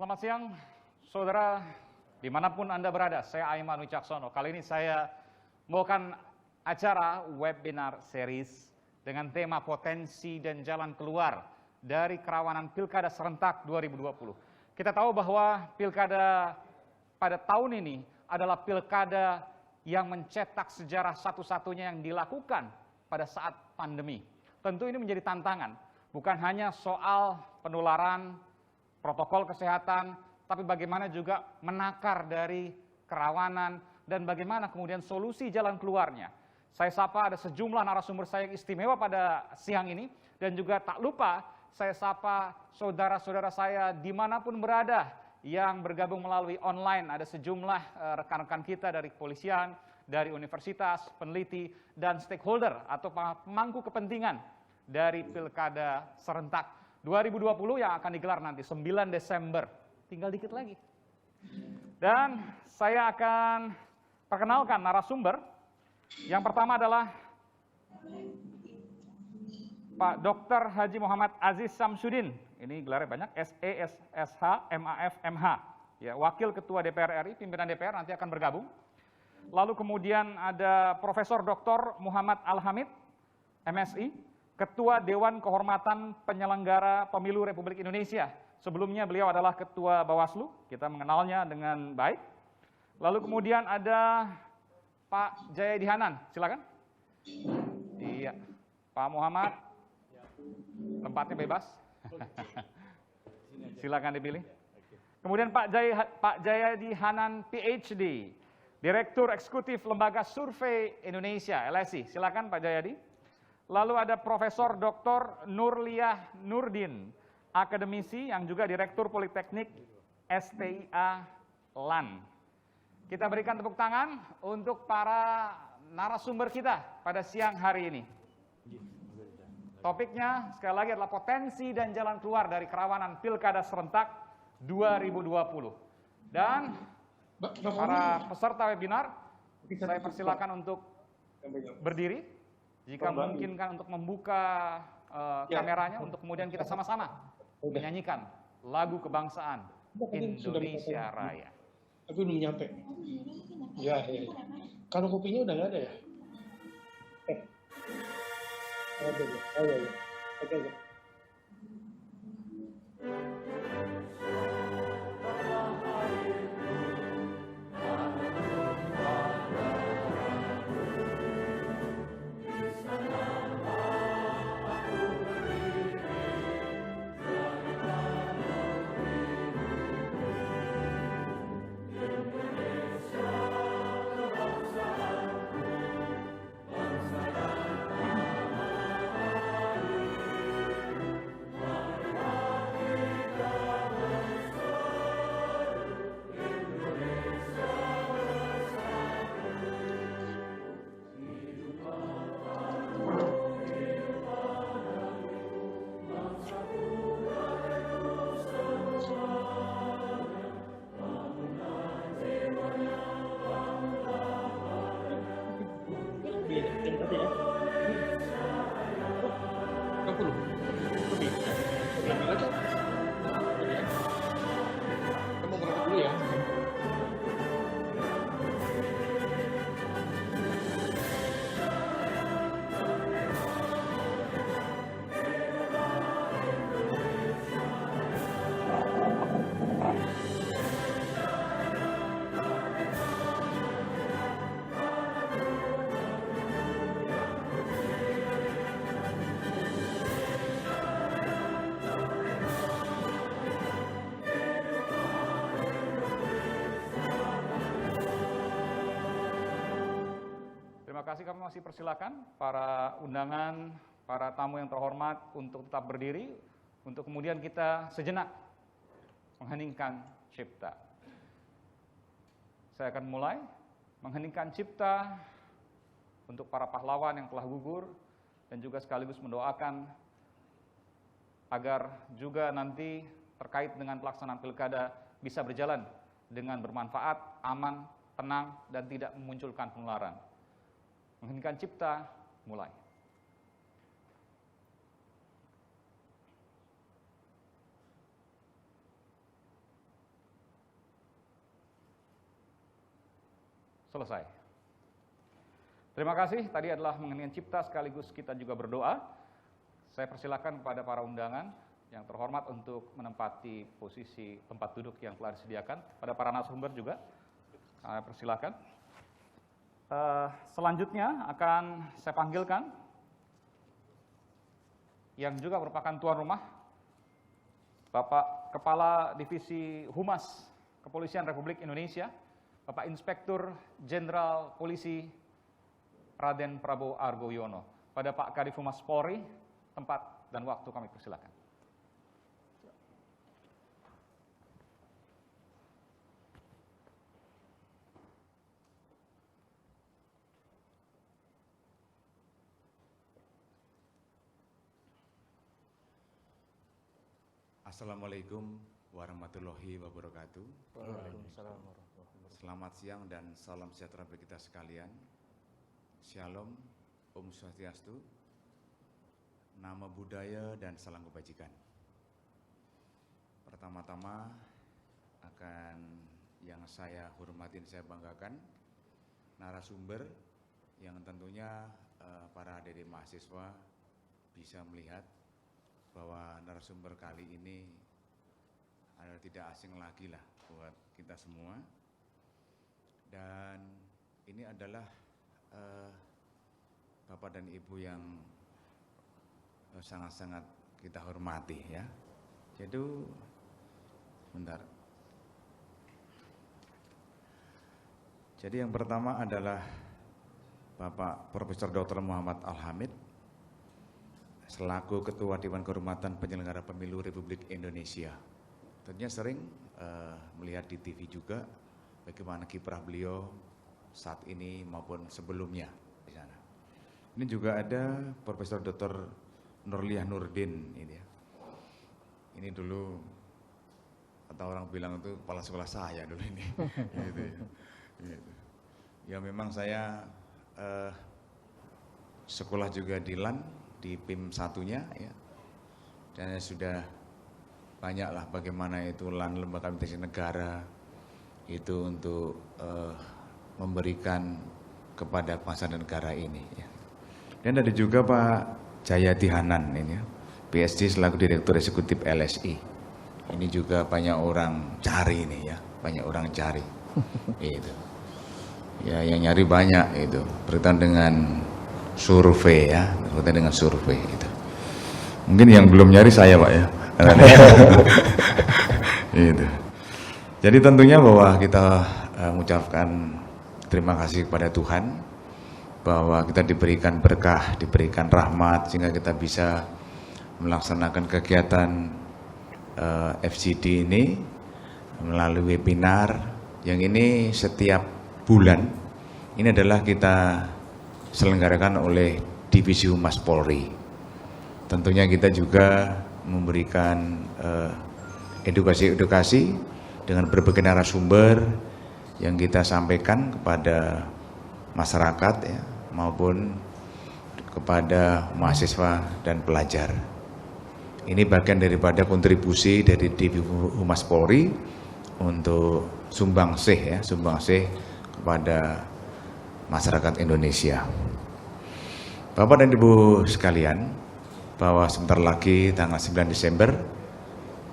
Selamat siang, saudara, dimanapun Anda berada. Saya Aiman Wicaksono. Kali ini saya membawakan acara webinar series dengan tema potensi dan jalan keluar dari kerawanan Pilkada Serentak 2020. Kita tahu bahwa Pilkada pada tahun ini adalah Pilkada yang mencetak sejarah satu-satunya yang dilakukan pada saat pandemi. Tentu ini menjadi tantangan, bukan hanya soal penularan, protokol kesehatan, tapi bagaimana juga menakar dari kerawanan dan bagaimana kemudian solusi jalan keluarnya. Saya sapa ada sejumlah narasumber saya yang istimewa pada siang ini, dan juga tak lupa saya sapa saudara-saudara saya dimanapun berada yang bergabung melalui online. Ada sejumlah rekan-rekan kita dari kepolisian, dari universitas, peneliti, dan stakeholder atau pemangku kepentingan dari Pilkada Serentak 2020 yang akan digelar nanti 9 Desember. Tinggal dikit lagi. Dan saya akan perkenalkan narasumber. Yang pertama adalah Pak Dr. Haji Muhammad Aziz Samsudin. Ini gelarnya banyak, SE, SH, MAF, MH. Ya, Wakil Ketua DPR RI, pimpinan DPR nanti akan bergabung. Lalu kemudian ada Profesor Dr. Muhammad Al-Hamid, MSI, Ketua Dewan Kehormatan Penyelenggara Pemilu Republik Indonesia. Sebelumnya beliau adalah Ketua Bawaslu, kita mengenalnya dengan baik. Lalu kemudian ada Pak Jayadi Hanan, silakan. Iya, Pak Muhammad, tempatnya bebas. Silakan dipilih. Kemudian Pak Jayadi Hanan, PhD, Direktur Eksekutif Lembaga Survei Indonesia, LSI. Silakan Pak Jayadi. Lalu ada Profesor Dr. Nurliah Nurdin, akademisi yang juga Direktur Politeknik STIA LAN. Kita berikan tepuk tangan untuk para narasumber kita pada siang hari ini. Topiknya sekali lagi adalah potensi dan jalan keluar dari kerawanan Pilkada Serentak 2020. Dan para peserta webinar, saya persilakan untuk berdiri. Jika memungkinkan untuk membuka kameranya, untuk kemudian kita sama-sama menyanyikan lagu kebangsaan Indonesia Raya. Aku belum nyampe. Ya. Kalau kopinya udah nggak ada ya? Oke. Terima kasih, kami masih persilakan para undangan, para tamu yang terhormat untuk tetap berdiri, untuk kemudian kita sejenak mengheningkan cipta. Saya akan mulai mengheningkan cipta untuk para pahlawan yang telah gugur, dan juga sekaligus mendoakan agar juga nanti terkait dengan pelaksanaan pilkada bisa berjalan dengan bermanfaat, aman, tenang, dan tidak memunculkan penularan. Mengheningkan cipta, mulai. Selesai. Terima kasih, tadi adalah mengenai cipta sekaligus kita juga berdoa. Saya persilakan kepada para undangan yang terhormat untuk menempati posisi tempat duduk yang telah disediakan. Pada para narasumber juga, saya persilakan. Selanjutnya akan saya panggilkan yang juga merupakan tuan rumah, Bapak Kepala Divisi Humas Kepolisian Republik Indonesia, Bapak Inspektur Jenderal Polisi Raden Prabowo Argoyono. Pada Pak Kadif Humas Polri, tempat dan waktu kami persilakan. Assalamualaikum warahmatullahi wabarakatuh. Waalaikumsalam warahmatullahi wabarakatuh. Selamat siang dan salam sejahtera bagi kita sekalian. Shalom, Om Swastiastu, nama budaya dan salam kebajikan. Pertama-tama akan yang saya hormatin, saya banggakan narasumber yang tentunya para adik-adik mahasiswa bisa melihat bahwa narasumber kali ini adalah tidak asing lagi lah buat kita semua. Dan ini adalah Bapak dan Ibu yang sangat-sangat kita hormati ya. Jadi, bentar. Jadi yang pertama adalah Bapak Profesor Dr. Muhammad Al-Hamid selaku Ketua Dewan Kehormatan Penyelenggara Pemilu Republik Indonesia. Tentunya sering melihat di TV juga bagaimana kiprah beliau saat ini maupun sebelumnya di sana. Ini juga ada Profesor Dr. Nurliah Nurdin ini ya. Ini dulu atau orang bilang itu kepala sekolah saya dulu ini. Gitu ya. Gitu. Ya memang saya sekolah juga di LAN di PIM satunya ya, dan sudah banyaklah bagaimana itu LAN lembaga administrasi negara itu untuk memberikan kepada bangsa dan negara ini ya. Dan ada juga Pak Jayadi Hanan ini ya, PhD selaku Direktur Eksekutif LSI. Ini juga banyak orang cari ini ya, banyak orang cari itu ya, yang nyari banyak itu berkaitan dengan survei ya, berkaitan dengan survei itu. Mungkin yang belum nyari saya Pak ya. Itu. Jadi tentunya bahwa kita mengucapkan terima kasih kepada Tuhan bahwa kita diberikan berkah, diberikan rahmat sehingga kita bisa melaksanakan kegiatan FGD ini melalui webinar yang ini setiap bulan. Ini adalah kita selenggarakan oleh Divisi Humas Polri. Tentunya kita juga memberikan edukasi-edukasi dengan berbagai narasumber yang kita sampaikan kepada masyarakat ya, maupun kepada mahasiswa dan pelajar. Ini bagian daripada kontribusi dari Divisi Humas Polri untuk sumbangsih ya, sumbangsih kepada masyarakat Indonesia. Bapak dan Ibu sekalian, bahwa sebentar lagi tanggal 9 Desember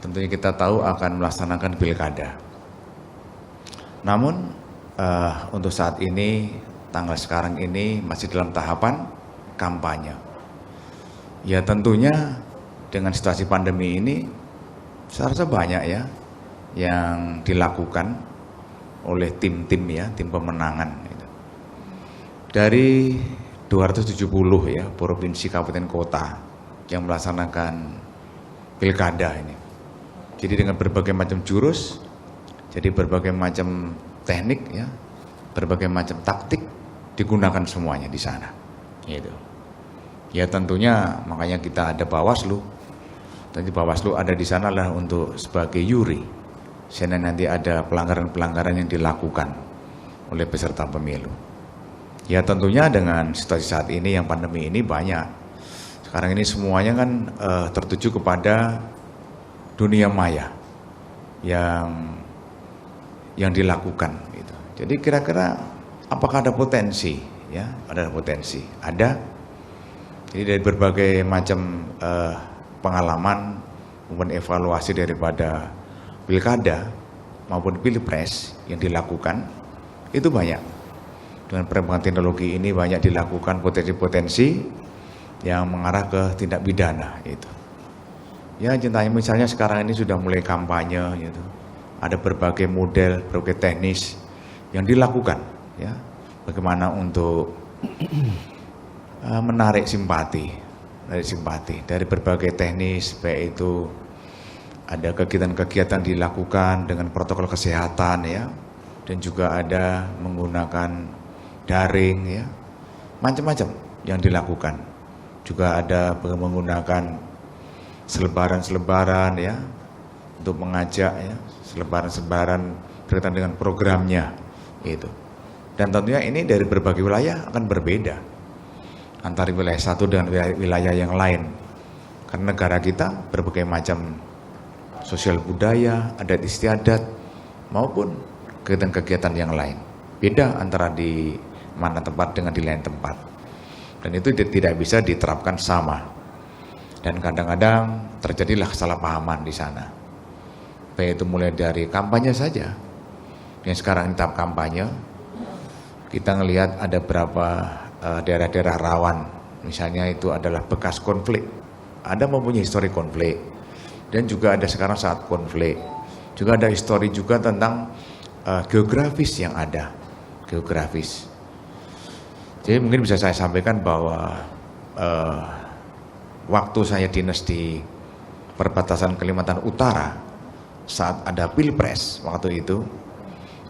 tentunya kita tahu akan melaksanakan pilkada. Namun untuk saat ini, tanggal sekarang ini masih dalam tahapan kampanye. Ya tentunya dengan situasi pandemi ini saya rasa banyak ya yang dilakukan oleh tim-tim ya, tim pemenangan. Dari 270 ya provinsi, kabupaten, kota yang melaksanakan pilkada ini. Jadi dengan berbagai macam jurus, jadi berbagai macam teknik ya, berbagai macam taktik digunakan semuanya di sana. Gitu. Ya tentunya makanya kita ada Bawaslu. Nanti Bawaslu ada di sana lah untuk sebagai juri. Sehingga nanti ada pelanggaran-pelanggaran yang dilakukan oleh peserta pemilu. Ya tentunya dengan situasi saat ini yang pandemi ini banyak. Sekarang ini semuanya kan tertuju kepada dunia maya yang dilakukan. Gitu. Jadi kira-kira apakah ada potensi? Ya, ada potensi. Ada. Jadi dari berbagai macam pengalaman maupun evaluasi daripada pilkada maupun pilpres yang dilakukan itu banyak. Dengan perkembangan teknologi ini banyak dilakukan potensi-potensi yang mengarah ke tindak pidana itu. Ya, contohnya misalnya sekarang ini sudah mulai kampanye gitu. Ada berbagai model, berbagai teknis yang dilakukan ya. Bagaimana untuk menarik simpati dari berbagai teknis, baik itu ada kegiatan-kegiatan dilakukan dengan protokol kesehatan ya, dan juga ada menggunakan daring ya, macam-macam yang dilakukan. Juga ada menggunakan selebaran ya untuk mengajak ya, selebaran berkaitan dengan programnya itu. Dan tentunya ini dari berbagai wilayah akan berbeda antara wilayah satu dengan wilayah yang lain, karena negara kita berbagai macam sosial budaya, adat istiadat maupun kegiatan-kegiatan yang lain. Beda antara di mana tempat dengan di lain tempat, dan itu tidak bisa diterapkan sama. Dan kadang-kadang terjadilah kesalahpahaman di sana. Baik itu mulai dari kampanye saja. Yang sekarang ini tahap kampanye, kita ngelihat ada berapa daerah-daerah rawan. Misalnya itu adalah bekas konflik. Ada mempunyai histori konflik. Dan juga ada sekarang saat konflik. Juga ada histori juga tentang geografis yang ada. Geografis. Jadi mungkin bisa saya sampaikan bahwa waktu saya dinas di perbatasan Kalimantan Utara, saat ada pilpres waktu itu,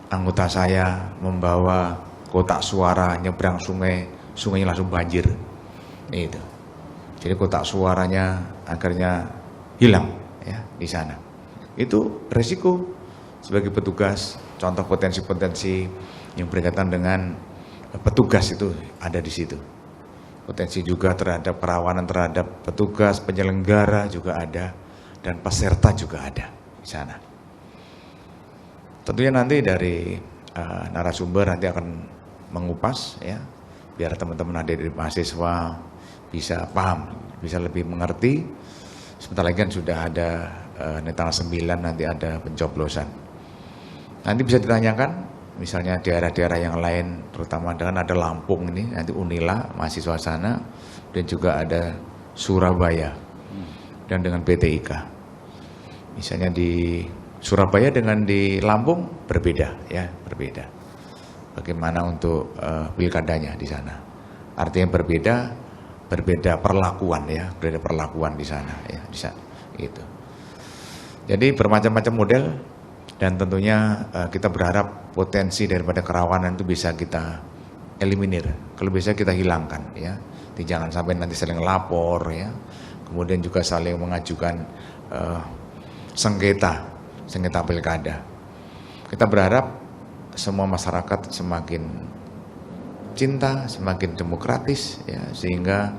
anggota saya membawa kotak suara nyebrang sungai, sungainya langsung banjir. Itu. Jadi kotak suaranya akhirnya hilang ya di sana. Itu resiko sebagai petugas, contoh potensi-potensi yang berkaitan dengan petugas itu ada di situ. Potensi juga terhadap perawanan terhadap petugas, penyelenggara juga ada, dan peserta juga ada di sana. Tentunya nanti dari narasumber nanti akan mengupas ya, biar teman-teman adik dari mahasiswa bisa paham, bisa lebih mengerti. Sebentar lagi kan sudah ada tanggal 9 nanti ada pencoblosan. Nanti bisa ditanyakan misalnya daerah-daerah yang lain, terutama dengan ada Lampung ini, nanti Unila, mahasiswa sana, dan juga ada Surabaya, dan dengan PTIK. Misalnya di Surabaya dengan di Lampung berbeda, ya, berbeda. Bagaimana untuk pilkadanya di sana? Artinya berbeda perlakuan ya, berbeda perlakuan di sana ya, bisa gitu. Jadi bermacam-macam model. Dan tentunya kita berharap potensi daripada kerawanan itu bisa kita eliminir, kalau bisa kita hilangkan ya. Jangan sampai nanti saling lapor ya, kemudian juga saling mengajukan sengketa pilkada. Kita berharap semua masyarakat semakin cinta, semakin demokratis ya, sehingga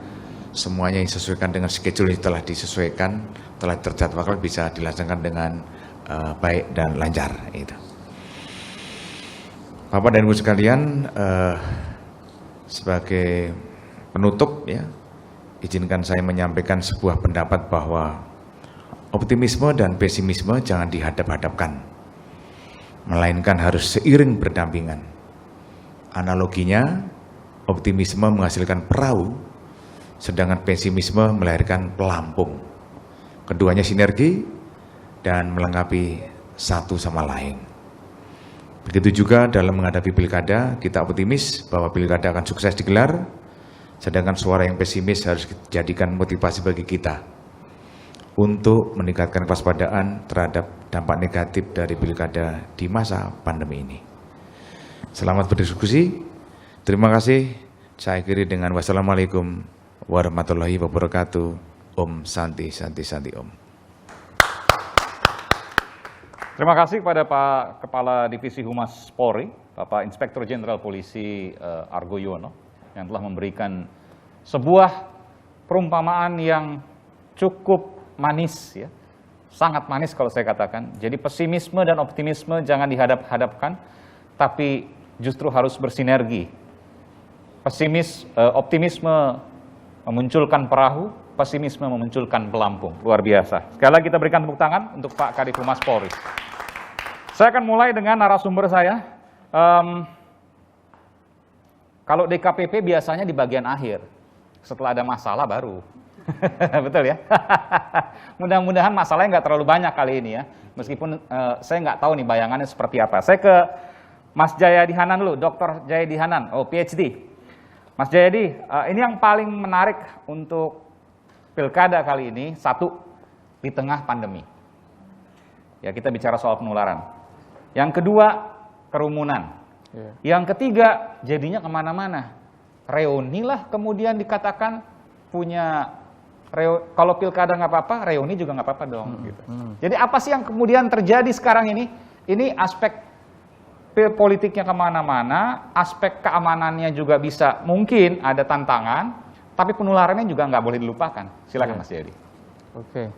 semuanya yang disesuaikan dengan schedule telah disesuaikan, telah terjadwalkan, bisa dilaksanakan dengan baik dan lancar itu. Bapak dan Ibu sekalian, sebagai penutup ya, izinkan saya menyampaikan sebuah pendapat bahwa optimisme dan pesimisme jangan dihadap-hadapkan, melainkan harus seiring berdampingan. Analoginya, optimisme menghasilkan perahu, sedangkan pesimisme melahirkan pelampung. Keduanya sinergi dan melengkapi satu sama lain. Begitu juga dalam menghadapi pilkada, kita optimis bahwa pilkada akan sukses digelar, sedangkan suara yang pesimis harus dijadikan motivasi bagi kita untuk meningkatkan kewaspadaan terhadap dampak negatif dari pilkada di masa pandemi ini. Selamat berdiskusi. Terima kasih. Saya akhiri dengan wassalamualaikum warahmatullahi wabarakatuh. Om Santi Santi Santi Om. Terima kasih kepada Pak Kepala Divisi Humas Polri, Bapak Inspektur Jenderal Polisi Argo Yuwono, yang telah memberikan sebuah perumpamaan yang cukup manis, ya, sangat manis kalau saya katakan. Jadi pesimisme dan optimisme jangan dihadap-hadapkan, tapi justru harus bersinergi. Optimisme memunculkan perahu, pesimisme memunculkan pelampung. Luar biasa. Sekali lagi kita berikan tepuk tangan untuk Pak Kadif Humas Polri. Saya akan mulai dengan narasumber saya. Kalau DKPP biasanya di bagian akhir, setelah ada masalah baru. Betul ya? Mudah-mudahan masalahnya nggak terlalu banyak kali ini ya. Meskipun saya nggak tahu nih bayangannya seperti apa. Saya ke Mas Jayadi Hanan dulu, Dr. Jayadi Hanan, PhD. Mas Jayadi, ini yang paling menarik untuk pilkada kali ini, satu, di tengah pandemi. Ya, kita bicara soal penularan. Yang kedua, kerumunan. Yang ketiga, jadinya kemana-mana. Reuni lah kemudian dikatakan punya, kalau pilkada nggak apa-apa, reuni juga nggak apa-apa dong. Gitu. Jadi apa sih yang kemudian terjadi sekarang ini? Ini aspek politiknya kemana-mana, aspek keamanannya juga bisa, mungkin ada tantangan, tapi penularannya juga nggak boleh dilupakan. Silakan Mas Jayadi. Oke.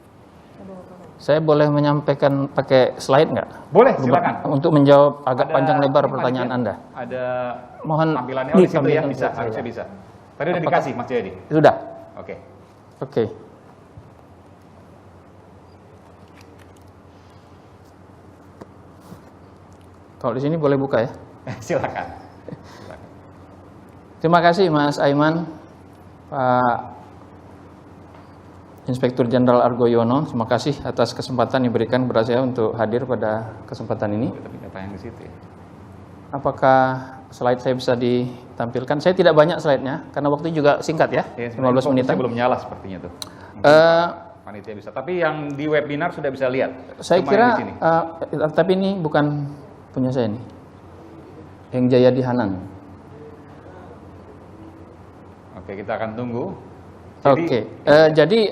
Saya boleh menyampaikan pakai slide nggak? Boleh, silakan. Untuk menjawab agak panjang lebar pertanyaan Anda. Ada Mohon tampilannya di situ ya, bisa, harusnya bisa. Tadi udah dikasih Mas Jayadi? Sudah. Oke. Oke. Kalau di sini boleh buka ya? Silakan. Terima kasih Mas Aiman, Pak Inspektur Jenderal Argo Yono. Terima kasih atas kesempatan yang diberikan kepada saya untuk hadir pada kesempatan ini. Tapi nggak tayang di situ ya. Apakah slide saya bisa ditampilkan? Saya tidak banyak slide-nya, karena waktu juga singkat ya, 15 menit. Belum nyala sepertinya tuh. Panitia bisa. Tapi yang di webinar sudah bisa lihat. Saya Cuma kira, yang di sini. tapi ini bukan punya saya nih, yang Jayadi Hanan. Oke, kita akan tunggu. Jadi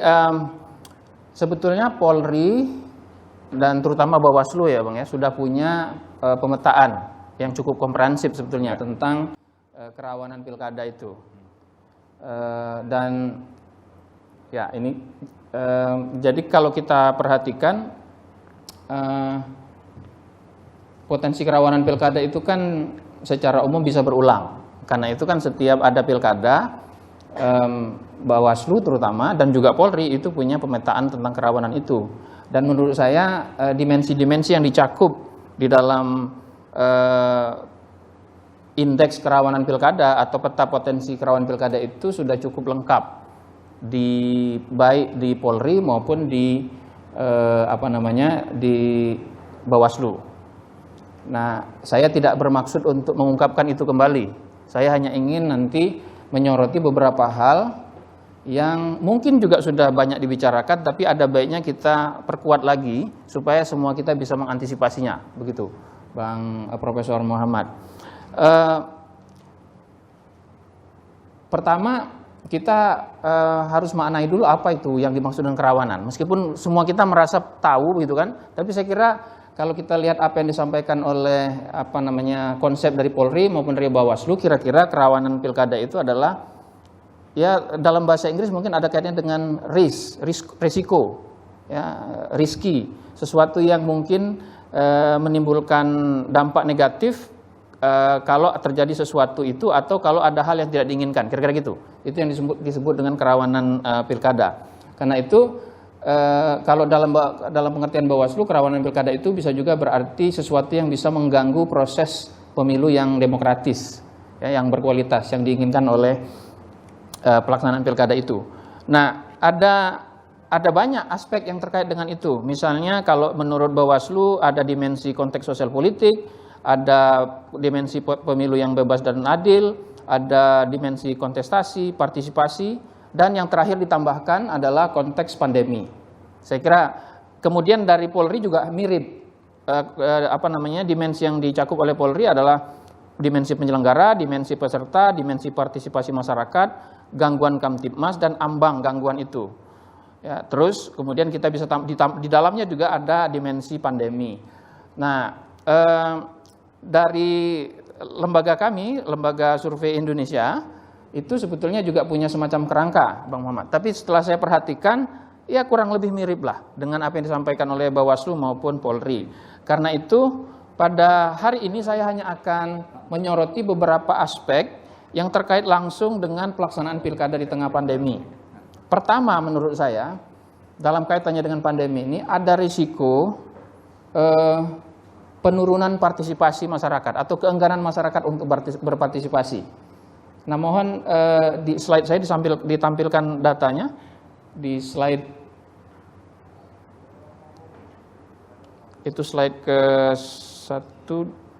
sebetulnya Polri dan terutama Bawaslu ya Bang ya, sudah punya pemetaan yang cukup komprehensif sebetulnya tentang kerawanan pilkada itu. Dan ya ini, jadi kalau kita perhatikan potensi kerawanan pilkada itu kan secara umum bisa berulang. Karena itu kan setiap ada pilkada, Bawaslu terutama dan juga Polri itu punya pemetaan tentang kerawanan itu. Dan menurut saya dimensi-dimensi yang dicakup di dalam indeks kerawanan pilkada atau peta potensi kerawanan pilkada itu sudah cukup lengkap baik di Polri maupun di di Bawaslu. Nah, saya tidak bermaksud untuk mengungkapkan itu kembali. Saya hanya ingin nanti menyoroti beberapa hal yang mungkin juga sudah banyak dibicarakan, tapi ada baiknya kita perkuat lagi supaya semua kita bisa mengantisipasinya. Begitu, Bang Profesor Muhammad. Pertama, kita harus maknai dulu apa itu yang dimaksud dengan kerawanan. Meskipun semua kita merasa tahu gitu kan, tapi saya kira kalau kita lihat apa yang disampaikan oleh konsep dari Polri maupun dari Bawaslu, kira-kira kerawanan pilkada itu adalah ya dalam bahasa Inggris mungkin ada kaitannya dengan risiko, ya risky, sesuatu yang mungkin menimbulkan dampak negatif kalau terjadi sesuatu itu atau kalau ada hal yang tidak diinginkan, kira-kira gitu. Itu yang disebut dengan kerawanan pilkada. Karena itu kalau dalam pengertian Bawaslu, kerawanan pilkada itu bisa juga berarti sesuatu yang bisa mengganggu proses pemilu yang demokratis, ya, yang berkualitas, yang diinginkan oleh pelaksanaan pilkada itu. Nah, ada banyak aspek yang terkait dengan itu. Misalnya kalau menurut Bawaslu ada dimensi konteks sosial politik, ada dimensi pemilu yang bebas dan adil, ada dimensi kontestasi, partisipasi, dan yang terakhir ditambahkan adalah konteks pandemi. Saya kira kemudian dari Polri juga mirip, dimensi yang dicakup oleh Polri adalah dimensi penyelenggara, dimensi peserta, dimensi partisipasi masyarakat, gangguan Kamtibmas dan ambang gangguan itu. Ya, terus kemudian kita bisa di dalamnya juga ada dimensi pandemi. Nah, dari lembaga kami, Lembaga Survei Indonesia, itu sebetulnya juga punya semacam kerangka, Bang Muhammad. Tapi setelah saya perhatikan, ya kurang lebih mirip lah dengan apa yang disampaikan oleh Bawaslu maupun Polri. Karena itu pada hari ini saya hanya akan menyoroti beberapa aspek yang terkait langsung dengan pelaksanaan pilkada di tengah pandemi. Pertama, menurut saya, dalam kaitannya dengan pandemi ini, ada risiko penurunan partisipasi masyarakat atau keengganan masyarakat untuk berpartisipasi. Nah, mohon di slide saya ditampilkan datanya, di slide itu slide ke 1,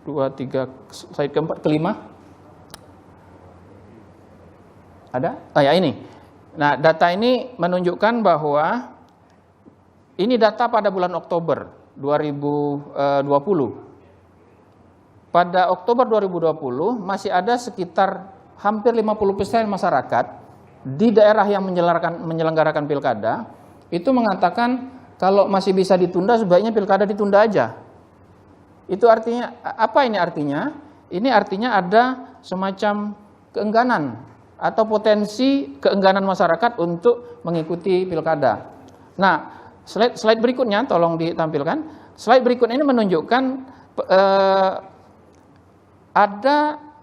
2, 3, slide keempat, kelima. Ada? Oh ya, ini. Nah, data ini menunjukkan bahwa ini data pada bulan Oktober 2020. Pada Oktober 2020 masih ada sekitar hampir 50% masyarakat di daerah yang menyelenggarakan pilkada itu mengatakan kalau masih bisa ditunda sebaiknya pilkada ditunda aja. Itu artinya apa ini artinya? Ini artinya ada semacam keengganan atau potensi keengganan masyarakat untuk mengikuti pilkada. Nah, slide berikutnya tolong ditampilkan. Slide berikut ini menunjukkan ada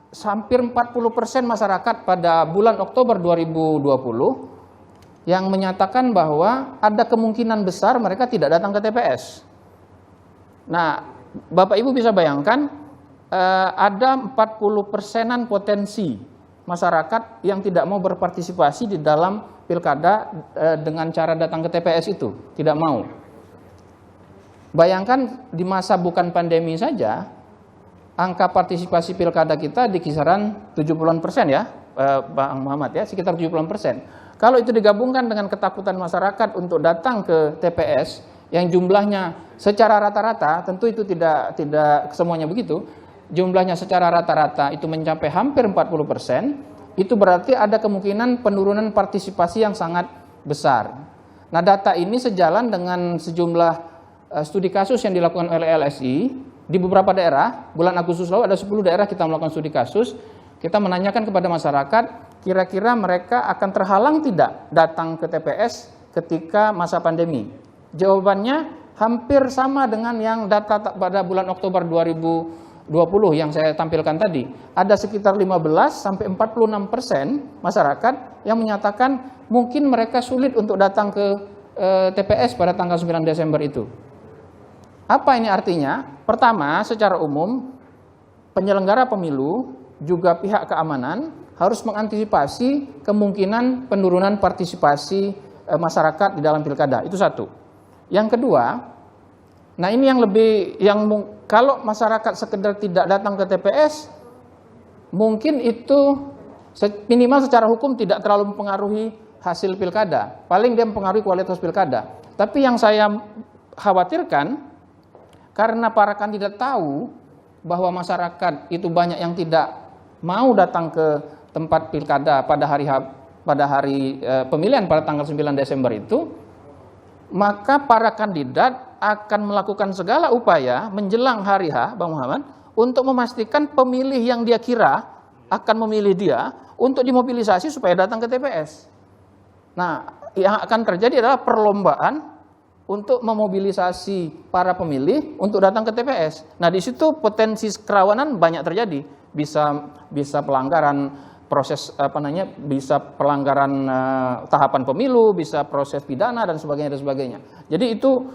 hampir 40% masyarakat pada bulan Oktober 2020 yang menyatakan bahwa ada kemungkinan besar mereka tidak datang ke TPS. Nah, Bapak Ibu bisa bayangkan ada 40%-an potensi masyarakat yang tidak mau berpartisipasi di dalam pilkada dengan cara datang ke TPS itu, tidak mau. Bayangkan di masa bukan pandemi saja, angka partisipasi pilkada kita di kisaran 70-an% ya, Bang Muhammad ya, sekitar 70-an%. Kalau itu digabungkan dengan ketakutan masyarakat untuk datang ke TPS yang jumlahnya secara rata-rata, tentu itu tidak semuanya begitu, jumlahnya secara rata-rata itu mencapai hampir 40%, itu berarti ada kemungkinan penurunan partisipasi yang sangat besar. Nah, data ini sejalan dengan sejumlah studi kasus yang dilakukan oleh LSI di beberapa daerah. Bulan Agustus lalu ada 10 daerah kita melakukan studi kasus. Kita menanyakan kepada masyarakat, kira-kira mereka akan terhalang tidak datang ke TPS ketika masa pandemi? Jawabannya hampir sama dengan yang data pada bulan Oktober 2020 yang saya tampilkan tadi. Ada sekitar 15-46% masyarakat yang menyatakan mungkin mereka sulit untuk datang ke TPS pada tanggal 9 Desember itu. Apa ini artinya? Pertama, secara umum, penyelenggara pemilu juga pihak keamanan harus mengantisipasi kemungkinan penurunan partisipasi masyarakat di dalam pilkada. Itu satu. Yang kedua, nah ini kalau masyarakat sekedar tidak datang ke TPS, mungkin itu minimal secara hukum tidak terlalu mempengaruhi hasil pilkada. Paling dia mempengaruhi kualitas pilkada. Tapi yang saya khawatirkan, karena para kandidat tahu bahwa masyarakat itu banyak yang tidak mau datang ke tempat pilkada pada hari pemilihan pada tanggal 9 Desember itu, maka para kandidat akan melakukan segala upaya menjelang hari H, Bang Muhammad, untuk memastikan pemilih yang dia kira akan memilih dia untuk dimobilisasi supaya datang ke TPS. Nah, yang akan terjadi adalah perlombaan untuk memobilisasi para pemilih untuk datang ke TPS. Nah, di situ potensi kerawanan banyak terjadi. Bisa pelanggaran proses bisa pelanggaran tahapan pemilu, bisa proses pidana dan sebagainya. Jadi itu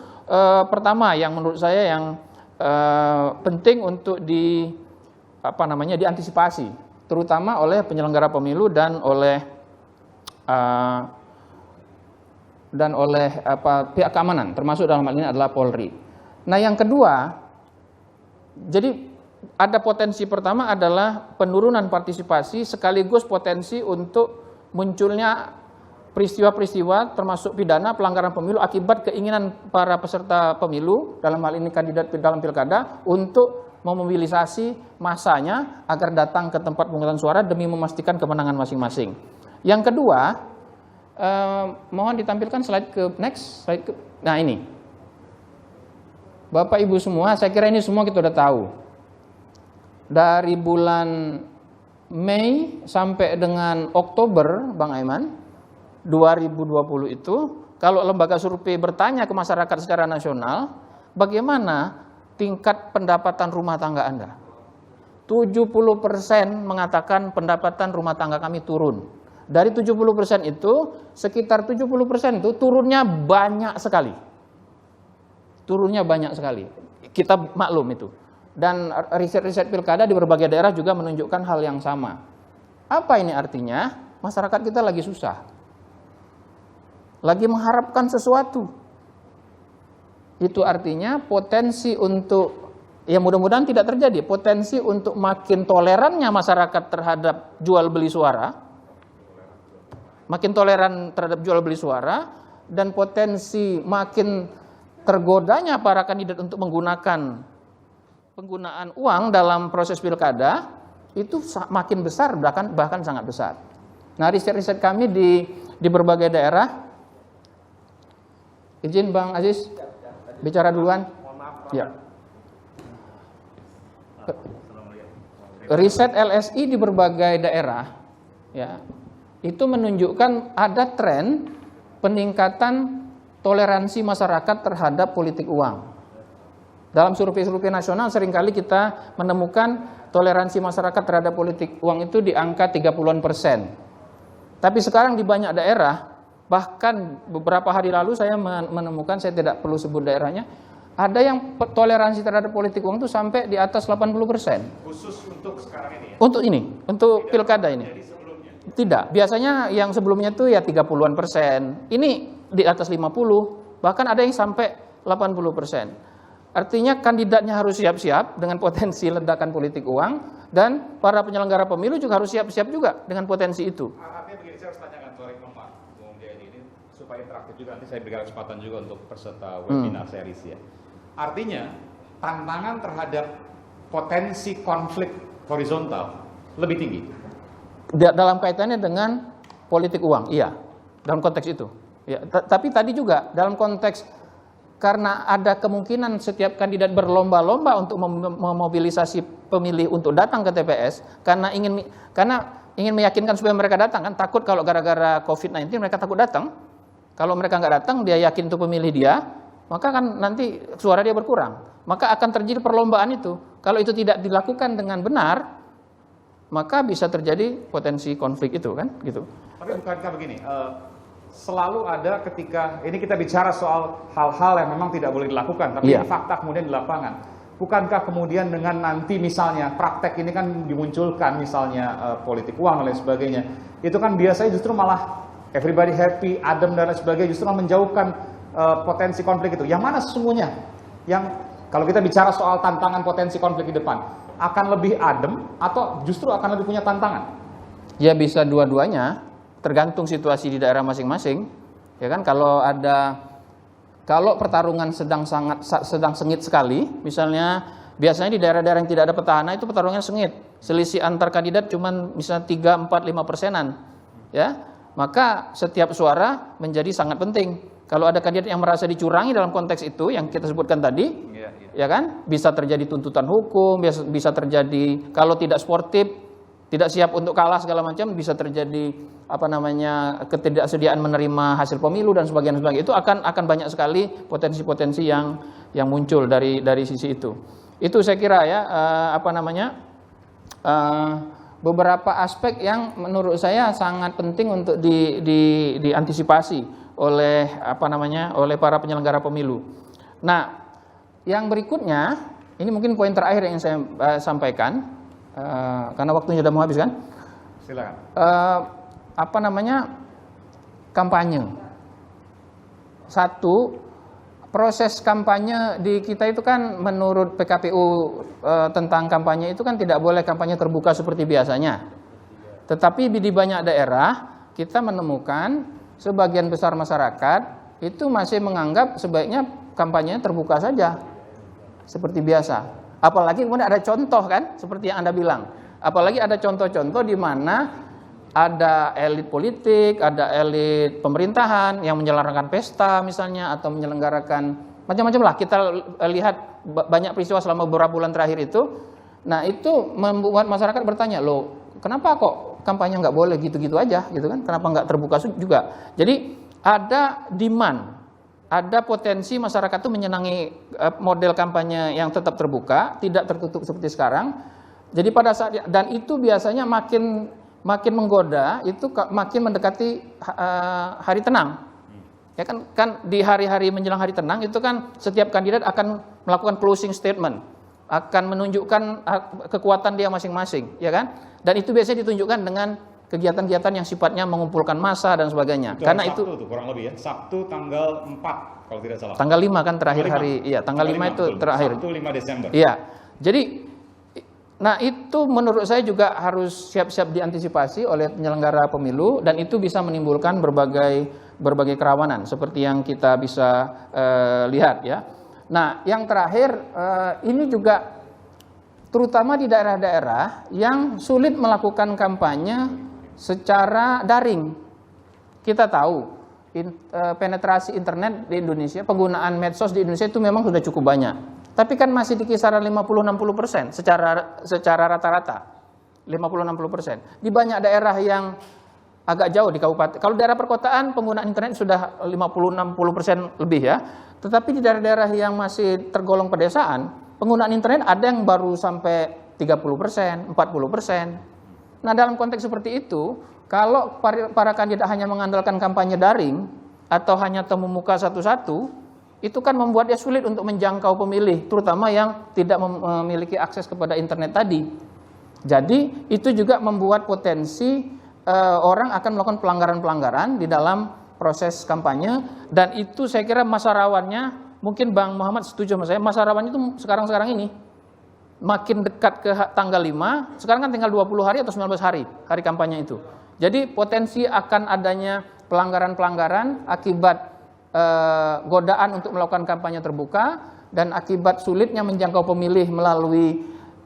pertama yang menurut saya yang penting untuk diantisipasi, terutama oleh penyelenggara pemilu dan oleh pihak keamanan, termasuk dalam hal ini adalah Polri. Nah, yang kedua, jadi ada potensi pertama adalah penurunan partisipasi sekaligus potensi untuk munculnya peristiwa-peristiwa termasuk pidana pelanggaran pemilu akibat keinginan para peserta pemilu, dalam hal ini kandidat dalam pilkada, untuk memobilisasi masanya agar datang ke tempat pemungutan suara demi memastikan kemenangan masing-masing. Yang kedua, mohon ditampilkan slide ke next. Nah, ini. Bapak Ibu semua, saya kira ini semua kita udah tahu. Dari bulan Mei sampai dengan Oktober, Bang Aiman, 2020 itu, kalau lembaga survei bertanya ke masyarakat secara nasional, bagaimana tingkat pendapatan rumah tangga Anda. 70% mengatakan pendapatan rumah tangga kami turun. Dari 70% itu, sekitar 70% itu turunnya banyak sekali. Turunnya banyak sekali. Kita maklum itu. Dan riset-riset pilkada di berbagai daerah juga menunjukkan hal yang sama. Apa ini artinya? Masyarakat kita lagi susah. Lagi mengharapkan sesuatu. Itu artinya potensi untuk, ya mudah-mudahan tidak terjadi, potensi untuk makin tolerannya masyarakat terhadap jual beli suara, makin toleran terhadap jual beli suara, dan potensi makin tergodanya para kandidat untuk menggunakan penggunaan uang dalam proses pilkada, itu makin besar, bahkan sangat besar. Nah, riset-riset kami di berbagai daerah, izin Bang Aziz bicara duluan. Ya. Riset LSI di berbagai daerah, ya, itu menunjukkan ada tren peningkatan toleransi masyarakat terhadap politik uang. Dalam survei-survei nasional seringkali kita menemukan toleransi masyarakat terhadap politik uang itu di angka 30%. Tapi sekarang di banyak daerah, bahkan beberapa hari lalu saya menemukan, saya tidak perlu sebut daerahnya, ada yang toleransi terhadap politik uang itu sampai di atas 80%. Khusus untuk sekarang ini ya? Untuk ini, untuk pilkada ini. Tidak, biasanya yang sebelumnya itu ya 30-an%. Ini di atas 50, bahkan ada yang sampai 80%. Artinya kandidatnya harus siap-siap dengan potensi ledakan politik uang, dan para penyelenggara pemilu juga harus siap-siap juga dengan potensi itu. Artinya begini, saya harus tanyakan ke Pak Bung Jayadi ini supaya interaktif juga, nanti saya berikan kesempatan juga untuk peserta webinar series ya. Artinya tantangan terhadap potensi konflik horizontal lebih tinggi dalam kaitannya dengan politik uang, iya, dalam konteks itu. Ya, tapi tadi juga dalam konteks karena ada kemungkinan setiap kandidat berlomba-lomba untuk memobilisasi pemilih untuk datang ke TPS karena ingin meyakinkan supaya mereka datang, kan takut kalau gara-gara COVID-19 mereka takut datang. Kalau mereka nggak datang, dia yakin itu pemilih dia, maka kan nanti suara dia berkurang. Maka akan terjadi perlombaan itu. Kalau itu tidak dilakukan dengan benar, maka bisa terjadi potensi konflik itu, kan gitu. Tapi bukankah begini, selalu ada ketika ini kita bicara soal hal-hal yang memang tidak boleh dilakukan, tapi ini fakta kemudian di lapangan. Bukankah kemudian dengan nanti misalnya praktek ini kan dimunculkan misalnya politik uang dan lain sebagainya, itu kan biasanya justru malah everybody happy, adem dan lain sebagainya, justru menjauhkan potensi konflik itu. Yang mana sesungguhnya yang kalau kita bicara soal tantangan potensi konflik di depan, akan lebih adem atau justru akan lebih punya tantangan? Ya bisa dua-duanya, tergantung situasi di daerah masing-masing. Ya kan, kalau pertarungan sedang sengit sekali, misalnya biasanya di daerah-daerah yang tidak ada petahana itu pertarungannya sengit. Selisih antar kandidat cuman misalnya 3, 4, 5%-an. Ya, maka setiap suara menjadi sangat penting. Kalau ada kandidat yang merasa dicurangi dalam konteks itu yang kita sebutkan tadi, ya kan, bisa terjadi tuntutan hukum, bisa terjadi kalau tidak sportif, tidak siap untuk kalah segala macam, bisa terjadi ketidaksediaan menerima hasil pemilu dan sebagainya. Itu akan banyak sekali potensi-potensi yang muncul dari sisi itu. Itu saya kira ya beberapa aspek yang menurut saya sangat penting untuk diantisipasi oleh oleh para penyelenggara pemilu. Nah, yang berikutnya ini mungkin poin terakhir yang saya sampaikan karena waktunya sudah mau habis kan? Silakan. Kampanye. Satu, proses kampanye di kita itu kan menurut PKPU tentang kampanye itu kan tidak boleh kampanye terbuka seperti biasanya. Tetapi di banyak daerah kita menemukan sebagian besar masyarakat itu masih menganggap sebaiknya kampanye terbuka saja seperti biasa. Apalagi kemudian ada contoh kan, seperti yang Anda bilang. Apalagi ada contoh-contoh di mana ada elit politik, ada elit pemerintahan yang menyelenggarakan pesta misalnya, atau menyelenggarakan macam-macam lah. Kita lihat banyak peristiwa selama beberapa bulan terakhir itu. Nah, itu membuat masyarakat bertanya, loh, kenapa kok kampanye nggak boleh gitu-gitu aja gitu kan? Kenapa nggak terbuka juga? Jadi ada demand ada potensi masyarakat itu menyenangi model kampanye yang tetap terbuka, tidak tertutup seperti sekarang. Jadi pada saat dan itu biasanya makin menggoda, itu makin mendekati hari tenang. Ya kan di hari-hari menjelang hari tenang itu kan setiap kandidat akan melakukan closing statement, akan menunjukkan kekuatan dia masing-masing, ya kan? Dan itu biasanya ditunjukkan dengan kegiatan-kegiatan yang sifatnya mengumpulkan massa dan sebagainya. Itu Karena Sabtu itu tuh, kurang lebih ya. Sabtu tanggal 4 kalau tidak salah. tanggal 5 kan terakhir Tanggal hari, iya tanggal 5 itu betul. terakhir. Sabtu 5 Desember. Iya. Jadi nah itu menurut saya juga harus siap-siap diantisipasi oleh penyelenggara pemilu dan itu bisa menimbulkan berbagai kerawanan seperti yang kita bisa lihat ya. Nah, yang terakhir ini juga terutama di daerah-daerah yang sulit melakukan kampanye secara daring. Kita tahu penetrasi internet di Indonesia, penggunaan medsos di Indonesia itu memang sudah cukup banyak. Tapi kan masih di kisaran 50-60% secara rata-rata. 50-60%. Di banyak daerah yang agak jauh di kabupaten. Kalau daerah perkotaan penggunaan internet sudah 50-60% lebih ya. Tetapi di daerah-daerah yang masih tergolong pedesaan, penggunaan internet ada yang baru sampai 30%, 40%. Nah, dalam konteks seperti itu, kalau para kandidat hanya mengandalkan kampanye daring atau hanya temu muka satu-satu, itu kan membuat dia sulit untuk menjangkau pemilih, terutama yang tidak memiliki akses kepada internet tadi. Jadi, itu juga membuat potensi orang akan melakukan pelanggaran-pelanggaran di dalam proses kampanye, dan itu saya kira masa rawannya, mungkin Bang Muhammad setuju sama saya, masa rawannya itu sekarang ini. Makin dekat ke tanggal 5, sekarang kan tinggal 20 hari atau 19 hari kampanye itu. Jadi potensi akan adanya pelanggaran-pelanggaran akibat godaan untuk melakukan kampanye terbuka dan akibat sulitnya menjangkau pemilih melalui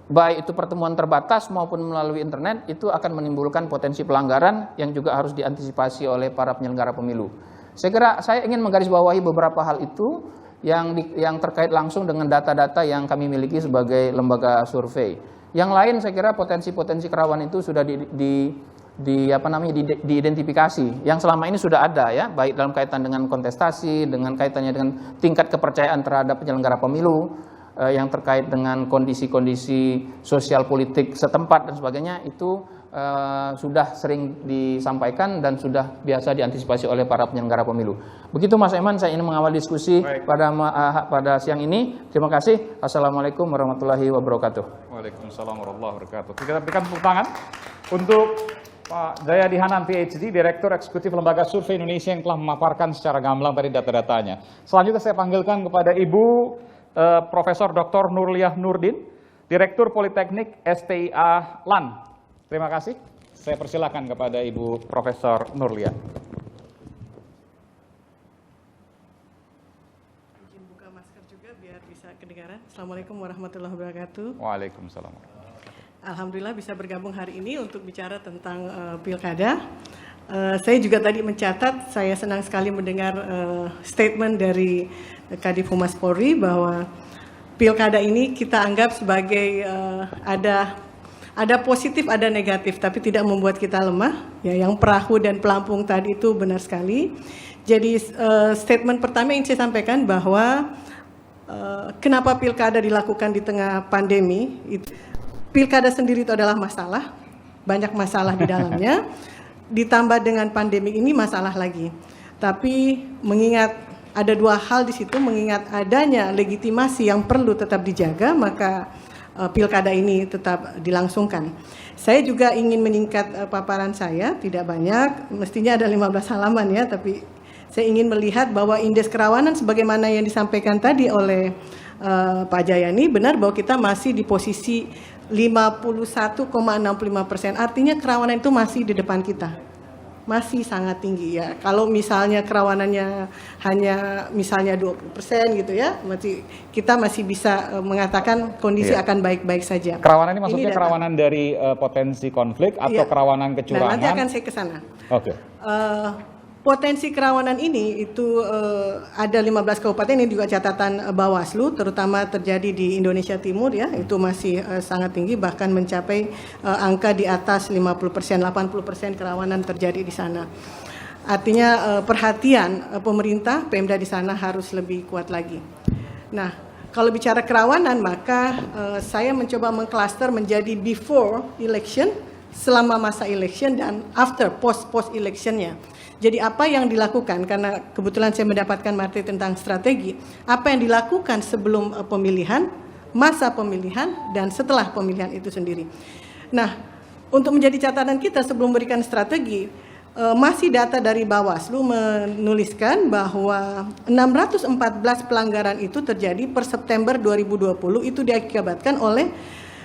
baik itu pertemuan terbatas maupun melalui internet, itu akan menimbulkan potensi pelanggaran yang juga harus diantisipasi oleh para penyelenggara pemilu. Saya kira saya ingin menggarisbawahi beberapa hal itu yang terkait langsung dengan data-data yang kami miliki sebagai lembaga survei. Yang lain saya kira potensi-potensi kerawanan itu sudah diidentifikasi. Yang selama ini sudah ada ya, baik dalam kaitan dengan kontestasi, dengan kaitannya dengan tingkat kepercayaan terhadap penyelenggara pemilu, yang terkait dengan kondisi-kondisi sosial politik setempat dan sebagainya, itu sudah sering disampaikan dan sudah biasa diantisipasi oleh para penyelenggara pemilu. Begitu Mas Eman, saya ingin mengawal diskusi pada siang ini. Terima kasih. Assalamualaikum warahmatullahi wabarakatuh. Waalaikumsalam warahmatullahi wabarakatuh. Kita berikan tepuk tangan untuk Pak Jayadi Hanan, PhD, Direktur Eksekutif Lembaga Survei Indonesia yang telah memaparkan secara gamblang tadi data-datanya. Selanjutnya saya panggilkan kepada Ibu Profesor Dr. Nurliah Nurdin, Direktur Politeknik STIA LAN. Terima kasih. Saya persilakan kepada Ibu Profesor Nurliah. Izin buka masker juga biar bisa kedengaran. Assalamualaikum warahmatullahi wabarakatuh. Waalaikumsalam. Alhamdulillah bisa bergabung hari ini untuk bicara tentang pilkada. Saya juga tadi mencatat, saya senang sekali mendengar statement dari Kadif Humas Polri bahwa pilkada ini kita anggap sebagai ada positif, ada negatif, tapi tidak membuat kita lemah. Ya, yang perahu dan pelampung tadi itu benar sekali. Jadi statement pertama yang saya sampaikan bahwa kenapa pilkada dilakukan di tengah pandemi? Pilkada sendiri itu adalah masalah, banyak masalah di dalamnya. Ditambah dengan pandemi ini masalah lagi. Tapi mengingat ada dua hal di situ, mengingat adanya legitimasi yang perlu tetap dijaga, maka pilkada ini tetap dilangsungkan. Saya juga ingin menyingkat paparan saya, tidak banyak, mestinya ada 15 halaman ya, tapi saya ingin melihat bahwa indeks kerawanan sebagaimana yang disampaikan tadi oleh Pak Jayani, benar bahwa kita masih di posisi 51,65%, artinya kerawanan itu masih di depan kita. Masih sangat tinggi ya. Kalau misalnya kerawanannya hanya misalnya 20% gitu ya, kita masih bisa mengatakan kondisi akan baik-baik saja. Kerawanan ini maksudnya kerawanan dari potensi konflik atau kerawanan kecurangan? Nah, nanti akan saya ke sana. Oke. Potensi kerawanan ini itu ada 15 kabupaten, ini juga catatan Bawaslu, terutama terjadi di Indonesia Timur ya, itu masih sangat tinggi, bahkan mencapai angka di atas 50%, 80% kerawanan terjadi di sana. Artinya perhatian pemerintah, Pemda di sana harus lebih kuat lagi. Nah, kalau bicara kerawanan, maka saya mencoba mengklaster menjadi before election, selama masa election, dan after, post electionnya. Jadi apa yang dilakukan, karena kebetulan saya mendapatkan materi tentang strategi, apa yang dilakukan sebelum pemilihan, masa pemilihan, dan setelah pemilihan itu sendiri. Nah, untuk menjadi catatan kita sebelum memberikan strategi, masih data dari Bawaslu menuliskan bahwa 614 pelanggaran itu terjadi per September 2020, itu diakibatkan oleh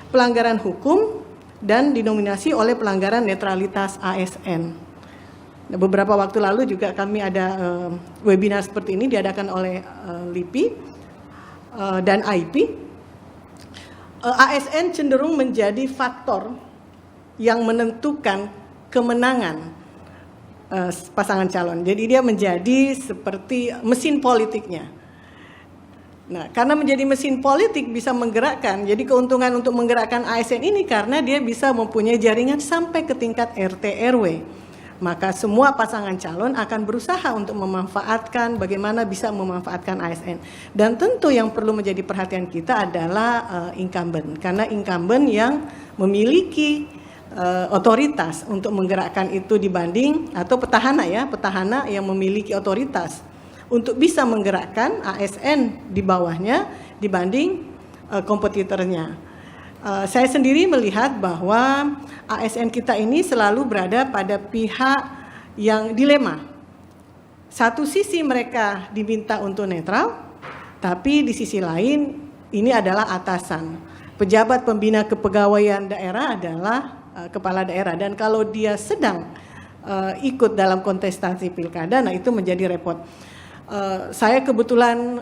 pelanggaran hukum dan dinominasi oleh pelanggaran netralitas ASN. Nah, beberapa waktu lalu juga kami ada webinar seperti ini diadakan oleh LIPI dan IP. ASN cenderung menjadi faktor yang menentukan kemenangan pasangan calon. Jadi dia menjadi seperti mesin politiknya. Nah, karena menjadi mesin politik bisa menggerakkan, jadi keuntungan untuk menggerakkan ASN ini karena dia bisa mempunyai jaringan sampai ke tingkat RT RW. Maka semua pasangan calon akan berusaha untuk memanfaatkan bagaimana bisa memanfaatkan ASN. Dan tentu yang perlu menjadi perhatian kita adalah incumbent, karena incumbent yang memiliki otoritas untuk menggerakkan itu dibanding, atau petahana yang memiliki otoritas untuk bisa menggerakkan ASN di bawahnya dibanding kompetitornya. Saya sendiri melihat bahwa ASN kita ini selalu berada pada pihak yang dilema. Satu sisi mereka diminta untuk netral, tapi di sisi lain ini adalah atasan. Pejabat pembina kepegawaian daerah adalah kepala daerah, dan kalau dia sedang ikut dalam kontestasi pilkada, nah itu menjadi repot. Saya kebetulan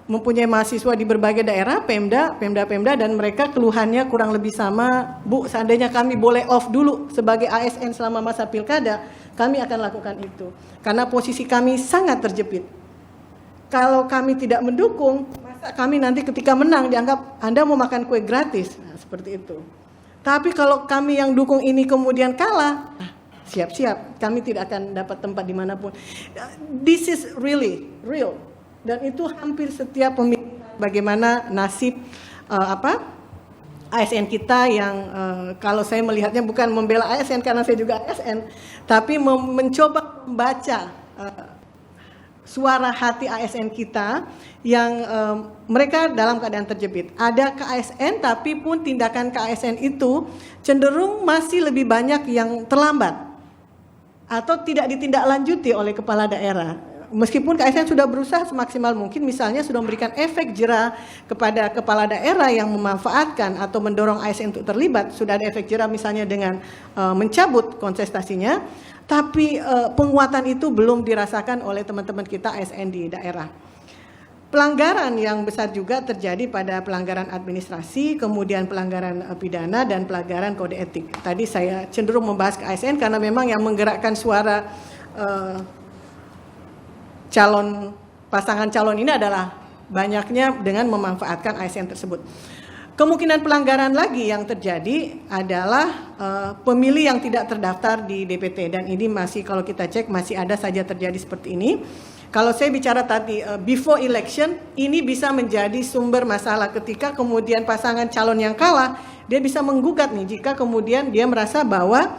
mempunyai mahasiswa di berbagai daerah, Pemda, dan mereka keluhannya kurang lebih sama. Bu, seandainya kami boleh off dulu sebagai ASN selama masa pilkada, kami akan lakukan itu. Karena posisi kami sangat terjepit. Kalau kami tidak mendukung, masa kami nanti ketika menang dianggap Anda mau makan kue gratis, nah, seperti itu. Tapi kalau kami yang dukung ini kemudian kalah, siap-siap, kami tidak akan dapat tempat dimanapun. This is really real, dan itu hampir setiap pemilihan bagaimana nasib ASN kita yang kalau saya melihatnya bukan membela ASN karena saya juga ASN, tapi mencoba membaca suara hati ASN kita yang mereka dalam keadaan terjepit. Ada ke ASN, tapi pun tindakan ke ASN itu cenderung masih lebih banyak yang terlambat atau tidak ditindaklanjuti oleh kepala daerah. Meskipun ASN sudah berusaha semaksimal mungkin, misalnya sudah memberikan efek jera kepada kepala daerah yang memanfaatkan atau mendorong ASN untuk terlibat, sudah ada efek jera misalnya dengan mencabut kontestasinya, tapi penguatan itu belum dirasakan oleh teman-teman kita ASN di daerah. Pelanggaran yang besar juga terjadi pada pelanggaran administrasi, kemudian pelanggaran pidana, dan pelanggaran kode etik. Tadi saya cenderung membahas ke ASN karena memang yang menggerakkan suara pasangan calon ini adalah banyaknya dengan memanfaatkan ASN tersebut. Kemungkinan pelanggaran lagi yang terjadi adalah pemilih yang tidak terdaftar di DPT, dan ini masih kalau kita cek masih ada saja terjadi seperti ini. Kalau saya bicara tadi before election, ini bisa menjadi sumber masalah ketika kemudian pasangan calon yang kalah dia bisa menggugat nih jika kemudian dia merasa bahwa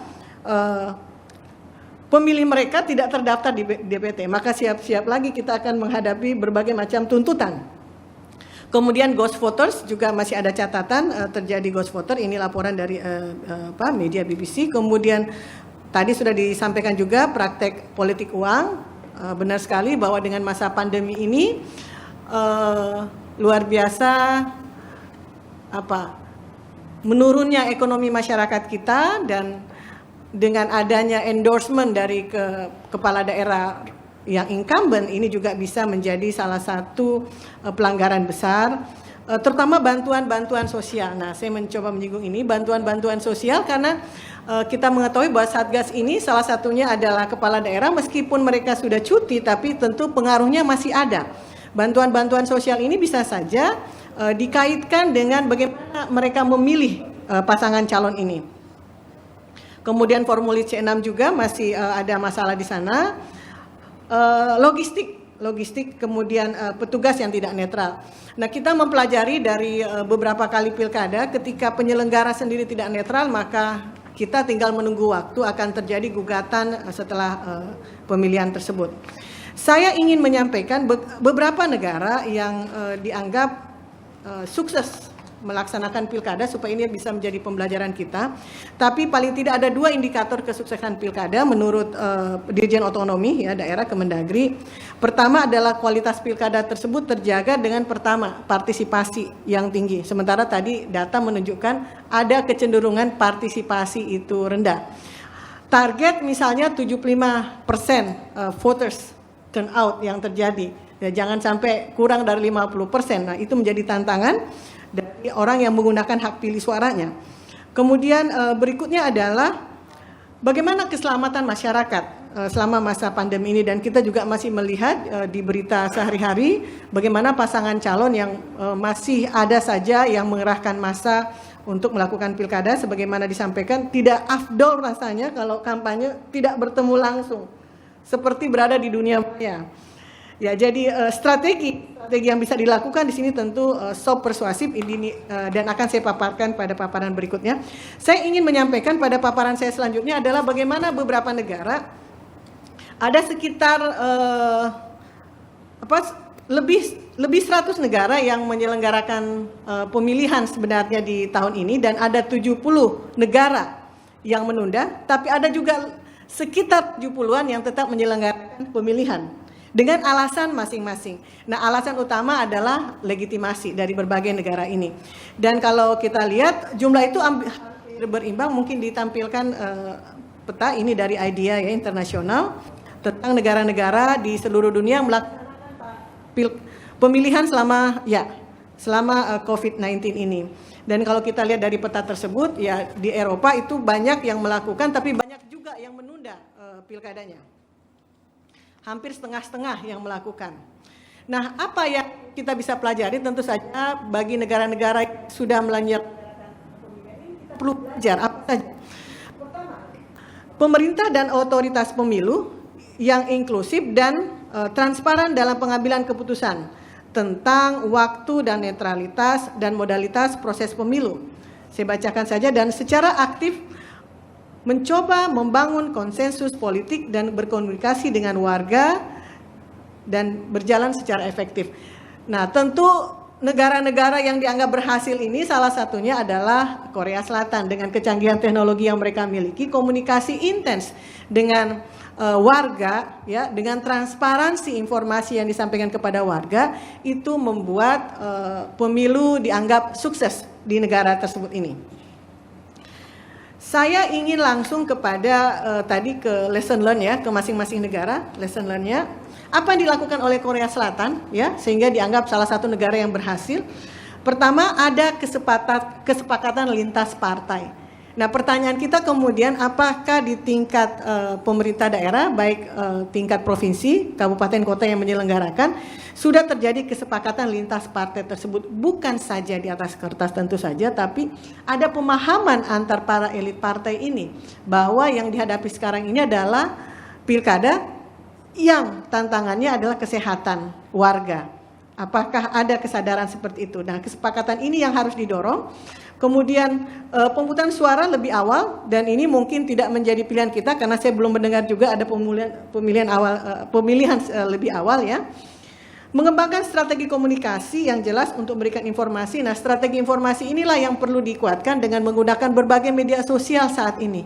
pemilih mereka tidak terdaftar di DPT, maka siap-siap lagi kita akan menghadapi berbagai macam tuntutan. Kemudian ghost voters juga masih ada catatan terjadi ghost voter, ini laporan dari media BBC. Kemudian tadi sudah disampaikan juga praktek politik uang, benar sekali bahwa dengan masa pandemi ini luar biasa menurunnya ekonomi masyarakat kita, dan dengan adanya endorsement dari kepala daerah yang incumbent ini juga bisa menjadi salah satu pelanggaran besar, terutama bantuan-bantuan sosial. Nah, saya mencoba menyinggung ini bantuan-bantuan sosial karena kita mengetahui bahwa Satgas ini salah satunya adalah kepala daerah, meskipun mereka sudah cuti tapi tentu pengaruhnya masih ada. Bantuan-bantuan sosial ini bisa saja dikaitkan dengan bagaimana mereka memilih pasangan calon ini. Kemudian formulir C6 juga masih ada masalah di sana. Logistik, kemudian petugas yang tidak netral. Nah, kita mempelajari dari beberapa kali pilkada, ketika penyelenggara sendiri tidak netral, maka kita tinggal menunggu waktu akan terjadi gugatan setelah pemilihan tersebut. Saya ingin menyampaikan beberapa negara yang dianggap sukses melaksanakan pilkada supaya ini bisa menjadi pembelajaran kita. Tapi paling tidak ada 2 indikator kesuksesan pilkada menurut Dirjen Otonomi ya daerah Kemendagri. Pertama adalah kualitas pilkada tersebut terjaga dengan pertama partisipasi yang tinggi. Sementara tadi data menunjukkan ada kecenderungan partisipasi itu rendah. Target misalnya 75% voters turnout yang terjadi. Ya, jangan sampai kurang dari 50%. Nah, itu menjadi tantangan dari orang yang menggunakan hak pilih suaranya. Kemudian berikutnya adalah bagaimana keselamatan masyarakat selama masa pandemi ini, dan kita juga masih melihat di berita sehari-hari bagaimana pasangan calon yang masih ada saja yang mengerahkan massa untuk melakukan pilkada, sebagaimana disampaikan tidak afdol rasanya kalau kampanye tidak bertemu langsung, seperti berada di dunia maya. Ya, jadi strategi yang bisa dilakukan di sini tentu soft persuasif ini dan akan saya paparkan pada paparan berikutnya. Saya ingin menyampaikan pada paparan saya selanjutnya adalah bagaimana beberapa negara ada sekitar lebih 100 negara yang menyelenggarakan pemilihan sebenarnya di tahun ini, dan ada 70 negara yang menunda, tapi ada juga sekitar 70-an yang tetap menyelenggarakan pemilihan dengan alasan masing-masing. Nah, alasan utama adalah legitimasi dari berbagai negara ini. Dan kalau kita lihat jumlah itu berimbang, mungkin ditampilkan peta ini dari IDEA ya, internasional, tentang negara-negara di seluruh dunia yang melakukan pemilihan selama COVID-19 ini. Dan kalau kita lihat dari peta tersebut, ya di Eropa itu banyak yang melakukan, tapi banyak juga yang menunda pilkadanya. Hampir setengah-setengah yang melakukan. Nah, apa yang kita bisa pelajari? Tentu saja bagi negara-negara yang sudah melanjutkan pemilihan ini, kita perlu belajar apa saja. Pertama, pemerintah dan otoritas pemilu yang inklusif dan transparan dalam pengambilan keputusan tentang waktu dan netralitas dan modalitas proses pemilu. Saya bacakan saja. Dan secara aktif mencoba membangun konsensus politik dan berkomunikasi dengan warga dan berjalan secara efektif. Nah, tentu negara-negara yang dianggap berhasil ini salah satunya adalah Korea Selatan dengan kecanggihan teknologi yang mereka miliki, komunikasi intens dengan warga ya, dengan transparansi informasi yang disampaikan kepada warga, itu membuat pemilu dianggap sukses di negara tersebut ini. Saya ingin langsung kepada tadi ke lesson learn ya, ke masing-masing negara, lesson learn-nya. Apa yang dilakukan oleh Korea Selatan ya, sehingga dianggap salah satu negara yang berhasil. Pertama, ada kesepakatan lintas partai. Nah, pertanyaan kita kemudian, apakah di tingkat pemerintah daerah, baik tingkat provinsi, kabupaten, kota yang menyelenggarakan, sudah terjadi kesepakatan lintas partai tersebut, bukan saja di atas kertas tentu saja, tapi ada pemahaman antar para elit partai ini, bahwa yang dihadapi sekarang ini adalah pilkada yang tantangannya adalah kesehatan warga. Apakah ada kesadaran seperti itu? Nah, kesepakatan ini yang harus didorong. Kemudian pemungutan suara lebih awal, dan ini mungkin tidak menjadi pilihan kita karena saya belum mendengar juga ada pemilihan lebih awal ya. Mengembangkan strategi komunikasi yang jelas untuk memberikan informasi. Nah, strategi informasi inilah yang perlu dikuatkan dengan menggunakan berbagai media sosial saat ini.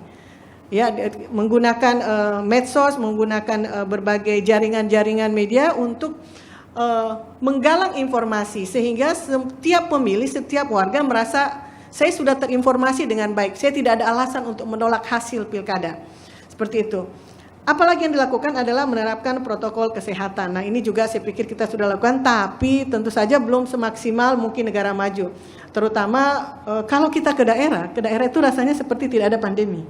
Ya, menggunakan medsos, menggunakan berbagai jaringan-jaringan media untuk menggalang informasi sehingga setiap pemilih, setiap warga merasa saya sudah terinformasi dengan baik, saya tidak ada alasan untuk menolak hasil pilkada. Seperti itu. Apalagi yang dilakukan adalah menerapkan protokol kesehatan. Nah, ini juga saya pikir kita sudah lakukan, tapi tentu saja belum semaksimal mungkin negara maju. Terutama kalau kita ke daerah itu rasanya seperti tidak ada pandemi.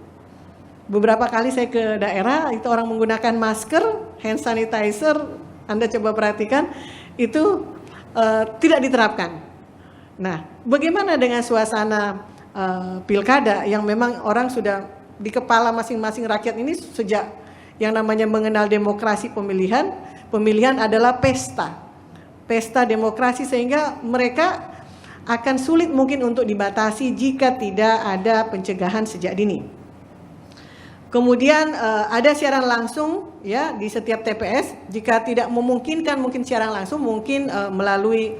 Beberapa kali saya ke daerah, itu orang menggunakan masker, hand sanitizer, Anda coba perhatikan, itu tidak diterapkan. Nah, bagaimana dengan suasana pilkada yang memang orang sudah di kepala masing-masing rakyat ini sejak yang namanya mengenal demokrasi pemilihan adalah pesta demokrasi, sehingga mereka akan sulit mungkin untuk dibatasi jika tidak ada pencegahan sejak dini. Kemudian ada siaran langsung ya di setiap TPS. Jika tidak memungkinkan mungkin siaran langsung, mungkin melalui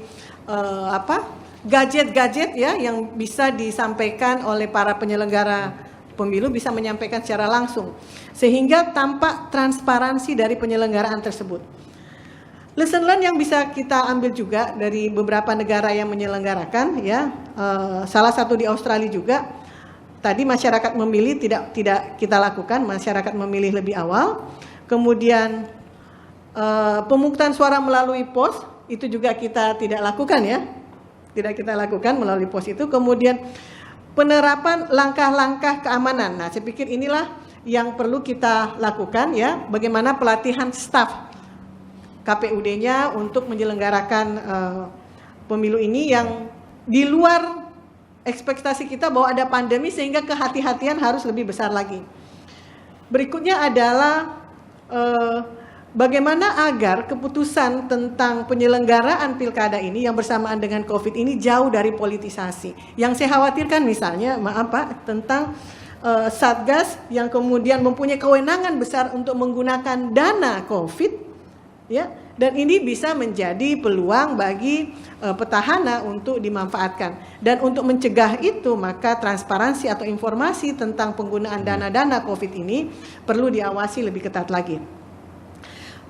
gadget-gadget ya yang bisa disampaikan oleh para penyelenggara pemilu, bisa menyampaikan secara langsung sehingga tampak transparansi dari penyelenggaraan tersebut. Lesson learn yang bisa kita ambil juga dari beberapa negara yang menyelenggarakan ya, salah satu di Australia juga. Tadi masyarakat memilih tidak kita lakukan, masyarakat memilih lebih awal. Kemudian pemungutan suara melalui pos itu juga kita tidak lakukan ya. Tidak kita lakukan melalui pos itu. Kemudian penerapan langkah-langkah keamanan. Nah, saya pikir inilah yang perlu kita lakukan ya. Bagaimana pelatihan staf KPUD-nya untuk menyelenggarakan pemilu ini yang di luar ekspektasi kita bahwa ada pandemi, sehingga kehati-hatian harus lebih besar lagi. Berikutnya adalah bagaimana agar keputusan tentang penyelenggaraan pilkada ini yang bersamaan dengan COVID ini jauh dari politisasi. Yang saya khawatirkan misalnya, tentang Satgas yang kemudian mempunyai kewenangan besar untuk menggunakan dana COVID, ya, dan ini bisa menjadi peluang bagi petahana untuk dimanfaatkan. Dan untuk mencegah itu, maka transparansi atau informasi tentang penggunaan dana-dana COVID ini perlu diawasi lebih ketat lagi.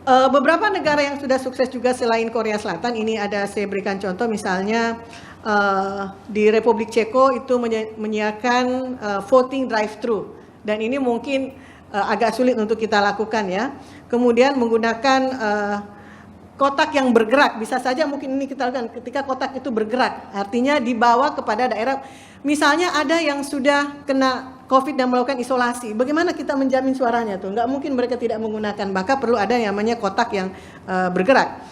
Beberapa negara yang sudah sukses juga selain Korea Selatan, ini ada saya berikan contoh, misalnya di Republik Ceko itu menyiapkan voting drive-thru, dan ini mungkin agak sulit untuk kita lakukan ya. Kemudian menggunakan kotak yang bergerak, bisa saja mungkin ini kita lakukan ketika kotak itu bergerak, artinya dibawa kepada daerah. Misalnya ada yang sudah kena COVID dan melakukan isolasi, bagaimana kita menjamin suaranya tuh? Nggak mungkin mereka tidak menggunakan, maka perlu ada yang namanya kotak yang bergerak.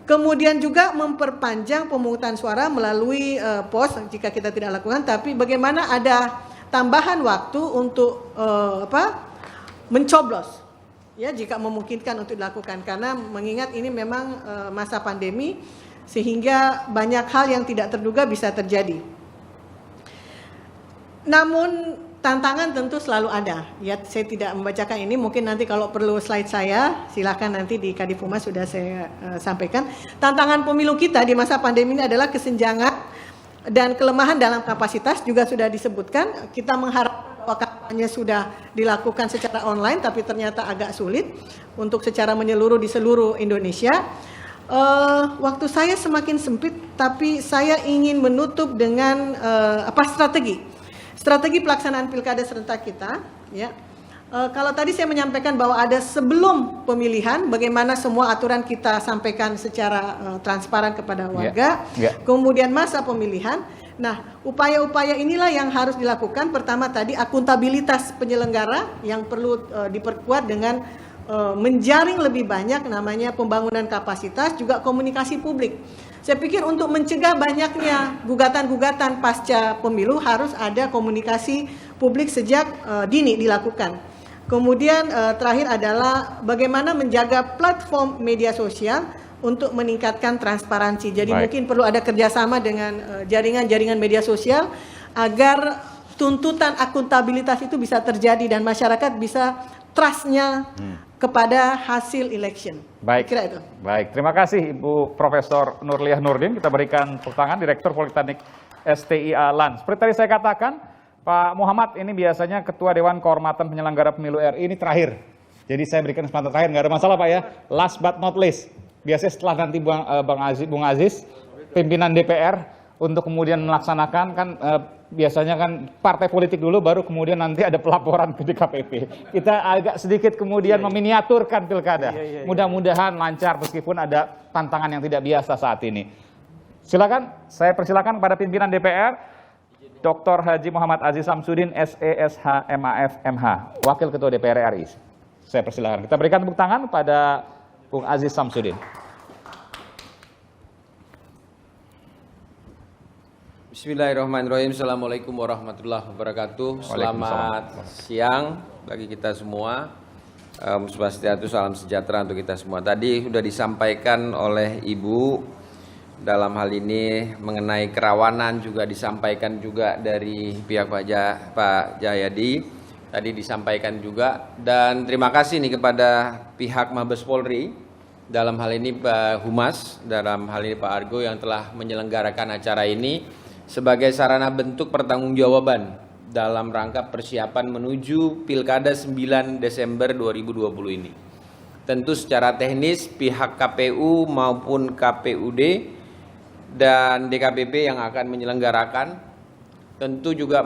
Kemudian juga memperpanjang pemungutan suara melalui pos jika kita tidak lakukan, tapi bagaimana ada tambahan waktu untuk mencoblos, ya jika memungkinkan untuk dilakukan, karena mengingat ini memang masa pandemi sehingga banyak hal yang tidak terduga bisa terjadi. Namun tantangan tentu selalu ada. Ya, saya tidak membacakan ini, mungkin nanti kalau perlu slide saya, silakan nanti di Kadif Humas sudah saya sampaikan. Tantangan pemilu kita di masa pandemi ini adalah kesenjangan dan kelemahan dalam kapasitas, juga sudah disebutkan. Kita mengharapkan bahwa kampanye sudah dilakukan secara online, tapi ternyata agak sulit untuk secara menyeluruh di seluruh Indonesia. Waktu saya semakin sempit, tapi saya ingin menutup dengan strategi pelaksanaan pilkada serentak kita, ya. Kalau tadi saya menyampaikan bahwa ada sebelum pemilihan, bagaimana semua aturan kita sampaikan secara transparan kepada warga, kemudian masa pemilihan. Nah, upaya-upaya inilah yang harus dilakukan. Pertama tadi akuntabilitas penyelenggara yang perlu diperkuat dengan menjaring lebih banyak namanya pembangunan kapasitas, juga komunikasi publik. Saya pikir untuk mencegah banyaknya gugatan-gugatan pasca pemilu harus ada komunikasi publik sejak dini dilakukan. Kemudian terakhir adalah bagaimana menjaga platform media sosial untuk meningkatkan transparansi. Jadi mungkin perlu ada kerjasama dengan jaringan-jaringan media sosial agar tuntutan akuntabilitas itu bisa terjadi dan masyarakat bisa trust-nya kepada hasil election. Baik, kira itu. Baik, terima kasih Ibu Profesor Nurliah Nurdin. Kita berikan tepuk tangan Direktur Politeknik STIA LAN. Seperti tadi saya katakan, Pak Muhammad ini biasanya Ketua Dewan Kehormatan Penyelenggara Pemilu RI, ini terakhir. Jadi saya berikan kesempatan terakhir, nggak ada masalah Pak ya. Last but not least, biasanya setelah nanti Bung Aziz, pimpinan DPR, untuk kemudian melaksanakan kan biasanya kan partai politik dulu, baru kemudian nanti ada pelaporan ke DKPP. Kita agak sedikit kemudian meminiaturkan pilkada. Mudah-mudahan lancar meskipun ada tantangan yang tidak biasa saat ini. Silakan, saya persilakan kepada pimpinan DPR, Dr. Haji Muhammad Aziz Samsudin, SESH MAF MH, Wakil Ketua DPR RI. Saya persilakan. Kita berikan tepuk tangan pada Bung Aziz Samsudin. Bismillahirrahmanirrahim. Assalamualaikum warahmatullahi wabarakatuh. Selamat siang bagi kita semua. Swastiastu, salam sejahtera untuk kita semua. Tadi sudah disampaikan oleh Ibu dalam hal ini mengenai kerawanan, juga disampaikan juga dari pihak Pak Jayadi. Tadi disampaikan juga, dan terima kasih nih kepada pihak Mabes Polri. Dalam hal ini Pak Humas, dalam hal ini Pak Argo yang telah menyelenggarakan acara ini sebagai sarana bentuk pertanggungjawaban dalam rangka persiapan menuju Pilkada 9 Desember 2020 ini. Tentu secara teknis pihak KPU maupun KPUD dan DKPP yang akan menyelenggarakan tentu juga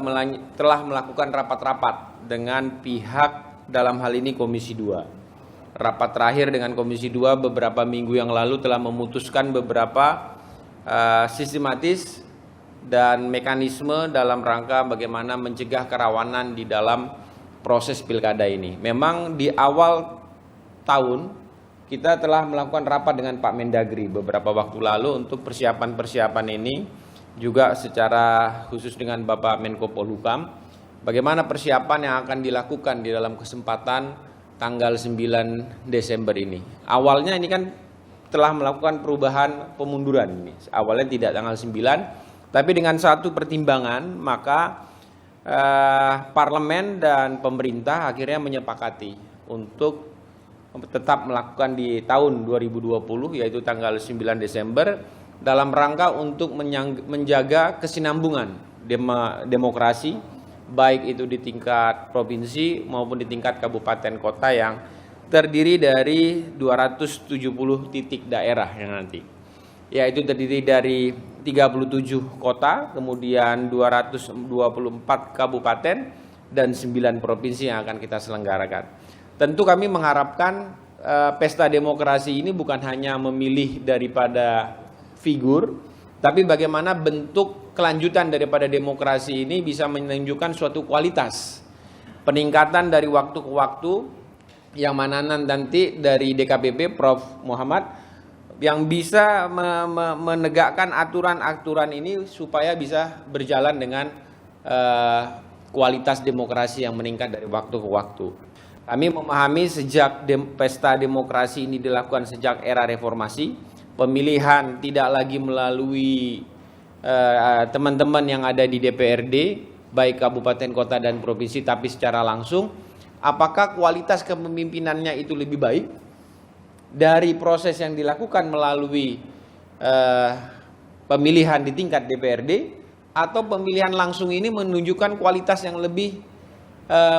telah melakukan rapat-rapat dengan pihak dalam hal ini Komisi 2. Rapat terakhir dengan Komisi 2 beberapa minggu yang lalu telah memutuskan beberapa sistematis dan mekanisme dalam rangka bagaimana mencegah kerawanan di dalam proses pilkada ini. Memang di awal tahun kita telah melakukan rapat dengan Pak Mendagri beberapa waktu lalu untuk persiapan-persiapan ini, juga secara khusus dengan Bapak Menko Polhukam, bagaimana persiapan yang akan dilakukan di dalam kesempatan tanggal 9 Desember ini. Awalnya ini kan telah melakukan perubahan pemunduran ini. Awalnya tidak tanggal 9, tapi dengan satu pertimbangan maka parlemen dan pemerintah akhirnya menyepakati untuk tetap melakukan di tahun 2020, yaitu tanggal 9 Desember, dalam rangka untuk menjaga kesinambungan demokrasi, baik itu di tingkat provinsi maupun di tingkat kabupaten kota yang terdiri dari 270 titik daerah yang nanti, yaitu terdiri dari 37 kota, kemudian 224 kabupaten dan 9 provinsi yang akan kita selenggarakan. Tentu kami mengharapkan pesta demokrasi ini bukan hanya memilih daripada figur, tapi bagaimana bentuk kelanjutan daripada demokrasi ini bisa menunjukkan suatu kualitas peningkatan dari waktu ke waktu, yang mana nanti dari DKPP Prof Muhammad yang bisa menegakkan aturan-aturan ini supaya bisa berjalan dengan kualitas demokrasi yang meningkat dari waktu ke waktu. Kami memahami sejak pesta demokrasi ini dilakukan sejak era reformasi, pemilihan tidak lagi melalui teman-teman yang ada di DPRD, baik kabupaten, kota, dan provinsi, tapi secara langsung. Apakah kualitas kepemimpinannya itu lebih baik dari proses yang dilakukan melalui pemilihan di tingkat DPRD, atau pemilihan langsung ini menunjukkan kualitas yang lebih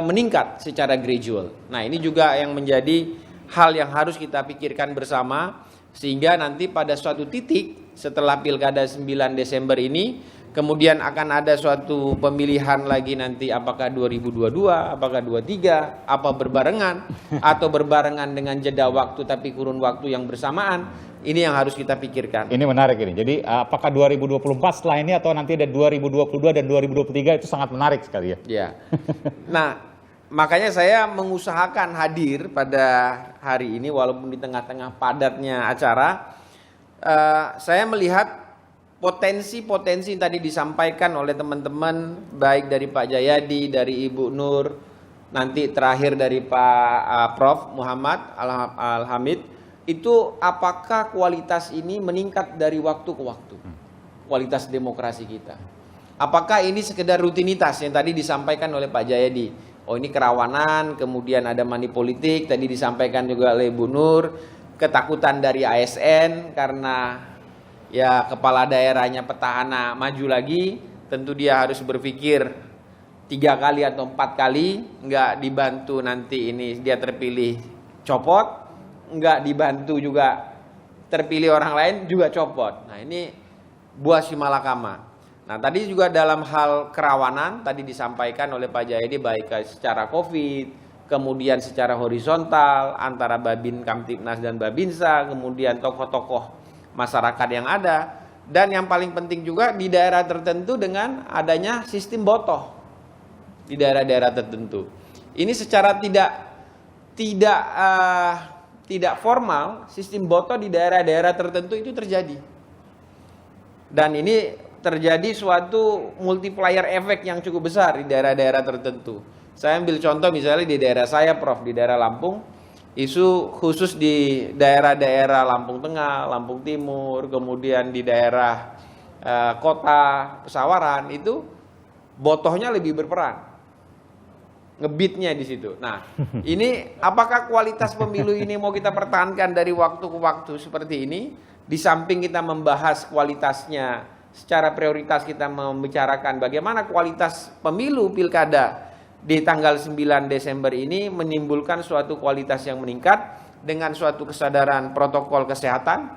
meningkat secara gradual. Nah, ini juga yang menjadi hal yang harus kita pikirkan bersama, sehingga nanti pada suatu titik setelah Pilkada 9 Desember ini, kemudian akan ada suatu pemilihan lagi nanti, apakah 2022, apakah 23, apa berbarengan, atau berbarengan dengan jeda waktu tapi kurun waktu yang bersamaan. Ini yang harus kita pikirkan. Ini menarik ini. Jadi apakah 2024 setelah ini atau nanti ada 2022 dan 2023, itu sangat menarik sekali ya. Ya. Nah, makanya saya mengusahakan hadir pada hari ini walaupun di tengah-tengah padatnya acara. Saya melihat potensi-potensi yang tadi disampaikan oleh teman-teman, baik dari Pak Jayadi, dari Ibu Nur, nanti terakhir dari Pak Prof Muhammad Al-Hamid, itu apakah kualitas ini meningkat dari waktu ke waktu, kualitas demokrasi kita. Apakah ini sekedar rutinitas yang tadi disampaikan oleh Pak Jayadi, oh ini kerawanan, kemudian ada money politik, tadi disampaikan juga oleh Ibu Nur, ketakutan dari ASN karena ya kepala daerahnya petahana maju lagi, tentu dia harus berpikir 3 kali atau 4 kali, nggak dibantu nanti ini dia terpilih copot, nggak dibantu juga terpilih orang lain juga copot. Nah, ini buah si malakama. Nah, tadi juga dalam hal kerawanan tadi disampaikan oleh Pak Jayadi, baik secara COVID, kemudian secara horizontal antara Babin Kamtibnas dan Babinsa, kemudian tokoh-tokoh masyarakat yang ada, dan yang paling penting juga di daerah tertentu dengan adanya sistem botoh di daerah-daerah tertentu. Ini secara tidak formal, sistem botoh di daerah-daerah tertentu itu terjadi. Dan ini terjadi suatu multiplier effect yang cukup besar di daerah-daerah tertentu. Saya ambil contoh misalnya di daerah saya, Prof, di daerah Lampung, isu khusus di daerah-daerah Lampung Tengah, Lampung Timur, kemudian di daerah kota Pesawaran itu botohnya lebih berperan. Ngebitnya di situ. Nah, ini apakah kualitas pemilu ini mau kita pertahankan dari waktu ke waktu seperti ini? Di samping kita membahas kualitasnya, secara prioritas kita membicarakan bagaimana kualitas pemilu pilkada di tanggal 9 Desember ini menimbulkan suatu kualitas yang meningkat dengan suatu kesadaran protokol kesehatan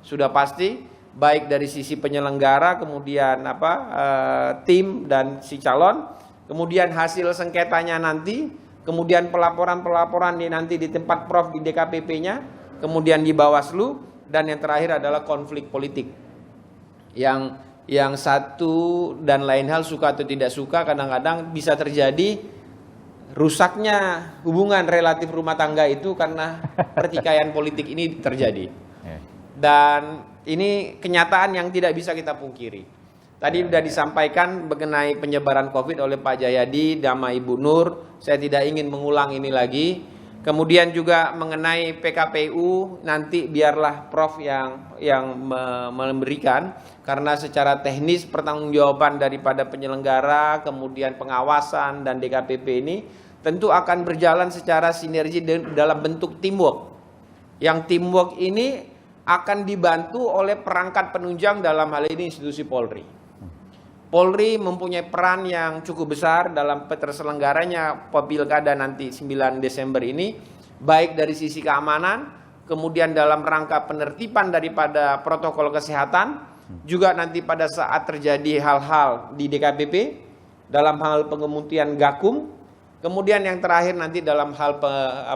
sudah pasti, baik dari sisi penyelenggara, kemudian tim dan si calon. Kemudian hasil sengketanya nanti, kemudian pelaporan-pelaporan nanti di tempat Prof di DKPP-nya, kemudian di Bawaslu, dan yang terakhir adalah konflik politik. Yang satu dan lain hal suka atau tidak suka kadang-kadang bisa terjadi rusaknya hubungan relatif rumah tangga itu karena pertikaian politik ini terjadi. Dan ini kenyataan yang tidak bisa kita pungkiri. Tadi sudah disampaikan mengenai penyebaran COVID oleh Pak Jayadi, sama Ibu Nur. Saya tidak ingin mengulang ini lagi. Kemudian juga mengenai PKPU, nanti biarlah Prof yang memberikan. Karena secara teknis pertanggungjawaban daripada penyelenggara, kemudian pengawasan dan DKPP ini tentu akan berjalan secara sinergi dalam bentuk teamwork. Yang teamwork ini akan dibantu oleh perangkat penunjang dalam hal ini institusi Polri. Polri mempunyai peran yang cukup besar dalam terselenggaranya pilkada nanti 9 Desember ini, baik dari sisi keamanan, kemudian dalam rangka penertiban daripada protokol kesehatan, juga nanti pada saat terjadi hal-hal di DKPP, dalam hal pengemutian Gakum, kemudian yang terakhir nanti dalam hal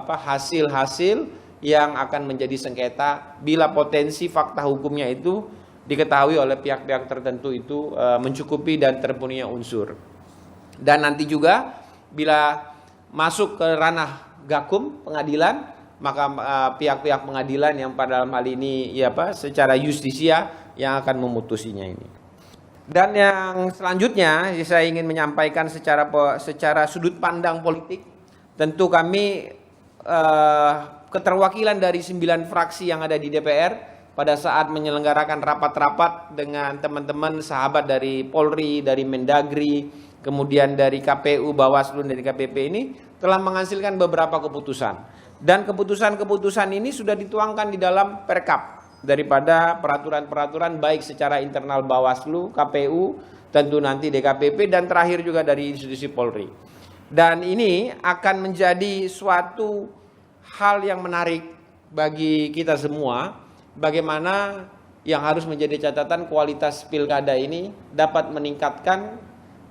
hasil-hasil yang akan menjadi sengketa bila potensi fakta hukumnya itu diketahui oleh pihak-pihak tertentu itu mencukupi dan terpenuhinya unsur. Dan nanti juga bila masuk ke ranah Gakum pengadilan, maka pihak-pihak pengadilan yang pada dalam hal ini secara justisia yang akan memutusinya ini. Dan yang selanjutnya saya ingin menyampaikan secara sudut pandang politik, tentu kami keterwakilan dari 9 fraksi yang ada di DPR pada saat menyelenggarakan rapat-rapat dengan teman-teman sahabat dari Polri, dari Mendagri, kemudian dari KPU, Bawaslu, dan DKPP ini telah menghasilkan beberapa keputusan. Dan keputusan-keputusan ini sudah dituangkan di dalam Perkap daripada peraturan-peraturan baik secara internal Bawaslu, KPU, tentu nanti DKPP, dan terakhir juga dari institusi Polri. Dan ini akan menjadi suatu hal yang menarik bagi kita semua, bagaimana yang harus menjadi catatan kualitas pilkada ini dapat meningkatkan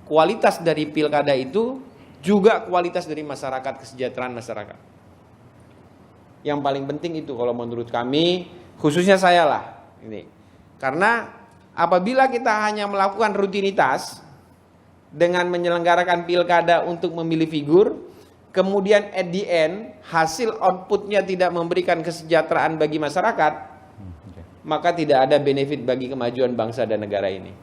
kualitas dari pilkada itu, juga kualitas dari masyarakat, kesejahteraan masyarakat. Yang paling penting itu kalau menurut kami, khususnya saya lah ini. Karena apabila kita hanya melakukan rutinitas dengan menyelenggarakan pilkada untuk memilih figur, kemudian at the end hasil outputnya tidak memberikan kesejahteraan bagi masyarakat, maka tidak ada benefit bagi kemajuan bangsa dan negara ini.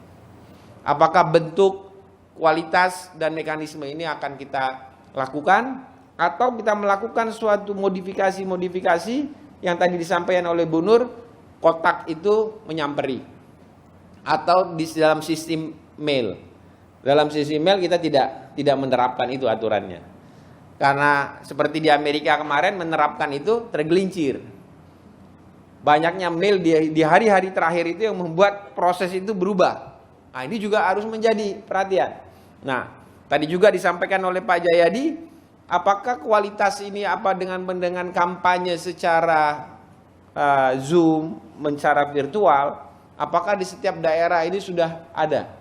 Apakah bentuk, kualitas, dan mekanisme ini akan kita lakukan, atau kita melakukan suatu modifikasi-modifikasi yang tadi disampaikan oleh Bu Nur, kotak itu menyamperi, atau di dalam sistem mail. Dalam sistem mail kita tidak menerapkan itu aturannya. Karena seperti di Amerika kemarin menerapkan itu tergelincir. Banyaknya mail di hari-hari terakhir itu yang membuat proses itu berubah. Nah, ini juga harus menjadi perhatian. Nah, tadi juga disampaikan oleh Pak Jayadi, apakah kualitas ini dengan kampanye secara Zoom, secara virtual, apakah di setiap daerah ini sudah ada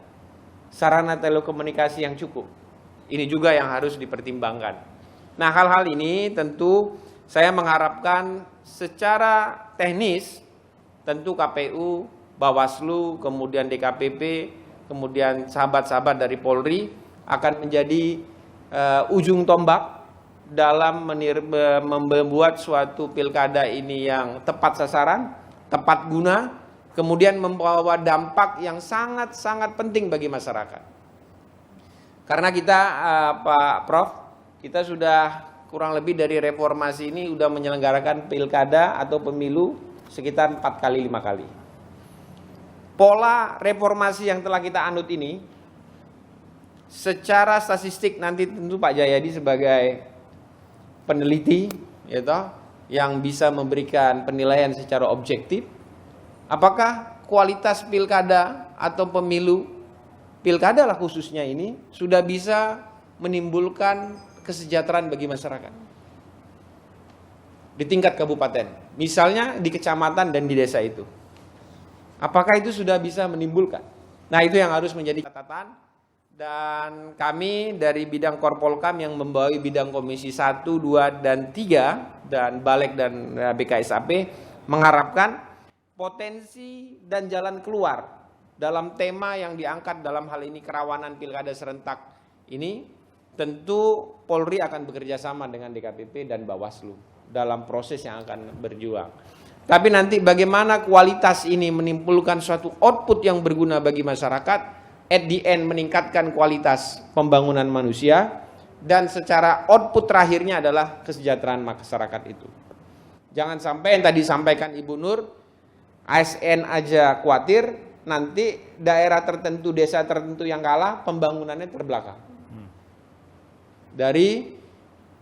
sarana telekomunikasi yang cukup? Ini juga yang harus dipertimbangkan. Nah, hal-hal ini tentu saya mengharapkan secara teknis, tentu KPU, Bawaslu, kemudian DKPP, kemudian sahabat-sahabat dari Polri akan menjadi ujung tombak dalam membuat suatu pilkada ini yang tepat sasaran, tepat guna, kemudian membawa dampak yang sangat-sangat penting bagi masyarakat. Karena kita, Pak Prof, kita sudah kurang lebih dari reformasi ini sudah menyelenggarakan pilkada atau pemilu sekitar 4 kali 5 kali. Pola reformasi yang telah kita anut ini, secara statistik nanti tentu Pak Jayadi sebagai peneliti, ya toh, yang bisa memberikan penilaian secara objektif, apakah kualitas pilkada atau pemilu, pilkada lah khususnya ini, sudah bisa menimbulkan kesejahteraan bagi masyarakat di tingkat kabupaten, misalnya di kecamatan dan di desa itu. Apakah itu sudah bisa menimbulkan? Nah, itu yang harus menjadi catatan. Dan kami dari bidang Korpolkam yang membawahi bidang Komisi 1, 2, dan 3 dan Balek dan BKSAP mengharapkan potensi dan jalan keluar dalam tema yang diangkat dalam hal ini kerawanan pilkada serentak ini, tentu Polri akan bekerja sama dengan DKPP dan Bawaslu dalam proses yang akan berjuang. Tapi nanti bagaimana kualitas ini menimbulkan suatu output yang berguna bagi masyarakat, at the end meningkatkan kualitas pembangunan manusia, dan secara output terakhirnya adalah kesejahteraan masyarakat itu. Jangan sampai yang tadi disampaikan Ibu Nur, ASN aja khawatir, nanti daerah tertentu, desa tertentu yang kalah, pembangunannya terbelakang. Dari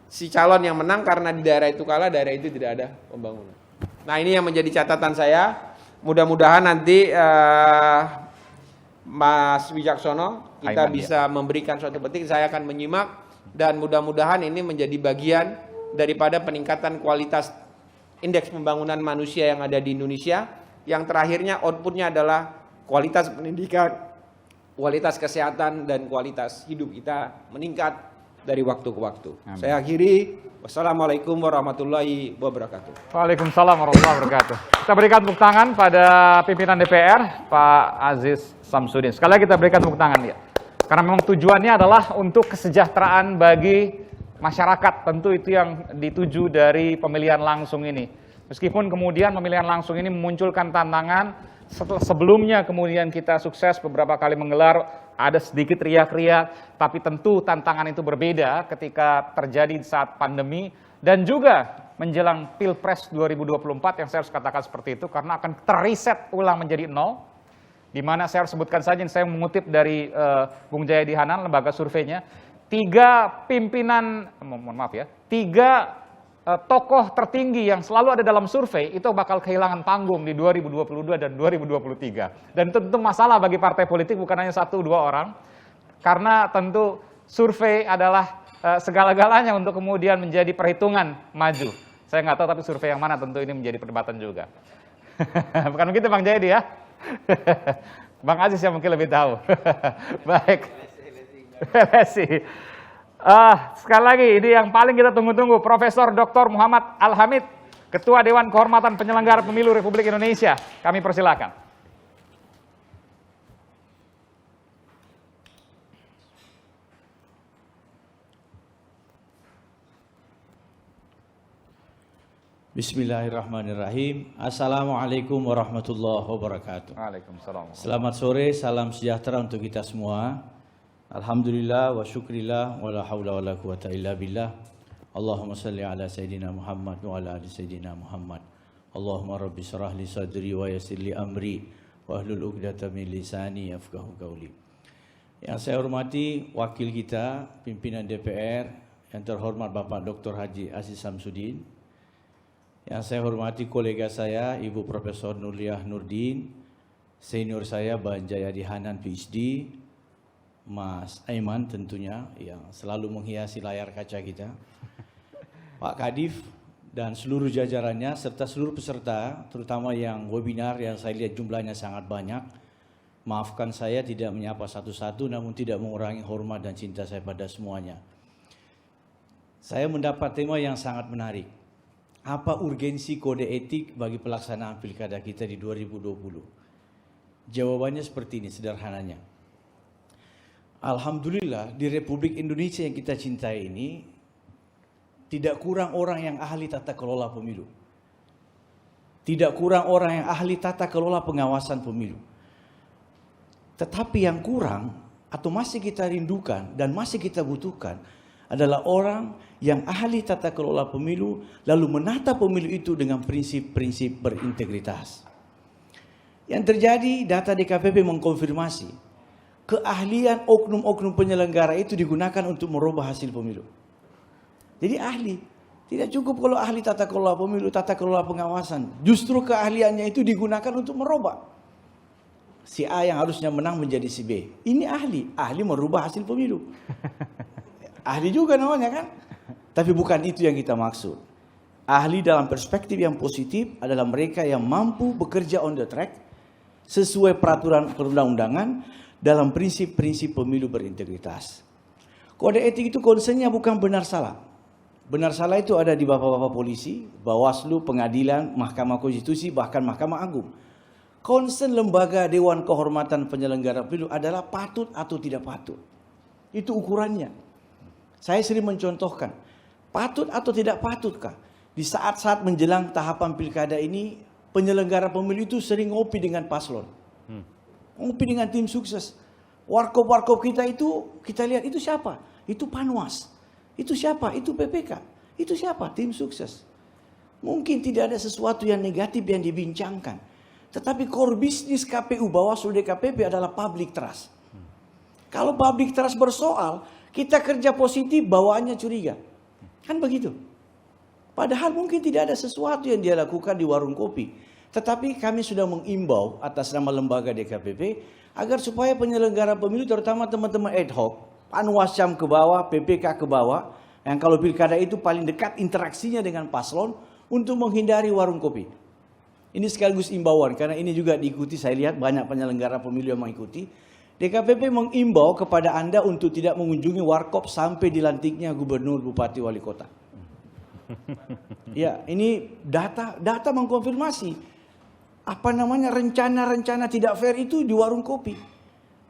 si calon yang menang karena di daerah itu kalah, daerah itu tidak ada pembangunan. Nah, ini yang menjadi catatan saya. Mudah-mudahan nanti Mas Wijaksono kita bisa memberikan suatu penting. Saya akan menyimak dan mudah-mudahan ini menjadi bagian daripada peningkatan kualitas indeks pembangunan manusia yang ada di Indonesia. Yang terakhirnya outputnya adalah kualitas pendidikan, kualitas kesehatan, dan kualitas hidup kita meningkat dari waktu ke waktu. Amin. Saya akhiri. Wassalamualaikum warahmatullahi wabarakatuh. Waalaikumsalam warahmatullahi wabarakatuh. Kita berikan tepuk tangan pada pimpinan DPR, Pak Aziz Samsudin. Sekali lagi kita berikan tepuk tangan dia. Karena memang tujuannya adalah untuk kesejahteraan bagi masyarakat. Tentu itu yang dituju dari pemilihan langsung ini. Meskipun kemudian pemilihan langsung ini memunculkan tantangan, sebelumnya kemudian kita sukses beberapa kali menggelar, ada sedikit riak-riak, tapi tentu tantangan itu berbeda ketika terjadi saat pandemi dan juga menjelang Pilpres 2024 yang saya harus katakan seperti itu karena akan terreset ulang menjadi nol, di mana saya harus sebutkan saja, saya mengutip dari Bung Jayadi Hanan, lembaga surveinya, 3 pimpinan, mohon maaf ya, 3 tokoh tertinggi yang selalu ada dalam survei itu bakal kehilangan panggung di 2022 dan 2023. Dan tentu masalah bagi partai politik bukan hanya 1-2 orang, karena tentu survei adalah segala-galanya untuk kemudian menjadi perhitungan maju. Saya nggak tahu tapi survei yang mana, tentu ini menjadi perdebatan juga. Bukan begitu Bang Jayadi ya? Bang Aziz yang mungkin lebih tahu. Baik. Sekali lagi, ini yang paling kita tunggu-tunggu, Profesor Dr. Muhammad Al-Hamid, Ketua Dewan Kehormatan Penyelenggara Pemilu Republik Indonesia. Kami persilakan. Bismillahirrahmanirrahim. Assalamualaikum warahmatullahi wabarakatuh. Waalaikumsalam. Selamat sore, salam sejahtera untuk kita semua. Alhamdulillah wa syukrillah wa la hawla wa la quwata illa billah. Allahumma salli ala Sayyidina Muhammad wa ala ali Sayyidina Muhammad. Allahumma rabbi syrah li sadri wa yassir li amri wa ahlul 'uqdatam min lisani yafqahu qawli. Yang saya hormati wakil kita, pimpinan DPR yang terhormat Bapak Dr. Haji Aziz Samsudin. Yang saya hormati kolega saya, Ibu Profesor Nurliah Nurdin, senior saya Bang Jayadi Hanan PhD, Mas Aiman tentunya yang selalu menghiasi layar kaca kita, Pak Kadif dan seluruh jajarannya serta seluruh peserta, terutama yang webinar yang saya lihat jumlahnya sangat banyak. Maafkan saya tidak menyapa satu-satu, namun tidak mengurangi hormat dan cinta saya pada semuanya. Saya mendapat tema yang sangat menarik. Apa urgensi kode etik bagi pelaksanaan pilkada kita di 2020? Jawabannya seperti ini sederhananya. Alhamdulillah di Republik Indonesia yang kita cintai ini tidak kurang orang yang ahli tata kelola pemilu. Tidak kurang orang yang ahli tata kelola pengawasan pemilu. Tetapi yang kurang atau masih kita rindukan dan masih kita butuhkan adalah orang yang ahli tata kelola pemilu lalu menata pemilu itu dengan prinsip-prinsip berintegritas. Yang terjadi, data DKPP mengkonfirmasi keahlian oknum-oknum penyelenggara itu digunakan untuk merubah hasil pemilu. Jadi ahli. Tidak cukup kalau ahli tata kelola pemilu, tata kelola pengawasan. Justru keahliannya itu digunakan untuk merubah. Si A yang harusnya menang menjadi si B. Ini ahli merubah hasil pemilu. Ahli juga namanya kan? Tapi bukan itu yang kita maksud. Ahli dalam perspektif yang positif adalah mereka yang mampu bekerja on the track sesuai peraturan perundang-undangan dalam prinsip-prinsip pemilu berintegritas. Kode etik itu konsennya bukan benar salah. Benar salah itu ada di bapak-bapak polisi, Bawaslu, pengadilan, Mahkamah Konstitusi, bahkan Mahkamah Agung. Konsen lembaga Dewan Kehormatan Penyelenggara Pemilu adalah patut atau tidak patut. Itu ukurannya. Saya sering mencontohkan, patut atau tidak patutkah? Di saat-saat menjelang tahapan pilkada ini, penyelenggara pemilu itu sering ngopi dengan paslon. Ngopi dengan tim sukses. Warkop-warkop kita itu, kita lihat itu siapa? Itu Panwas. Itu siapa? Itu PPK. Itu siapa? Tim sukses. Mungkin tidak ada sesuatu yang negatif yang dibincangkan. Tetapi core bisnis KPU Bawaslu DKPP adalah public trust. Kalau public trust bersoal, kita kerja positif bawaannya curiga. Kan begitu. Padahal mungkin tidak ada sesuatu yang dia lakukan di warung kopi. Tetapi kami sudah mengimbau atas nama lembaga DKPP agar supaya penyelenggara pemilu terutama teman-teman ad hoc, Panwascam ke bawah, PPK ke bawah, yang kalau pilkada itu paling dekat interaksinya dengan paslon untuk menghindari warung kopi. Ini sekaligus imbauan karena ini juga diikuti, saya lihat banyak penyelenggara pemilu yang mengikuti. DKPP mengimbau kepada Anda untuk tidak mengunjungi warkop sampai dilantiknya gubernur, bupati, wali kota. Ya, ini data mengkonfirmasi rencana-rencana tidak fair itu di warung kopi.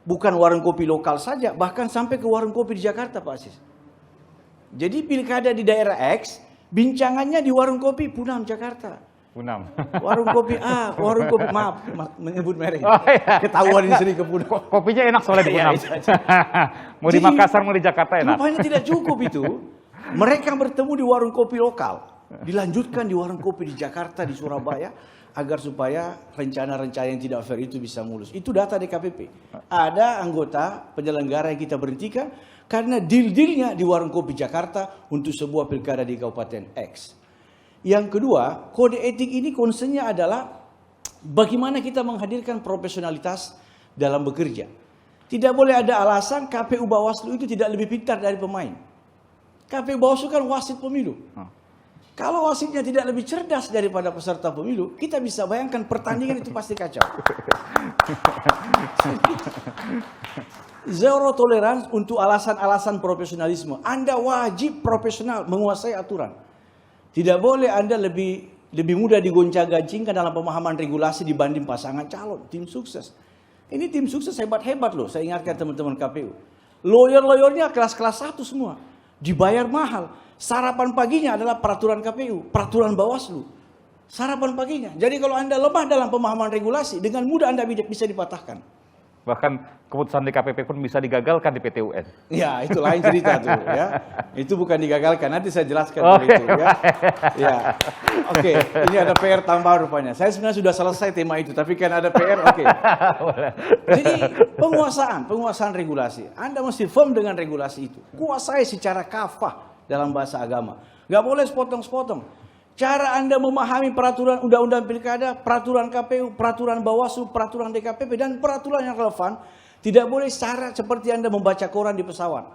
Bukan warung kopi lokal saja, bahkan sampai ke warung kopi di Jakarta, Pak Asis. Jadi pilkada di daerah X, bincangannya di warung kopi Punam, Jakarta. Punam. Warung kopi maaf menyebut merek. Oh, iya. Ketahuan ini sering ke Punam. Kopinya enak soalnya di Punam. Mau di Jadi, Makassar, mau di Jakarta enak. Rupanya tidak cukup itu. Mereka bertemu di warung kopi lokal. Dilanjutkan di warung kopi di Jakarta, di Surabaya. Agar supaya rencana-rencana yang tidak fair itu bisa mulus. Itu data DKPP. Ada anggota penyelenggara yang kita berhentikan karena deal-dealnya di warung kopi Jakarta untuk sebuah pilkada di Kabupaten X. Yang kedua, kode etik ini concernnya adalah bagaimana kita menghadirkan profesionalitas dalam bekerja. Tidak boleh ada alasan KPU Bawaslu itu tidak lebih pintar dari pemain. KPU Bawaslu kan wasit pemilu. Kalau wasitnya tidak lebih cerdas daripada peserta pemilu, kita bisa bayangkan pertandingan itu pasti kacau. Zero tolerance untuk alasan-alasan profesionalisme. Anda wajib profesional menguasai aturan. Tidak boleh Anda lebih mudah digoncang-gancingkan dalam pemahaman regulasi dibanding pasangan calon, tim sukses. Ini tim sukses hebat-hebat loh, saya ingatkan teman-teman KPU. Lawyer-lawyernya kelas-kelas 1 semua. Dibayar mahal. Sarapan paginya adalah peraturan KPU, peraturan Bawaslu. Sarapan paginya. Jadi kalau Anda lemah dalam pemahaman regulasi, dengan mudah Anda bisa dipatahkan. Bahkan keputusan DKPP pun bisa digagalkan di PT UN. Ya, itu lain cerita tuh ya. Itu bukan digagalkan, nanti saya jelaskan itu ya. Ya. Oke, ini ada PR tambah rupanya. Saya sebenarnya sudah selesai tema itu, tapi kan ada PR, oke. Jadi penguasaan regulasi. Anda mesti firm dengan regulasi itu. Kuasai secara kafah dalam bahasa agama. Nggak boleh sepotong-sepotong. Cara Anda memahami peraturan undang-undang pilkada, peraturan KPU, peraturan Bawaslu, peraturan DKPP, dan peraturan yang relevan, tidak boleh secara seperti Anda membaca koran di pesawat.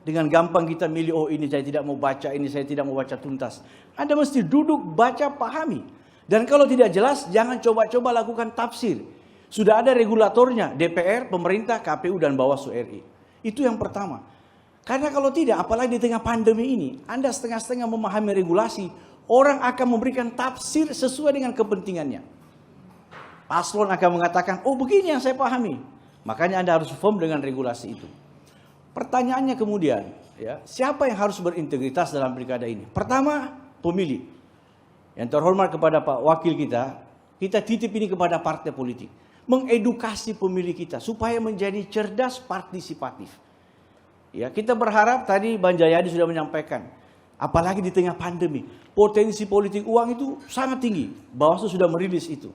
Dengan gampang kita milih, oh ini saya tidak mau baca, ini saya tidak mau baca tuntas. Anda mesti duduk, baca, pahami. Dan kalau tidak jelas, jangan coba-coba lakukan tafsir. Sudah ada regulatornya, DPR, pemerintah, KPU, dan Bawaslu RI. Itu yang pertama. Karena kalau tidak, apalagi di tengah pandemi ini, Anda setengah-setengah memahami regulasi, orang akan memberikan tafsir sesuai dengan kepentingannya. Paslon akan mengatakan, oh begini yang saya pahami. Makanya Anda harus firm dengan regulasi itu. Pertanyaannya kemudian, ya, siapa yang harus berintegritas dalam pilkada ini? Pertama, pemilih. yang terhormat kepada Pak Wakil kita titip ini kepada partai politik. Mengedukasi pemilih kita supaya menjadi cerdas partisipatif. Ya, kita berharap tadi Bang Jayadi sudah menyampaikan, apalagi di tengah pandemi, potensi politik uang itu sangat tinggi. Bawaslu sudah merilis itu.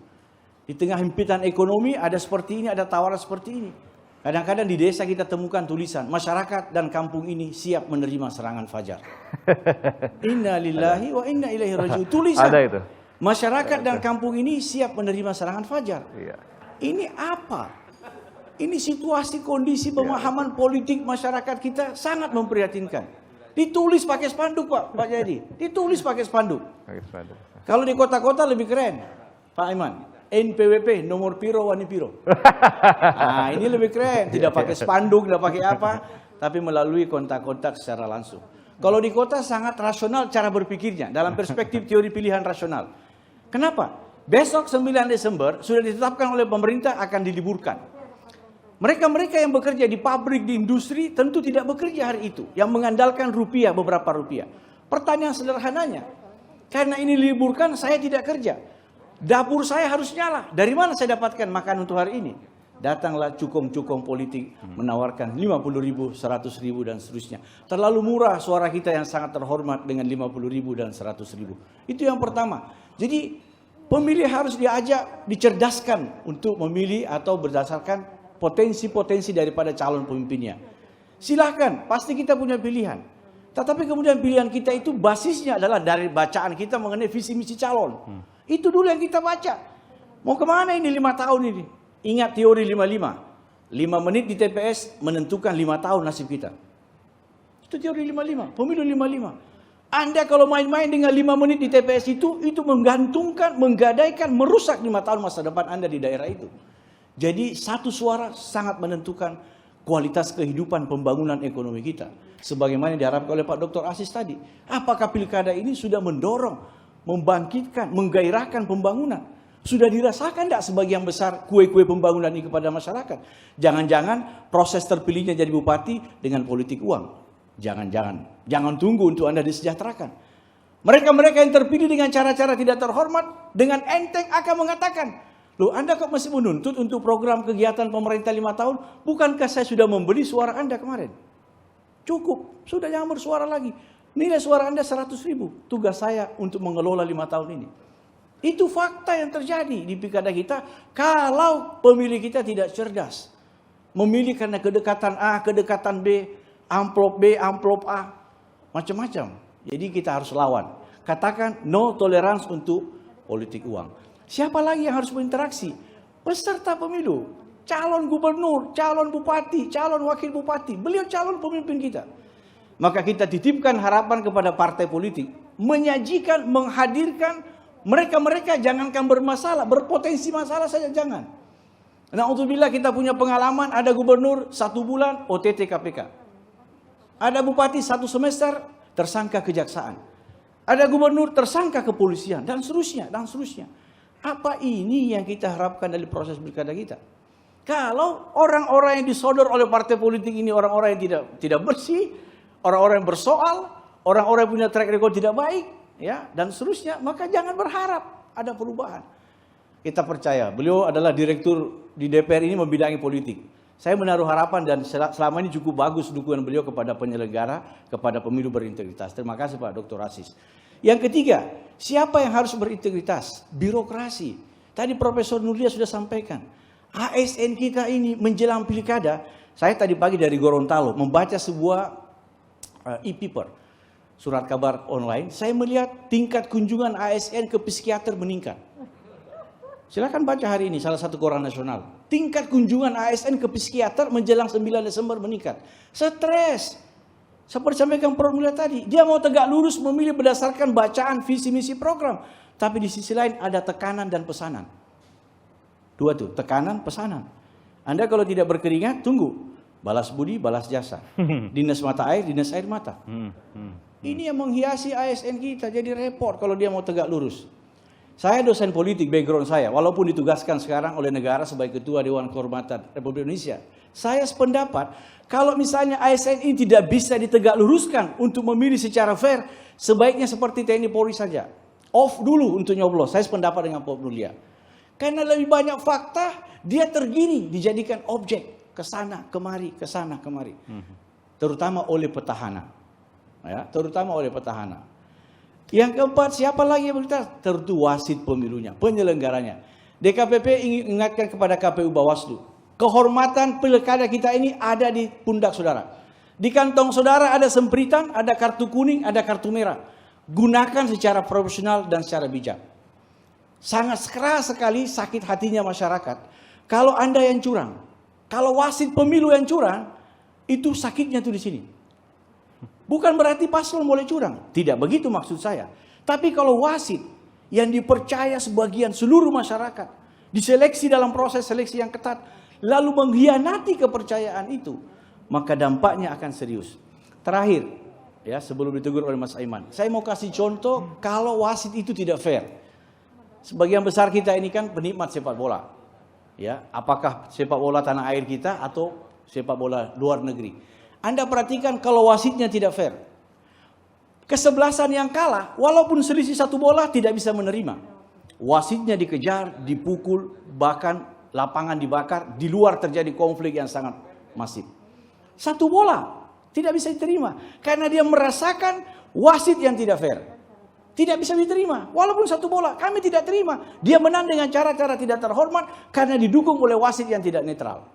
Di tengah himpitan ekonomi ada seperti ini, ada tawaran seperti ini. Kadang-kadang di desa kita temukan tulisan, masyarakat dan kampung ini siap menerima serangan fajar. Inna lillahi wa inna ilaihi raji'un. Tulisan. Ada itu. Masyarakat dan kampung ini siap menerima serangan fajar. Iya. Ini apa? Ini situasi kondisi pemahaman politik masyarakat kita sangat memprihatinkan. Ditulis pakai spanduk Pak Jadi. Ditulis pakai spanduk. Kalau di kota-kota lebih keren, Pak Iman. NPWP, nomor piro, wani piro. Nah, ini lebih keren. Tidak pakai spanduk, tidak pakai apa. Tapi melalui kontak-kontak secara langsung. Kalau di kota sangat rasional cara berpikirnya. Dalam perspektif teori pilihan rasional. Kenapa? Besok 9 Desember sudah ditetapkan oleh pemerintah akan diliburkan. Mereka-mereka yang bekerja di pabrik, di industri tentu tidak bekerja hari itu. Yang mengandalkan rupiah, beberapa rupiah. Pertanyaan sederhananya. Karena ini diliburkan, saya tidak kerja. Dapur saya harus nyala. Dari mana saya dapatkan makan untuk hari ini? Datanglah cukong-cukong politik menawarkan 50.000, 100.000 dan seterusnya. Terlalu murah suara kita yang sangat terhormat dengan 50.000 dan 100.000. Itu yang pertama. Jadi pemilih harus diajak, dicerdaskan untuk memilih atau berdasarkan potensi-potensi daripada calon pemimpinnya. Silahkan, pasti kita punya pilihan. Tetapi kemudian pilihan kita itu basisnya adalah dari bacaan kita mengenai visi misi calon. Itu dulu yang kita baca. Mau kemana ini 5 tahun ini? Ingat teori 55. 5 menit di TPS menentukan 5 tahun nasib kita. Itu teori 55. Pemilu 55. Anda kalau main-main dengan 5 menit di TPS itu menggantungkan, menggadaikan, merusak 5 tahun masa depan Anda di daerah itu. Jadi satu suara sangat menentukan kualitas kehidupan pembangunan ekonomi kita. Sebagaimana diharapkan oleh Pak Dr. Aziz tadi. Apakah pilkada ini sudah mendorong, membangkitkan, menggairahkan pembangunan? Sudah dirasakan tidak sebagian besar kue-kue pembangunan ini kepada masyarakat? Jangan-jangan proses terpilihnya jadi bupati dengan politik uang. Jangan-jangan. Jangan tunggu untuk Anda disejahterakan. Mereka-mereka yang terpilih dengan cara-cara tidak terhormat, dengan enteng akan mengatakan, loh Anda kok masih menuntut untuk program kegiatan pemerintah 5 tahun? Bukankah saya sudah membeli suara Anda kemarin? Cukup, sudah jangan bersuara lagi. Nilai suara Anda 100.000. Tugas saya untuk mengelola 5 tahun ini. Itu fakta yang terjadi di pilkada kita. Kalau pemilih kita tidak cerdas. Memilih karena kedekatan A, kedekatan B, amplop A. Macam-macam. Jadi kita harus lawan. Katakan no tolerance untuk politik uang. Siapa lagi yang harus berinteraksi? Peserta pemilu. Calon gubernur, calon bupati, calon wakil bupati. Beliau calon pemimpin kita. Maka kita titipkan harapan kepada partai politik. Menyajikan, menghadirkan mereka-mereka jangankan bermasalah, berpotensi masalah saja jangan. Na'udzubillah kita punya pengalaman, ada gubernur 1 bulan OTT KPK. Ada bupati 1 semester tersangka kejaksaan. Ada gubernur tersangka kepolisian dan seterusnya, dan seterusnya. Apa ini yang kita harapkan dari proses pilkada kita? Kalau orang-orang yang disodor oleh partai politik ini orang-orang yang tidak bersih, orang-orang yang bersoal, orang-orang yang punya track record tidak baik, ya, dan seterusnya, maka jangan berharap ada perubahan. Kita percaya beliau adalah direktur di DPR ini membidangi politik. Saya menaruh harapan dan selama ini cukup bagus dukungan beliau kepada penyelenggara, kepada pemilu berintegritas. Terima kasih Pak Dr. Aziz. Yang ketiga, siapa yang harus berintegritas? Birokrasi. Tadi Profesor Nurlia sudah sampaikan. ASN kita ini menjelang pilkada, saya tadi pagi dari Gorontalo membaca sebuah e-paper, surat kabar online, saya melihat tingkat kunjungan ASN ke psikiater meningkat. Silakan baca hari ini salah satu koran nasional. Tingkat kunjungan ASN ke psikiater menjelang 9 Desember meningkat. Stres. Seperti sampaikan Prof. Mulya tadi, dia mau tegak lurus memilih berdasarkan bacaan visi misi program, tapi di sisi lain ada tekanan dan pesanan. Dua tuh, tekanan, pesanan. Anda kalau tidak berkeringat, tunggu. Balas budi, balas jasa. Dinas mata air, dinas air mata. Ini yang menghiasi ASN kita, jadi repot kalau dia mau tegak lurus. Saya dosen politik, background saya, walaupun ditugaskan sekarang oleh negara sebagai Ketua Dewan Kehormatan Republik Indonesia. Saya sependapat, kalau misalnya ASN ini tidak bisa ditegak luruskan untuk memilih secara fair, sebaiknya seperti TNI Polri saja. Off dulu untuk nyoblos. Saya sependapat dengan Pak Abdullah. Karena lebih banyak fakta, dia tergiring dijadikan objek kesana kemari, kesana kemari. Terutama oleh petahana. Ya, terutama oleh petahana. Yang keempat, siapa lagi yang berbicara? Tentu wasit pemilunya, penyelenggaranya. DKPP ingin ingatkan kepada KPU Bawaslu. Kehormatan pilkada kita ini ada di pundak saudara. Di kantong saudara ada sempritan, ada kartu kuning, ada kartu merah. Gunakan secara profesional dan secara bijak. Sangat keras sekali sakit hatinya masyarakat kalau Anda yang curang. Kalau wasit pemilu yang curang, itu sakitnya tuh di sini. Bukan berarti paslon boleh curang. Tidak begitu maksud saya. Tapi kalau wasit yang dipercaya sebagian seluruh masyarakat, diseleksi dalam proses seleksi yang ketat, lalu mengkhianati kepercayaan itu, maka dampaknya akan serius. Terakhir, ya sebelum ditegur oleh Mas Aiman, saya mau kasih contoh kalau wasit itu tidak fair. Sebagian besar kita ini kan penikmat sepak bola. Ya, apakah sepak bola tanah air kita atau sepak bola luar negeri. Anda perhatikan kalau wasitnya tidak fair. Kesebelasan yang kalah, walaupun selisih satu bola tidak bisa menerima. Wasitnya dikejar, dipukul, bahkan lapangan dibakar, di luar terjadi konflik yang sangat masif. Satu bola tidak bisa diterima karena dia merasakan wasit yang tidak fair. Tidak bisa diterima, walaupun satu bola kami tidak terima. Dia menang dengan cara-cara tidak terhormat karena didukung oleh wasit yang tidak netral.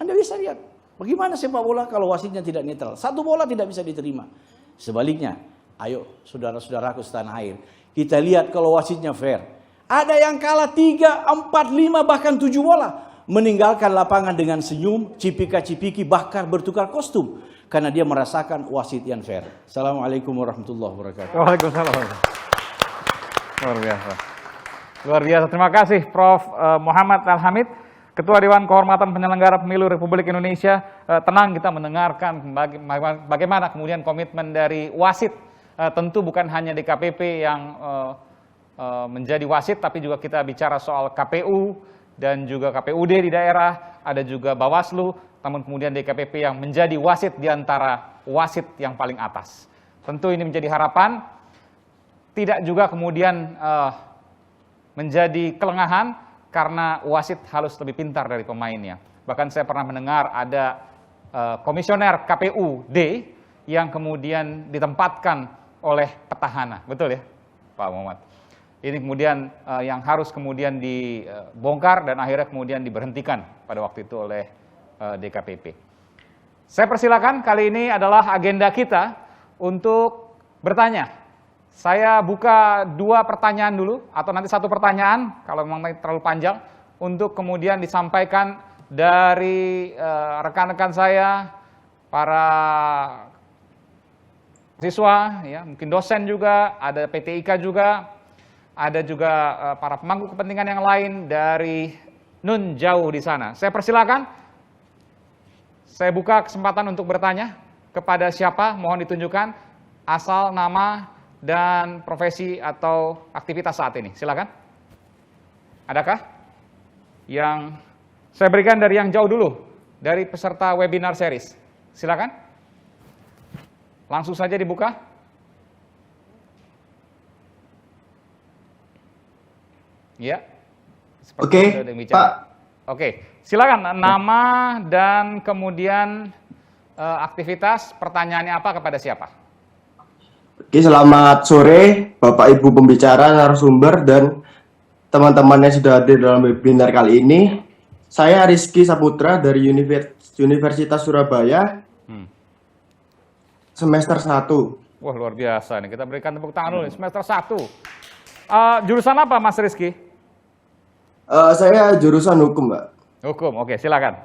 Anda bisa lihat bagaimana sepak bola kalau wasitnya tidak netral. Satu bola tidak bisa diterima. Sebaliknya, ayo saudara-saudaraku setanah air, kita lihat kalau wasitnya fair. Ada yang kalah 3, 4, 5 bahkan 7 bola, meninggalkan lapangan dengan senyum, cipika-cipiki, bahkan bertukar kostum karena dia merasakan wasit yang fair. Assalamualaikum warahmatullahi wabarakatuh. Waalaikumsalam. Luar biasa. Luar biasa. Terima kasih Prof. Muhammad Al-Hamid, Ketua Dewan Kehormatan Penyelenggara Pemilu Republik Indonesia. Tenang kita mendengarkan bagaimana kemudian komitmen dari wasit. Tentu bukan hanya DKPP yang menjadi wasit, tapi juga kita bicara soal KPU dan juga KPUD di daerah, ada juga Bawaslu, namun kemudian DKPP yang menjadi wasit di antara wasit yang paling atas. Tentu ini menjadi harapan, tidak juga kemudian menjadi kelengahan karena wasit harus lebih pintar dari pemainnya. Bahkan saya pernah mendengar ada komisioner KPUD yang kemudian ditempatkan oleh petahana, betul ya Pak Muhammad? Ini kemudian yang harus kemudian dibongkar dan akhirnya kemudian diberhentikan pada waktu itu oleh DKPP. Saya persilakan, kali ini adalah agenda kita untuk bertanya. Saya buka 2 pertanyaan dulu, atau nanti 1 pertanyaan, kalau memang terlalu panjang, untuk kemudian disampaikan dari rekan-rekan saya, para siswa, ya, mungkin dosen juga, ada PTIK juga, ada juga para pemangku kepentingan yang lain dari Nun jauh di sana. Saya persilakan, saya buka kesempatan untuk bertanya kepada siapa, mohon ditunjukkan asal, nama, dan profesi atau aktivitas saat ini. Silakan. Adakah? Yang saya berikan dari yang jauh dulu, dari peserta webinar series. Silakan. Langsung saja dibuka. Ya. Oke, Pak. Oke, silakan nama dan kemudian aktivitas, pertanyaannya apa kepada siapa? Oke, selamat sore Bapak Ibu pembicara, narasumber, dan teman-teman yang sudah hadir dalam webinar kali ini. Saya Rizky Saputra dari Universitas Surabaya, semester 1. Wah, luar biasa nih, kita berikan tepuk tangan dulu nih, semester 1. Jurusan apa Mas Rizky? Saya jurusan hukum, Pak. Hukum, oke, silakan.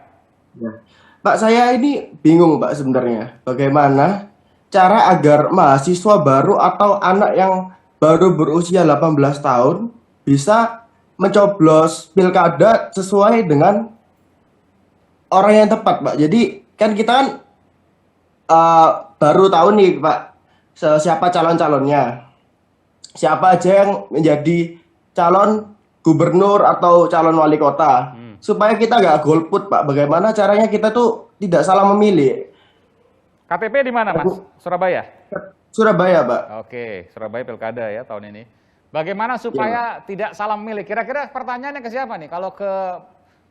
Ya. Pak, saya ini bingung, Pak, sebenarnya. Bagaimana cara agar mahasiswa baru atau anak yang baru berusia 18 tahun bisa mencoblos pilkada sesuai dengan orang yang tepat, Pak. Jadi kan kita kan baru tahu nih, Pak, siapa calon-calonnya. Siapa aja yang menjadi calon gubernur atau calon wali kota. Supaya kita nggak golput, Pak. Bagaimana caranya kita tuh tidak salah memilih. KTP di mana, Mas? Surabaya? Surabaya, Pak. Oke, Surabaya pilkada ya tahun ini. Bagaimana supaya tidak salah memilih? Kira-kira pertanyaannya ke siapa nih? Kalau ke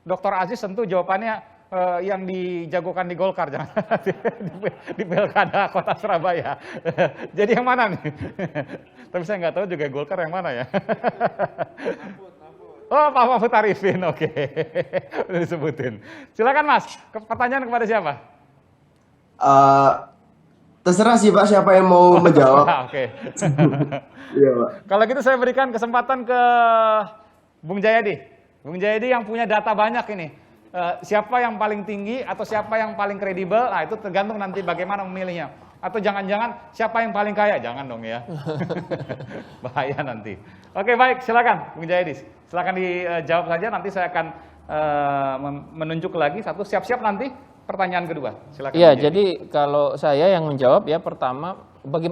Dr. Aziz tentu jawabannya yang dijagokan di Golkar, jangan di Pilkada Kota Surabaya. Jadi yang mana nih? Tapi saya nggak tahu juga Golkar yang mana ya. Oh, Pak Mahfud Arifin, oke. Udah disebutin. Silakan Mas, pertanyaan kepada siapa? Terserah sih Pak siapa yang mau menjawab. Oke. Iya Pak. Kalau gitu saya berikan kesempatan ke Bung Jayadi. Bung Jayadi yang punya data banyak ini. Siapa yang paling tinggi atau siapa yang paling kredibel, nah itu tergantung nanti bagaimana memilihnya. Atau jangan-jangan siapa yang paling kaya, jangan dong ya. Bahaya nanti. Oke baik, silakan Bung Jayadi. Silakan dijawab saja, nanti saya akan menunjuk lagi satu, siap-siap nanti pertanyaan kedua. Silakan. Iya, jadi kalau saya yang menjawab ya pertama,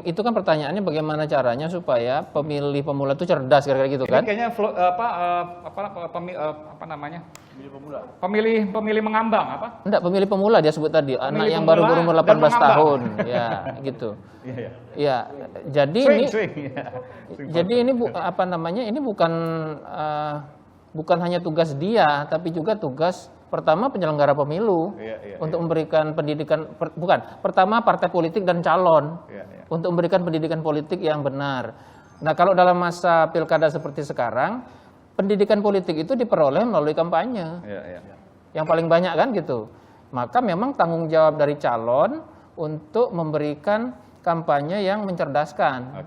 itu kan pertanyaannya bagaimana caranya supaya pemilih pemula itu cerdas kira-kira gitu kan? Ini kayaknya apa namanya? Pemilih mengambang apa? Enggak, pemilih pemula dia sebut tadi, anak yang baru pemula berumur dan 18 tahun, ya gitu. Iya. Ya, jadi Swing. jadi ini apa namanya? Ini bukan hanya tugas dia, tapi juga tugas pertama penyelenggara pemilu untuk memberikan pendidikan, pertama partai politik dan calon untuk memberikan pendidikan politik yang benar. Nah kalau dalam masa pilkada seperti sekarang, pendidikan politik itu diperoleh melalui kampanye, yang paling banyak kan gitu. Maka memang tanggung jawab dari calon untuk memberikan kampanye yang mencerdaskan.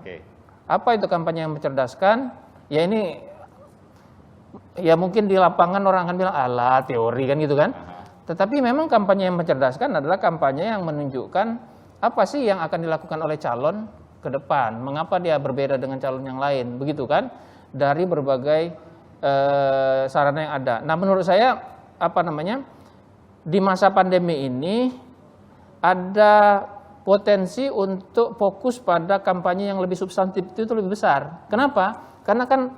Apa itu kampanye yang mencerdaskan? Ya ini ya mungkin di lapangan orang akan bilang alah teori kan gitu kan. Tetapi memang kampanye yang mencerdaskan adalah kampanye yang menunjukkan apa sih yang akan dilakukan oleh calon ke depan. Mengapa dia berbeda dengan calon yang lain, begitu kan? Dari berbagai sarana yang ada. Nah menurut saya apa namanya, di masa pandemi ini ada potensi untuk fokus pada kampanye yang lebih substantif itu lebih besar. Kenapa? Karena kan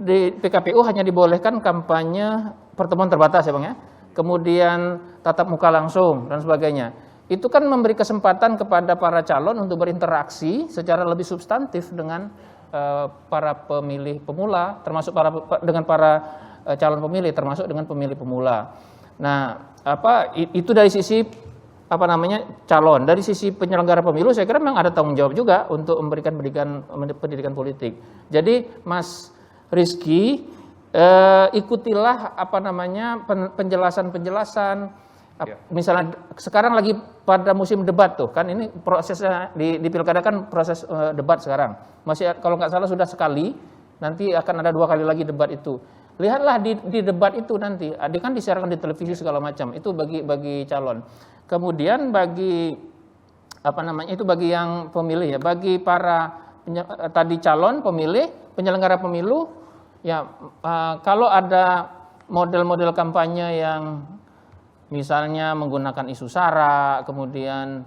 di PKPU hanya dibolehkan kampanye pertemuan terbatas ya Bang ya, kemudian tatap muka langsung dan sebagainya. Itu kan memberi kesempatan kepada para calon untuk berinteraksi secara lebih substantif dengan para pemilih pemula, termasuk dengan para calon pemilih, termasuk dengan pemilih pemula. Nah, itu dari sisi apa namanya calon. Dari sisi penyelenggara pemilu, saya kira memang ada tanggung jawab juga untuk memberikan pendidikan politik. Jadi, Mas Rizky, ikutilah apa namanya penjelasan-penjelasan. Misalnya sekarang lagi pada musim debat tuh kan, ini prosesnya di pilkada kan proses debat sekarang. Masih kalau nggak salah sudah sekali, nanti akan ada 2 kali lagi debat itu. Lihatlah di debat itu nanti, kan disiarkan di televisi segala macam. Itu bagi calon. Kemudian bagi apa namanya itu bagi yang pemilih ya, bagi para tadi calon pemilih, penyelenggara pemilu ya, kalau ada model-model kampanye yang misalnya menggunakan isu sara, kemudian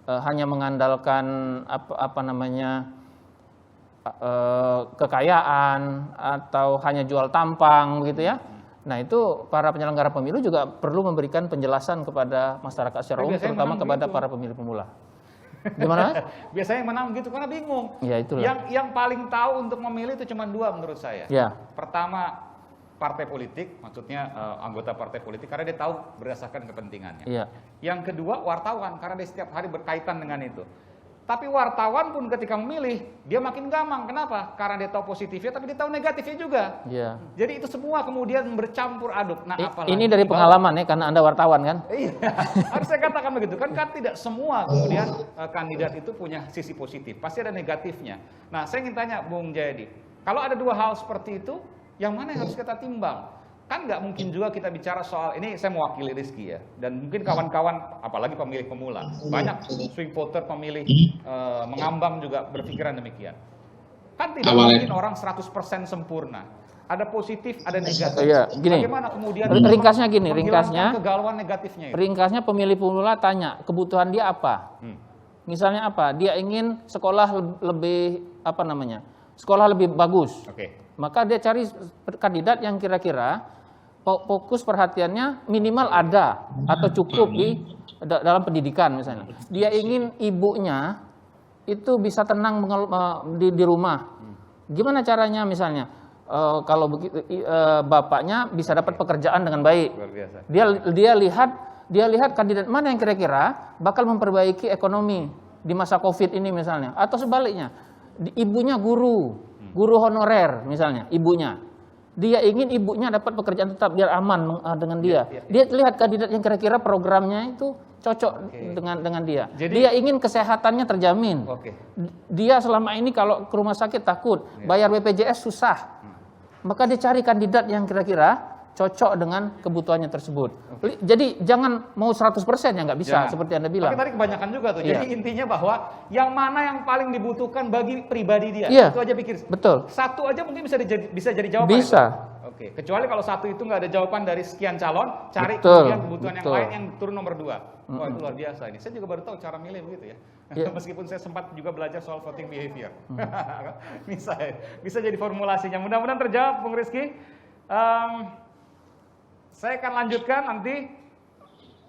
hanya mengandalkan apa namanya kekayaan atau hanya jual tampang begitu ya. Nah itu para penyelenggara pemilu juga perlu memberikan penjelasan kepada masyarakat secara umum, terutama kepada para pemilih pemula. Gimana? Biasanya menang gitu karena bingung. Ya itulah. Yang paling tahu untuk memilih itu cuma 2 menurut saya. Ya. Pertama partai politik, maksudnya anggota partai politik karena dia tahu berdasarkan kepentingannya. Ya. Yang kedua wartawan karena dia setiap hari berkaitan dengan itu. Tapi wartawan pun ketika memilih, dia makin gampang. Kenapa? Karena dia tahu positifnya, tapi dia tahu negatifnya juga. Ya. Jadi itu semua kemudian bercampur aduk. Nah, apalagi ini dari pengalaman ya, karena Anda wartawan kan? Iya, harus saya katakan begitu. Kan tidak semua kemudian kandidat itu punya sisi positif. Pasti ada negatifnya. Nah, saya ingin tanya Bung Jayadi, kalau ada 2 hal seperti itu, yang mana yang harus kita timbang? Kan nggak mungkin juga kita bicara soal, ini saya mewakili Rizky ya, dan mungkin kawan-kawan, apalagi pemilih pemula, banyak swing voter pemilih mengambang juga berpikiran demikian. Kan tidak mungkin orang 100% sempurna. Ada positif, ada negatif. Ya, gini. Bagaimana kemudian ringkasnya gini, ringkasnya kegalauan negatifnya itu? Ringkasnya pemilih pemula tanya, kebutuhan dia apa? Misalnya apa? Dia ingin sekolah lebih apa namanya? Sekolah lebih bagus. Maka dia cari kandidat yang kira-kira fokus perhatiannya minimal ada atau cukup dalam pendidikan misalnya. Dia ingin ibunya itu bisa tenang di rumah. Gimana caranya misalnya kalau begitu bapaknya bisa dapat pekerjaan dengan baik. Luar biasa. Dia lihat kandidat mana yang kira-kira bakal memperbaiki ekonomi di masa Covid ini misalnya, atau sebaliknya, ibunya guru honorer misalnya, ibunya. Dia ingin ibunya dapat pekerjaan tetap biar aman dengan dia. Dia lihat kandidat yang kira-kira programnya itu cocok dengan dia. Dia ingin kesehatannya terjamin. Dia selama ini kalau ke rumah sakit takut, bayar BPJS susah. Maka dia cari kandidat yang kira-kira cocok dengan kebutuhannya tersebut. Jadi jangan mau 100% ya nggak bisa, seperti Anda bilang. Tapi tadi kebanyakan juga tuh. Jadi intinya bahwa yang mana yang paling dibutuhkan bagi pribadi dia. Itu aja pikir. Betul. Satu aja mungkin bisa jadi jawaban. Bisa. Oke. Kecuali kalau satu itu nggak ada jawaban dari sekian calon, cari kemudian kebutuhan yang lain yang turun nomor 2. Wah, itu luar biasa ini. Saya juga baru tahu cara milih begitu ya. Meskipun saya sempat juga belajar soal voting behavior. Bisa jadi formulasinya. Mudah-mudahan terjawab, Bung Rizky. Saya akan lanjutkan nanti.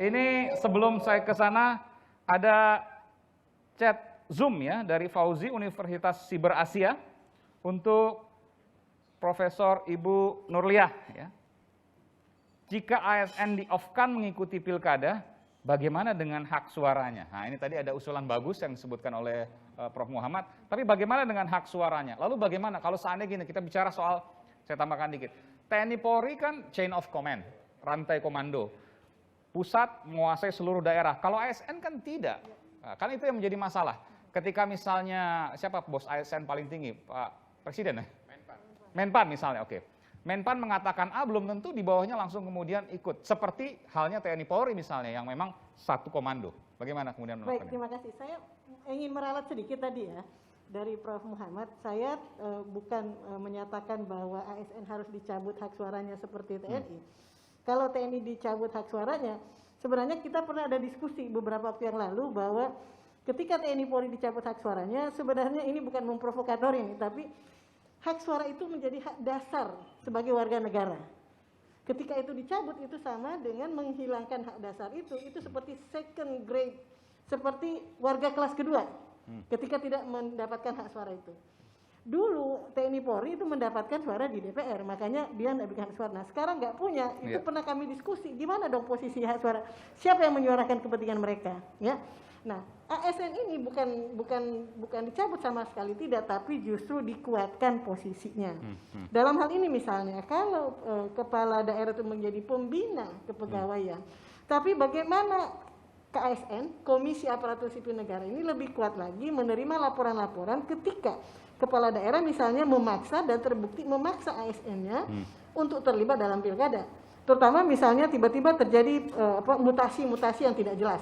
Ini sebelum saya ke sana ada chat Zoom ya dari Fauzi Universitas Siber Asia untuk Profesor Ibu Nurliah ya. Jika ASN di-off-kan mengikuti pilkada, bagaimana dengan hak suaranya? Nah, ini tadi ada usulan bagus yang disebutkan oleh Prof. Muhammad, tapi bagaimana dengan hak suaranya? Lalu bagaimana kalau seandainya gini, kita bicara soal, saya tambahkan dikit, TNI Polri kan chain of command, rantai komando. Pusat menguasai seluruh daerah. Kalau ASN kan tidak. Nah, kan itu yang menjadi masalah. Ketika misalnya, siapa bos ASN paling tinggi? Pak Presiden ya? Menpan misalnya, oke. Menpan mengatakan A, belum tentu di bawahnya langsung kemudian ikut. Seperti halnya TNI Polri misalnya, yang memang satu komando. Bagaimana kemudian melakukannya? Baik, terima kasih. Saya ingin meralat sedikit tadi ya. Dari Prof. Muhammad, saya bukan menyatakan bahwa ASN harus dicabut hak suaranya seperti TNI. Kalau TNI dicabut hak suaranya, sebenarnya kita pernah ada diskusi beberapa waktu yang lalu bahwa ketika TNI Polri dicabut hak suaranya, sebenarnya ini bukan memprovokator ini, tapi hak suara itu menjadi hak dasar sebagai warga negara. Ketika itu dicabut, itu sama dengan menghilangkan hak dasar itu seperti second grade, seperti warga kelas kedua ketika tidak mendapatkan hak suara itu. Dulu TNI Polri itu mendapatkan suara di DPR, makanya dia tidak bikin hak suara. Nah, sekarang nggak punya, itu pernah kami diskusi, gimana dong posisi hak suara? Siapa yang menyuarakan kepentingan mereka? Ya, nah ASN ini bukan dicabut sama sekali tidak, tapi justru dikuatkan posisinya. Dalam hal ini misalnya, kalau kepala daerah itu menjadi pembina kepegawaian, tapi bagaimana KASN, Komisi Aparatur Sipil Negara ini lebih kuat lagi menerima laporan-laporan ketika kepala daerah misalnya memaksa dan terbukti memaksa ASN-nya untuk terlibat dalam pilkada. Terutama misalnya tiba-tiba terjadi mutasi-mutasi yang tidak jelas.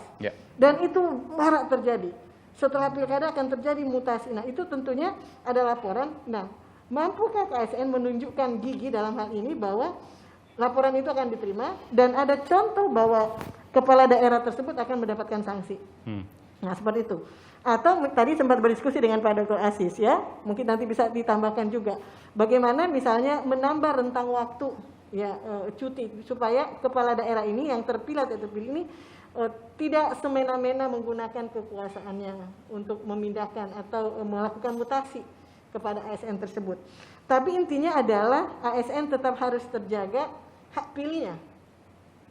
Dan itu marak terjadi. Setelah pilkada akan terjadi mutasi. Nah, itu tentunya ada laporan. Nah, mampukah KASN menunjukkan gigi dalam hal ini bahwa laporan itu akan diterima dan ada contoh bahwa kepala daerah tersebut akan mendapatkan sanksi. Nah, seperti itu. Atau tadi sempat berdiskusi dengan Pak Dr. Aziz ya, mungkin nanti bisa ditambahkan juga. Bagaimana misalnya menambah rentang waktu ya cuti supaya kepala daerah ini yang terpilih atau terpilih ini tidak semena-mena menggunakan kekuasaannya untuk memindahkan atau melakukan mutasi kepada ASN tersebut. Tapi intinya adalah ASN tetap harus terjaga hak pilihnya.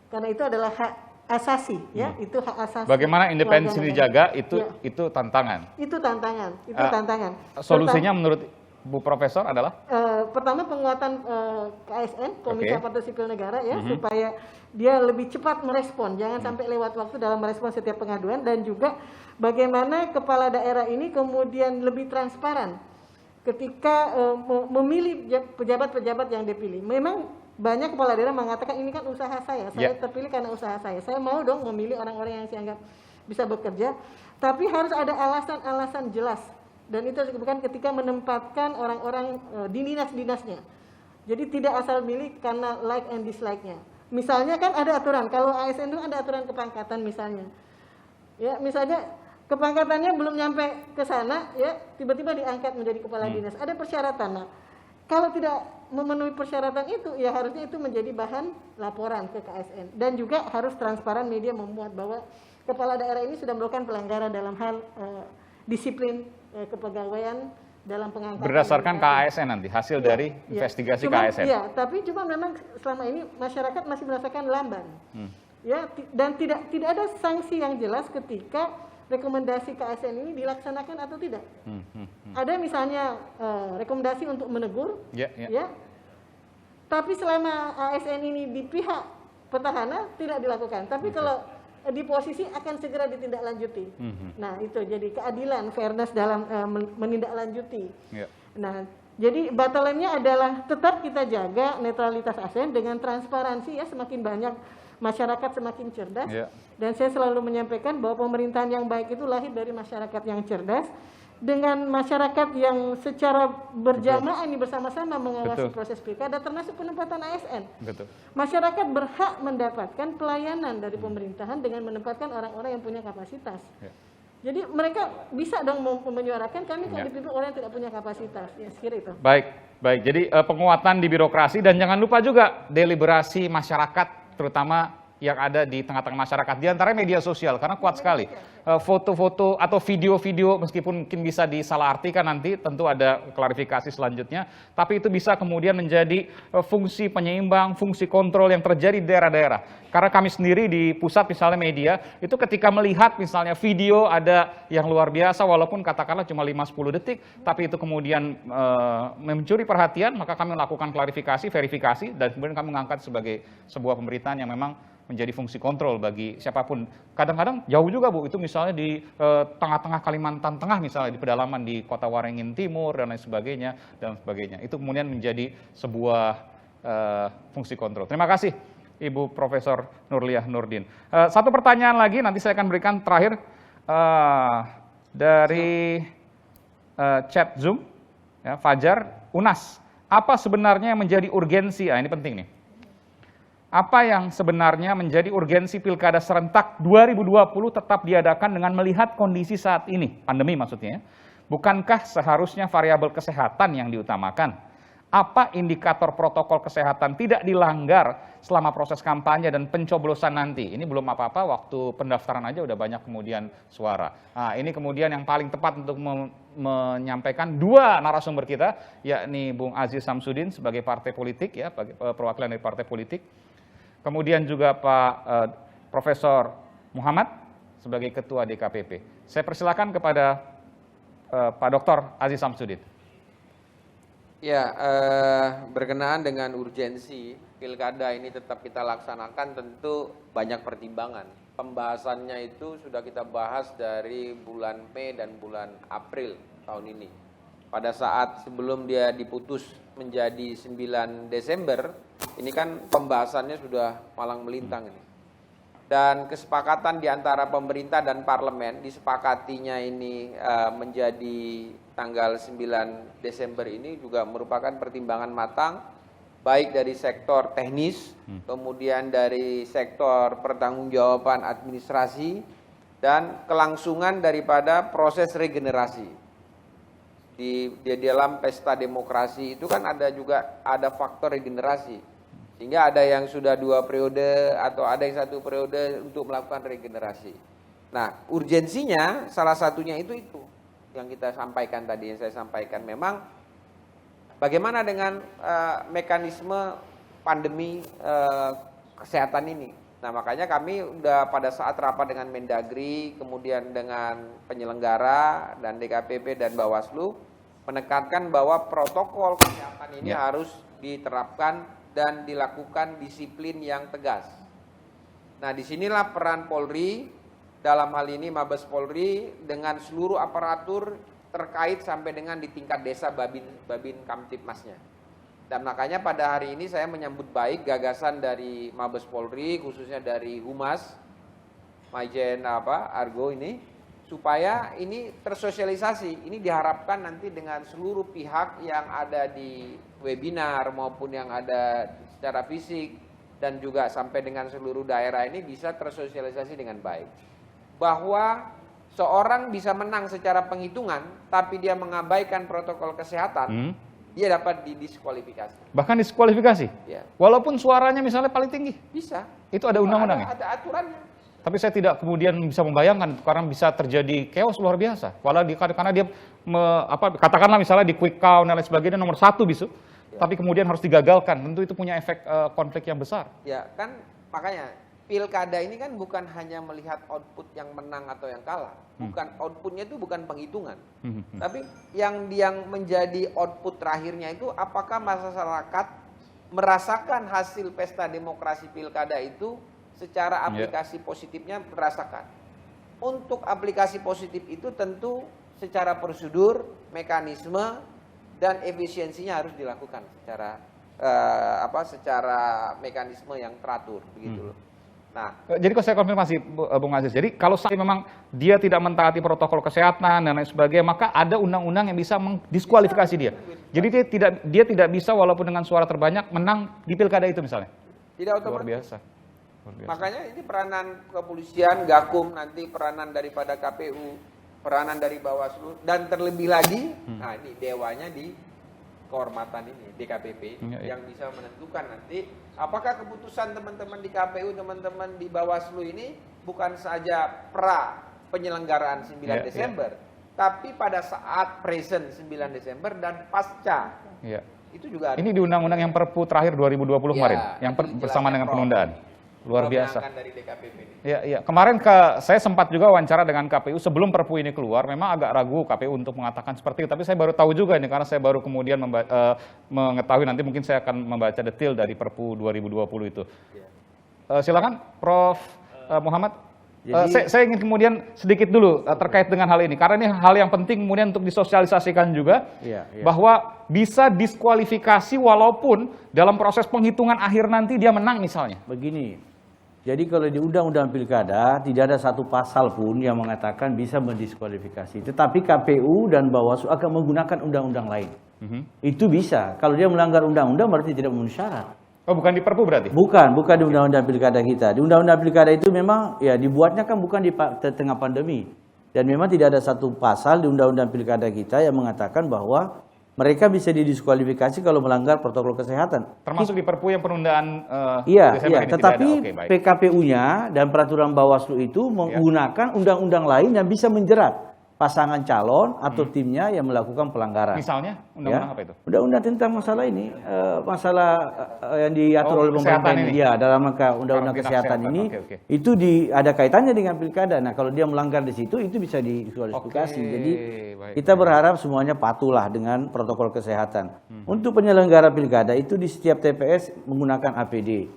Karena itu adalah hak asasi ya, itu hak asasi. Bagaimana independensi dijaga itu tantangan. Itu tantangan. Solusinya menurut Bu Profesor adalah pertama penguatan KASN, Komisi Aparatur Sipil Negara ya, supaya dia lebih cepat merespon, jangan sampai lewat waktu dalam merespon setiap pengaduan, dan juga bagaimana kepala daerah ini kemudian lebih transparan ketika memilih pejabat-pejabat yang dipilih. Memang banyak kepala daerah mengatakan ini kan usaha saya terpilih karena usaha saya mau dong memilih orang-orang yang saya anggap bisa bekerja, tapi harus ada alasan-alasan jelas, dan itu harus dilakukan ketika menempatkan orang-orang di dinas-dinasnya. Jadi tidak asal milih karena like and dislike-nya. Misalnya kan ada aturan, kalau ASN itu ada aturan kepangkatan misalnya. Ya, misalnya kepangkatannya belum nyampe ke sana ya, tiba-tiba diangkat menjadi kepala dinas. Ada persyaratan. Nah, kalau tidak memenuhi persyaratan itu, ya harusnya itu menjadi bahan laporan ke KASN. Dan juga harus transparan media memuat bahwa kepala daerah ini sudah melakukan pelanggaran dalam hal disiplin kepegawaian dalam pengangkatan. Berdasarkan KASN nanti, hasil dari investigasi KASN. Iya, tapi cuma memang selama ini masyarakat masih merasakan lamban. Ya, dan tidak ada sanksi yang jelas ketika rekomendasi KASN ini dilaksanakan atau tidak. Ada misalnya rekomendasi untuk menegur, ya. Tapi selama ASN ini di pihak petahana tidak dilakukan. Tapi kalau di posisi akan segera ditindaklanjuti. Nah, itu jadi keadilan, fairness dalam menindaklanjuti. Nah, jadi batalannya adalah tetap kita jaga netralitas ASN dengan transparansi, ya, semakin banyak masyarakat semakin cerdas. Dan saya selalu menyampaikan bahwa pemerintahan yang baik itu lahir dari masyarakat yang cerdas, dengan masyarakat yang secara berjamaah ini bersama-sama mengawasi proses pilkada, termasuk penempatan ASN. Masyarakat berhak mendapatkan pelayanan dari pemerintahan dengan menempatkan orang-orang yang punya kapasitas. Jadi mereka bisa dong menyuarakan, kami kan dipimpin orang yang tidak punya kapasitas. Ya, sekira itu. Baik. Jadi penguatan di birokrasi, dan jangan lupa juga deliberasi masyarakat, terutama yang ada di tengah-tengah masyarakat, di antara media sosial, karena kuat sekali. Foto-foto atau video-video, meskipun mungkin bisa disalahartikan nanti, tentu ada klarifikasi selanjutnya, tapi itu bisa kemudian menjadi fungsi penyeimbang, fungsi kontrol yang terjadi di daerah-daerah. Karena kami sendiri di pusat misalnya media, itu ketika melihat misalnya video ada yang luar biasa, walaupun katakanlah cuma 5-10 detik, tapi itu kemudian mencuri perhatian, maka kami melakukan klarifikasi, verifikasi, dan kemudian kami mengangkat sebagai sebuah pemberitaan yang memang menjadi fungsi kontrol bagi siapapun. Kadang-kadang jauh juga, Bu, itu misalnya di tengah-tengah Kalimantan Tengah, misalnya di pedalaman di Kota Waringin Timur dan lain sebagainya, Itu kemudian menjadi sebuah fungsi kontrol. Terima kasih, Ibu Profesor Nurliah Nurdin. Satu pertanyaan lagi, nanti saya akan berikan terakhir dari chat Zoom, ya, Fajar Unas. Apa sebenarnya yang menjadi urgensi? Ini penting nih. Apa yang sebenarnya menjadi urgensi pilkada serentak 2020 tetap diadakan dengan melihat kondisi saat ini, pandemi maksudnya. Bukankah seharusnya variabel kesehatan yang diutamakan? Apa indikator protokol kesehatan tidak dilanggar selama proses kampanye dan pencoblosan nanti? Ini belum apa-apa, waktu pendaftaran aja udah banyak kemudian suara. Nah, ini kemudian yang paling tepat untuk menyampaikan dua narasumber kita, yakni Bung Aziz Samsudin sebagai partai politik, ya, perwakilan dari partai politik. Kemudian juga Pak Profesor Muhammad sebagai Ketua DKPP. Saya persilakan kepada Pak Dr. Aziz Samsudin. Ya, berkenaan dengan urgensi pilkada ini tetap kita laksanakan, tentu banyak pertimbangan. Pembahasannya itu sudah kita bahas dari bulan Mei dan bulan April tahun ini. Pada saat sebelum dia diputus menjadi 9 Desember, ini kan pembahasannya sudah malang melintang ini. Dan kesepakatan di antara pemerintah dan parlemen, disepakatinya ini menjadi tanggal 9 Desember ini juga merupakan pertimbangan matang, baik dari sektor teknis, kemudian dari sektor pertanggungjawaban administrasi, dan kelangsungan daripada proses regenerasi. Di dalam pesta demokrasi itu kan ada faktor regenerasi, sehingga ada yang sudah 2 periode atau ada yang 1 periode untuk melakukan regenerasi. Nah, urgensinya salah satunya itu yang kita sampaikan tadi, yang saya sampaikan, memang bagaimana dengan mekanisme pandemi kesehatan ini. Nah, makanya kami udah pada saat rapat dengan Mendagri, kemudian dengan penyelenggara dan DKPP dan Bawaslu, menekankan bahwa protokol kesehatan ini harus diterapkan dan dilakukan disiplin yang tegas. Nah, disinilah peran Polri, dalam hal ini Mabes Polri, dengan seluruh aparatur terkait sampai dengan di tingkat desa Babin Kamtipmasnya. Dan makanya pada hari ini saya menyambut baik gagasan dari Mabes Polri, khususnya dari Humas, Majen Argo ini, supaya ini tersosialisasi. Ini diharapkan nanti dengan seluruh pihak yang ada di webinar maupun yang ada secara fisik dan juga sampai dengan seluruh daerah ini bisa tersosialisasi dengan baik. Bahwa seorang bisa menang secara penghitungan tapi dia mengabaikan protokol kesehatan, dia dapat didiskualifikasi. Bahkan diskualifikasi? Ya. Walaupun suaranya misalnya paling tinggi? Bisa. Itu ada undang-undangnya? Ada aturannya. Tapi saya tidak kemudian bisa membayangkan karena bisa terjadi chaos luar biasa. Karena dia katakanlah misalnya di quick count dan lain sebagainya nomor 1 bisu, tapi kemudian harus digagalkan. Tentu itu punya efek konflik yang besar. Ya kan makanya pilkada ini kan bukan hanya melihat output yang menang atau yang kalah. Bukan outputnya itu bukan penghitungan. Tapi yang menjadi output terakhirnya itu apakah masyarakat merasakan hasil pesta demokrasi pilkada itu secara aplikasi positifnya merasakan. Untuk aplikasi positif itu tentu secara prosedur, mekanisme dan efisiensinya harus dilakukan secara secara mekanisme yang teratur begitu loh. Nah, jadi kalau saya konfirmasi Bung Aziz, jadi kalau memang dia tidak mentaati protokol kesehatan dan lain sebagainya, maka ada undang-undang yang bisa mendiskualifikasi dia. Jadi dia tidak bisa walaupun dengan suara terbanyak menang di pilkada itu misalnya. Tidak otomatis. Luar biasa. Makanya ini peranan kepolisian, Gakum, nanti peranan daripada KPU, peranan dari Bawaslu, dan terlebih lagi, nah ini dewanya di kehormatan ini, DKPP, yang bisa menentukan nanti apakah keputusan teman-teman di KPU, teman-teman di Bawaslu ini bukan saja pra penyelenggaraan 9 Desember, tapi pada saat present 9 Desember dan pasca. Itu juga ini di undang-undang yang Perpu terakhir 2020 kemarin, yang bersama dengan penundaan. Luar biasa. Dari DKPP ini. Ya. Kemarin saya sempat juga wawancara dengan KPU sebelum Perpu ini keluar. Memang agak ragu KPU untuk mengatakan seperti itu. Tapi saya baru tahu juga ini karena saya baru kemudian mengetahui, nanti mungkin saya akan membaca detail dari Perpu 2020 itu. Silakan Prof. Muhammad. Saya ingin kemudian sedikit dulu terkait dengan hal ini. Karena ini hal yang penting kemudian untuk disosialisasikan juga. Bahwa bisa diskualifikasi walaupun dalam proses penghitungan akhir nanti dia menang misalnya. Begini. Jadi kalau di Undang-Undang Pilkada tidak ada satu pasal pun yang mengatakan bisa mendiskualifikasi. Tetapi KPU dan Bawaslu akan menggunakan undang-undang lain. Itu bisa. Kalau dia melanggar undang-undang berarti tidak memenuhi syarat. Oh, bukan di Perpu berarti? Bukan di Undang-Undang Pilkada kita. Di Undang-Undang Pilkada itu memang ya dibuatnya kan bukan di tengah pandemi. Dan memang tidak ada satu pasal di Undang-Undang Pilkada kita yang mengatakan bahwa mereka bisa didiskualifikasi kalau melanggar protokol kesehatan. Termasuk di Perpu yang penundaan Desember ini tetapi PKPU-nya dan peraturan Bawaslu itu menggunakan undang-undang lain yang bisa menjerat pasangan calon atau timnya yang melakukan pelanggaran. Misalnya undang-undang apa itu? Undang-undang tentang masalah ini, masalah yang diatur oleh pemerintah ini. Ya, dalam rangka undang-undang kesehatan ini, itu ada kaitannya dengan pilkada. Nah, kalau dia melanggar di situ, itu bisa didiskualifikasi. Jadi kita berharap semuanya patuhlah dengan protokol kesehatan. Untuk penyelenggara pilkada itu di setiap TPS menggunakan APD.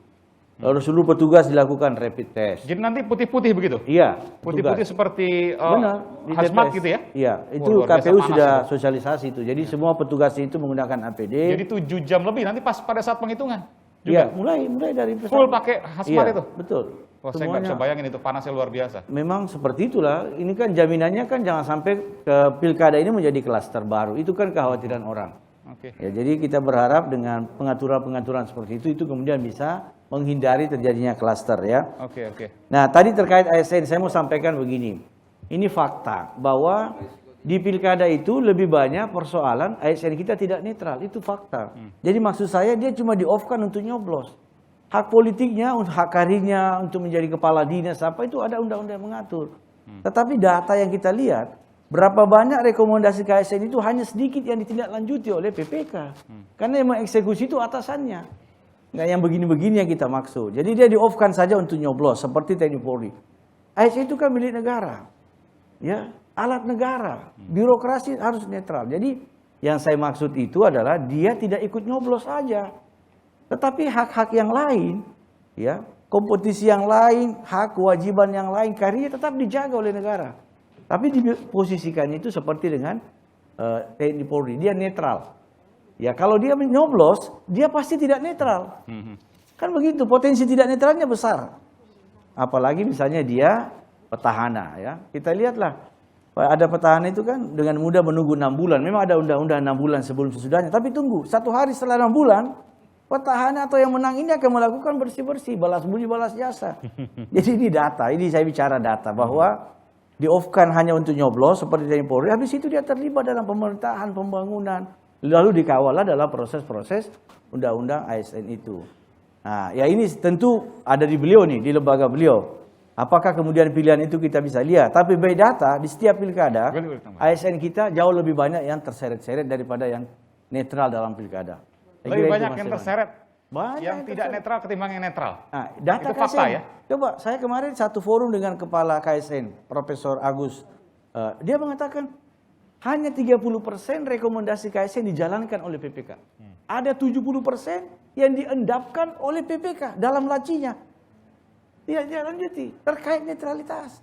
Lalu seluruh petugas dilakukan rapid test. Jadi nanti putih-putih begitu? Iya. Putih-putih seperti hazmat gitu ya? Iya. Itu KPU sudah sosialisasi itu. Jadi semua petugas itu menggunakan APD. Jadi 7 jam lebih nanti pas pada saat penghitungan? Iya, mulai dari full pakai hazmat itu? Betul. Wah, saya nggak bisa bayangin itu panasnya luar biasa. Memang seperti itulah. Ini kan jaminannya kan jangan sampai ke pilkada ini menjadi klaster baru. Itu kan kekhawatiran orang. Ya, jadi kita berharap dengan pengaturan-pengaturan seperti itu kemudian bisa menghindari terjadinya klaster ya. Nah, tadi terkait ASN saya mau sampaikan begini. Ini fakta bahwa di pilkada itu lebih banyak persoalan ASN kita tidak netral, itu fakta. Jadi maksud saya dia cuma di-off-kan untuk nyoblos. Hak politiknya, hak karirnya untuk menjadi kepala dinas apa itu ada undang-undang yang mengatur. Tetapi data yang kita lihat, berapa banyak rekomendasi KSN itu hanya sedikit yang ditindaklanjuti oleh PPK. Karena yang mengeksekusi itu atasannya. Nggak yang begini-begini yang kita maksud. Jadi dia di-off-kan saja untuk nyoblos seperti TNI Polri. ASN itu kan milik negara. Ya, alat negara. Birokrasi harus netral. Jadi yang saya maksud itu adalah dia tidak ikut nyoblos saja. Tetapi hak-hak yang lain, ya, kompetisi yang lain, hak kewajiban yang lain, karirnya tetap dijaga oleh negara. Tapi diposisikannya itu seperti dengan TNI Polri, dia netral. Ya kalau dia nyoblos, dia pasti tidak netral. Kan begitu, potensi tidak netralnya besar. Apalagi misalnya dia petahana ya. Kita lihatlah, ada petahana itu kan dengan mudah menunggu 6 bulan. Memang ada undang-undang 6 bulan sebelum sesudahnya. Tapi tunggu, 1 hari setelah 6 bulan, petahana atau yang menang ini akan melakukan bersih-bersih, balas budi, balas jasa. Jadi ini data, ini saya bicara data bahwa di-off-kan hanya untuk nyoblos seperti TNI Polri. Habis itu dia terlibat dalam pemerintahan, pembangunan. Lalu dikawallah dalam proses-proses undang-undang ASN itu. Nah, ya ini tentu ada di beliau nih, di lembaga beliau. Apakah kemudian pilihan itu kita bisa lihat? Tapi by data di setiap pilkada, ASN kita jauh lebih banyak yang terseret-seret daripada yang netral dalam pilkada. Saya Lebih kira itu, banyak Mas yang Iwan. terseret Banyak yang tidak terseret. netral ketimbang yang netral. Nah, data Itu fakta KSN. ya? Coba saya kemarin satu forum dengan kepala KSN, Profesor Agus. Dia mengatakan hanya 30% rekomendasi KSN dijalankan oleh PPK. Ada 70% yang diendapkan oleh PPK dalam lacinya. Tidak dilanjuti terkait netralitas.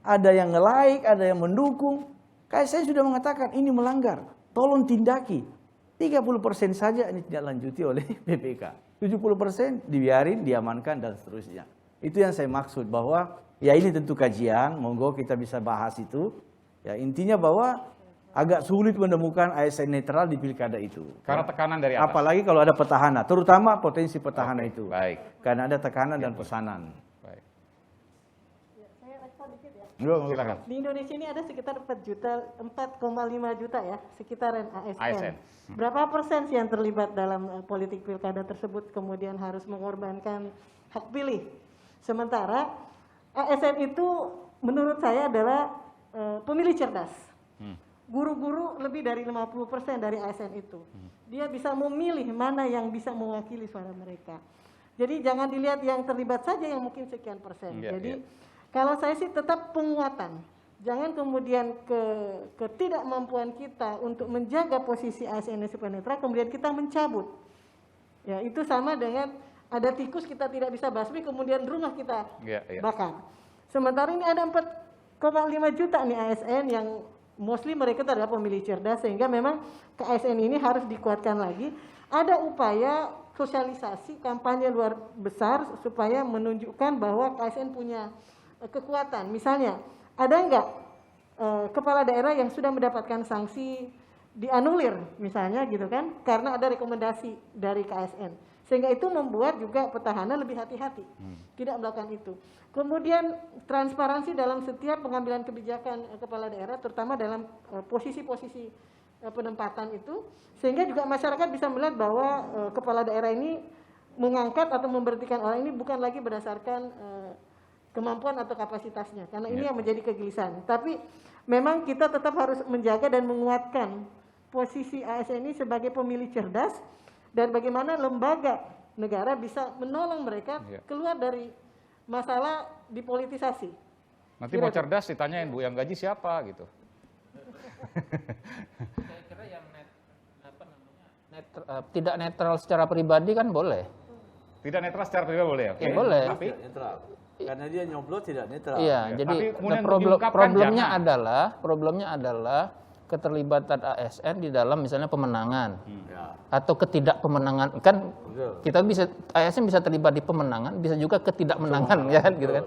Ada yang nge-like, ada yang mendukung. KSN sudah mengatakan ini melanggar. Tolong tindaki. 30% saja ini tidak lanjuti oleh PPK. 70% dibiarin, diamankan dan seterusnya. Itu yang saya maksud bahwa ya ini tentu kajian, monggo kita bisa bahas itu. Ya intinya bahwa agak sulit menemukan ASN netral di pilkada itu. Karena tekanan dari atas. Apalagi kalau ada petahana, terutama potensi petahana itu. Baik. Karena ada tekanan dan pesanan. Baik. Saya respon dikit ya. Silakan. Di Indonesia ini ada sekitar 4,5 juta ya, sekitaran ASN. ASN. Berapa persen sih yang terlibat dalam politik pilkada tersebut kemudian harus mengorbankan hak pilih? Sementara ASN itu menurut saya adalah pemilih cerdas. Guru-guru lebih dari 50% dari ASN itu. Dia bisa memilih mana yang bisa mewakili suara mereka. Jadi jangan dilihat yang terlibat saja yang mungkin sekian persen. Jadi kalau saya sih tetap penguatan. Jangan kemudian ketidakmampuan kita untuk menjaga posisi ASN supaya netral, kemudian kita mencabut. Ya, itu sama dengan ada tikus kita tidak bisa basmi, kemudian rumah kita bakar. Sementara ini ada 4,5 juta nih ASN yang mostly mereka adalah pemilih cerdas, sehingga memang ke ASN ini harus dikuatkan lagi. Ada upaya sosialisasi kampanye luar besar supaya menunjukkan bahwa KSN punya kekuatan. Misalnya, ada enggak kepala daerah yang sudah mendapatkan sanksi dianulir misalnya gitu kan, karena ada rekomendasi dari KSN. Sehingga itu membuat juga petahana lebih hati-hati, tidak melakukan itu. Kemudian transparansi dalam setiap pengambilan kebijakan kepala daerah, terutama dalam posisi-posisi penempatan itu, sehingga juga masyarakat bisa melihat bahwa kepala daerah ini mengangkat atau memberhentikan orang ini bukan lagi berdasarkan kemampuan atau kapasitasnya, karena ini yang menjadi kegelisahan. Tapi memang kita tetap harus menjaga dan menguatkan posisi ASN ini sebagai pemilih cerdas, dan bagaimana lembaga negara bisa menolong mereka keluar dari masalah dipolitisasi. Nanti mau cerdas ditanyain, Bu, yang gaji siapa gitu. Saya kira yang tidak netral secara pribadi kan boleh. Tidak netral secara pribadi boleh, oke. Ya, boleh. Tapi netral. Karena dia nyoblos tidak netral. Iya, Ya, jadi tapi kemudian problemnya diungkapkan adalah keterlibatan ASN di dalam misalnya pemenangan atau ketidakpemenangan. Kan kita bisa ASN bisa terlibat di pemenangan, bisa juga ketidakmenangan ya kan gitu kan.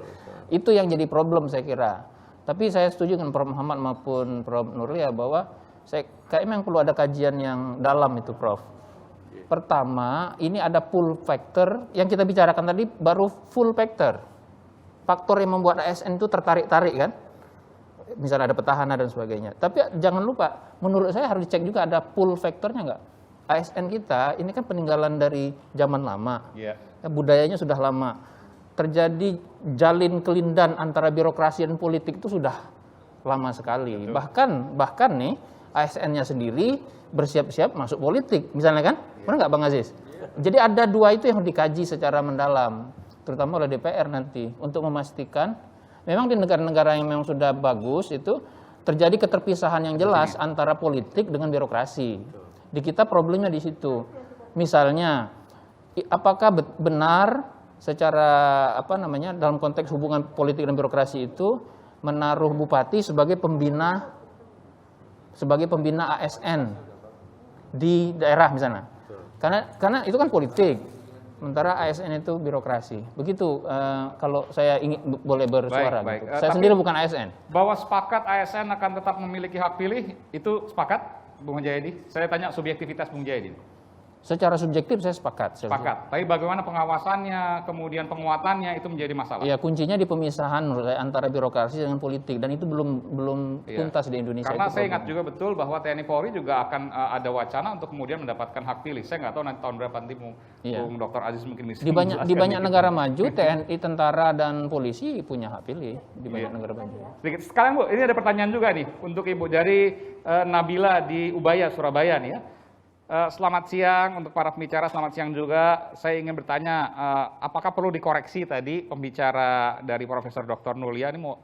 Itu yang jadi problem saya kira. Tapi saya setuju dengan Prof Muhammad maupun Prof Nurul ya, bahwa kayak memang perlu ada kajian yang dalam itu, Prof. Pertama, ini ada pull factor yang kita bicarakan tadi, baru full factor. Faktor yang membuat ASN itu tertarik-tarik kan. Misalnya ada petahana dan sebagainya. Tapi jangan lupa, menurut saya harus dicek juga ada pull factornya nggak. ASN kita ini kan peninggalan dari zaman lama. Budayanya sudah lama. Terjadi jalin kelindan antara birokrasi dan politik itu sudah lama sekali. Bahkan nih ASN-nya sendiri bersiap-siap masuk politik, misalnya kan? Benar nggak Bang Aziz? Jadi ada dua itu yang dikaji secara mendalam, terutama oleh DPR nanti untuk memastikan memang di negara-negara yang memang sudah bagus itu terjadi keterpisahan yang jelas antara politik dengan birokrasi. Di kita problemnya di situ. Misalnya, apakah benar secara dalam konteks hubungan politik dan birokrasi itu menaruh bupati sebagai pembina ASN di daerah misalnya? Karena itu kan politik. Sementara ASN itu birokrasi. Begitu kalau saya ingin boleh bersuara. Baik. Gitu. Saya sendiri bukan ASN. Bahwa sepakat ASN akan tetap memiliki hak pilih, itu sepakat, Bung Jayadi? Saya tanya subjektivitas Bung Jayadi. Secara subjektif saya sepakat. Sepakat. Tapi bagaimana pengawasannya, kemudian penguatannya itu menjadi masalah. Ya, kuncinya di pemisahan menurut saya antara birokrasi dengan politik, dan itu belum tuntas di Indonesia. Karena itu saya ingat juga betul bahwa TNI Polri juga akan ada wacana untuk kemudian mendapatkan hak pilih. Saya nggak tahu nanti tahun berapa nanti Bung Dr. Aziz mungkin bisa di banyak negara maju TNI, tentara dan polisi punya hak pilih di banyak negara maju. Sedikit. Sekarang Bu, ini ada pertanyaan juga nih untuk Ibu dari Nabila di Ubaya, Surabaya nih ya. Selamat siang untuk para pembicara, selamat siang juga. Saya ingin bertanya, apakah perlu dikoreksi tadi pembicara dari Profesor Dr. Nulia ini mau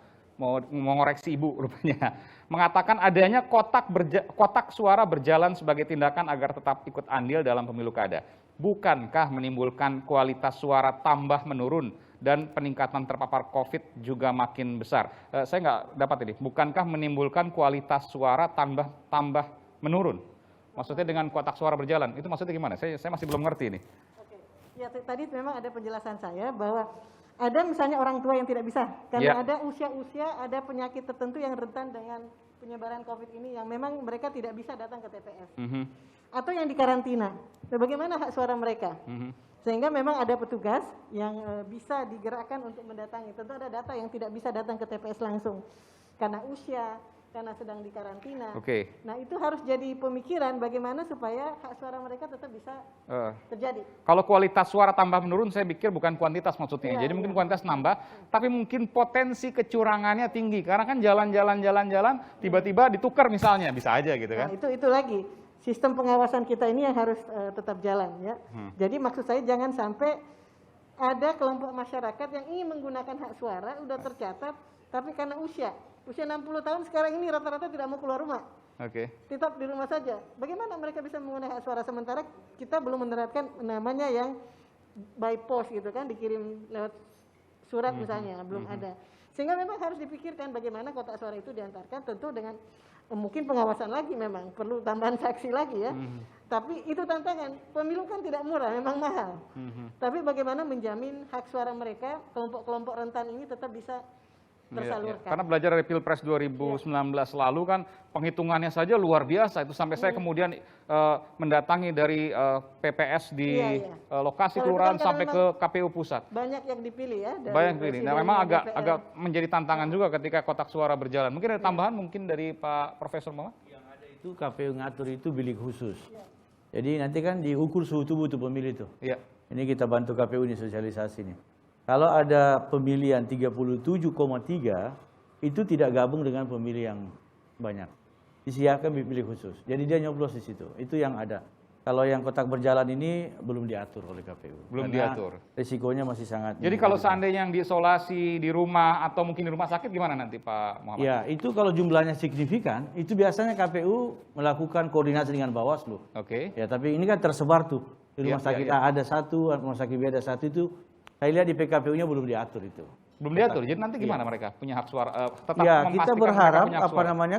mengoreksi Ibu rupanya. Mengatakan adanya kotak suara berjalan sebagai tindakan agar tetap ikut andil dalam pemilu kada. Bukankah menimbulkan kualitas suara tambah menurun dan peningkatan terpapar COVID juga makin besar? Saya nggak dapat ini. Bukankah menimbulkan kualitas suara tambah menurun? Maksudnya dengan kotak suara berjalan, itu maksudnya gimana? Saya masih belum ngerti ini. Oke. Ya, tadi memang ada penjelasan saya bahwa ada misalnya orang tua yang tidak bisa, karena ada usia-usia, ada penyakit tertentu yang rentan dengan penyebaran COVID ini yang memang mereka tidak bisa datang ke TPS. Atau yang dikarantina. Nah, bagaimana hak suara mereka? Sehingga memang ada petugas yang bisa digerakkan untuk mendatangi. Tentu ada data yang tidak bisa datang ke TPS langsung karena usia, karena sedang dikarantina. Nah, itu harus jadi pemikiran bagaimana supaya hak suara mereka tetap bisa terjadi. Kalau kualitas suara tambah menurun, saya pikir bukan kuantitas maksudnya. Jadi mungkin kuantitas nambah, tapi mungkin potensi kecurangannya tinggi. Karena kan jalan-jalan, tiba-tiba ditukar misalnya, bisa aja gitu kan. Nah, itu lagi. Sistem pengawasan kita ini yang harus tetap jalan ya. Jadi maksud saya jangan sampai ada kelompok masyarakat yang ingin menggunakan hak suara, udah tercatat, tapi karena usia 60 tahun sekarang ini rata-rata tidak mau keluar rumah. Tetap di rumah saja. Bagaimana mereka bisa menggunakan hak suara sementara kita belum menerapkan namanya yang by post gitu kan, dikirim lewat surat misalnya, belum ada. Sehingga memang harus dipikirkan bagaimana kotak suara itu diantarkan, tentu dengan mungkin pengawasan lagi, memang perlu tambahan saksi lagi ya. Tapi itu tantangan. Pemilu kan tidak murah, memang mahal. Tapi bagaimana menjamin hak suara mereka, kelompok-kelompok rentan ini tetap bisa tersalurkan. Karena belajar dari Pilpres 2019 lalu kan penghitungannya saja luar biasa. Itu sampai saya kemudian mendatangi dari PPS di lokasi kelurahan sampai ke KPU pusat. Banyak yang dipilih ya. Banyak dipilih. Nah, memang agak menjadi tantangan juga ketika kotak suara berjalan. Mungkin ada tambahan mungkin dari Pak Profesor Muhammad? Yang ada itu KPU ngatur itu bilik khusus. Jadi nanti kan diukur suhu tubuh tuh pemilih tuh. Ini kita bantu KPU ini sosialisasi nih. Kalau ada pemilihan 37,3 itu tidak gabung dengan pemilih yang banyak. Disiapkan pilih khusus. Jadi dia nyoblos di situ. Itu yang ada. Kalau yang kotak berjalan ini belum diatur oleh KPU. Belum diatur. Risikonya masih sangat. Jadi kalau seandainya yang diisolasi di rumah atau mungkin di rumah sakit gimana nanti Pak Muhammad? Ya, itu kalau jumlahnya signifikan, itu biasanya KPU melakukan koordinasi dengan Bawaslu. Ya, tapi ini kan tersebar tuh. Di rumah sakit A ada satu, rumah sakit B ada satu itu. Saya lihat di PKPU-nya belum diatur itu. Belum diatur. Jadi nanti gimana mereka punya hak suara? Tetap ya, kita berharap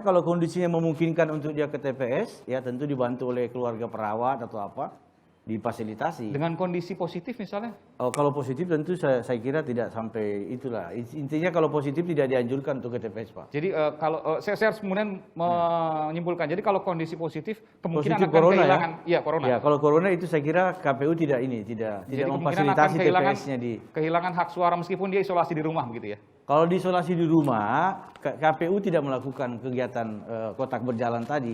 kalau kondisinya memungkinkan untuk dia ke TPS, ya tentu dibantu oleh keluarga perawat atau apa, difasilitasi. Dengan kondisi positif misalnya? Kalau positif tentu saya kira tidak sampai itulah. Intinya kalau positif tidak dianjurkan untuk ke TPS, Pak. Jadi kalau saya harus kemudian menyimpulkan, jadi kalau kondisi positif kemungkinan positif akan corona, kehilangan, corona. Ya, kalau corona itu saya kira KPU tidak memfasilitasi TPS-nya kehilangan hak suara meskipun dia isolasi di rumah begitu ya. Kalau diisolasi di rumah, KPU tidak melakukan kegiatan kotak berjalan tadi.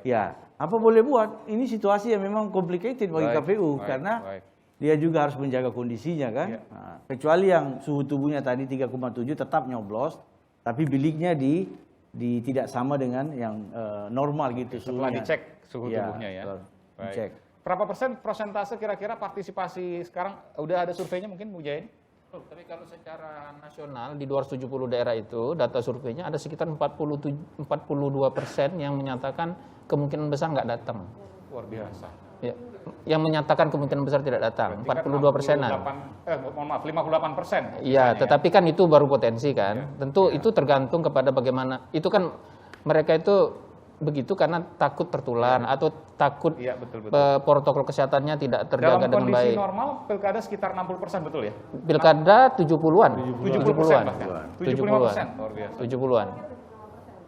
Ya, apa boleh buat? Ini situasi yang memang complicated bagi KPU karena dia juga harus menjaga kondisinya kan. Nah, kecuali yang suhu tubuhnya tadi 3,7 tetap nyoblos, tapi biliknya tidak sama dengan yang normal gitu. Setelah dicek suhu tubuhnya ya. Dicek. Berapa persentase kira-kira partisipasi sekarang? Udah ada surveinya mungkin Bu Jain? Tapi kalau secara nasional di 270 daerah itu data surveinya ada sekitar 42% yang menyatakan kemungkinan besar nggak datang. Luar biasa. Ya, yang menyatakan kemungkinan besar tidak datang, 42%-an. Mohon maaf, 58%. Iya, tetapi kan itu baru potensi kan. Tentu itu tergantung kepada bagaimana. Itu kan mereka itu begitu karena takut tertular atau takut protokol kesehatannya tidak terjaga dengan baik. Dalam kondisi normal pilkada sekitar 60% betul ya? Pilkada 70-an. 70%. 70-an. 75%. Luar biasa. 70-an.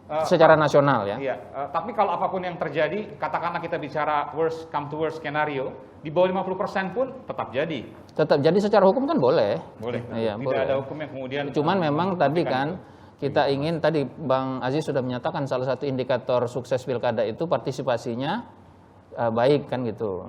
secara nasional ya. Iya, tapi kalau apapun yang terjadi, katakanlah kita bicara worst come to worst skenario, di bawah 50% pun tetap jadi. Tetap jadi secara hukum kan boleh. Boleh. Iya, Tidak boleh. ada hukum yang kemudian Cuman memang tadi kan itu. kita ingin, tadi Bang Aziz sudah menyatakan salah satu indikator sukses pilkada itu partisipasinya baik kan gitu.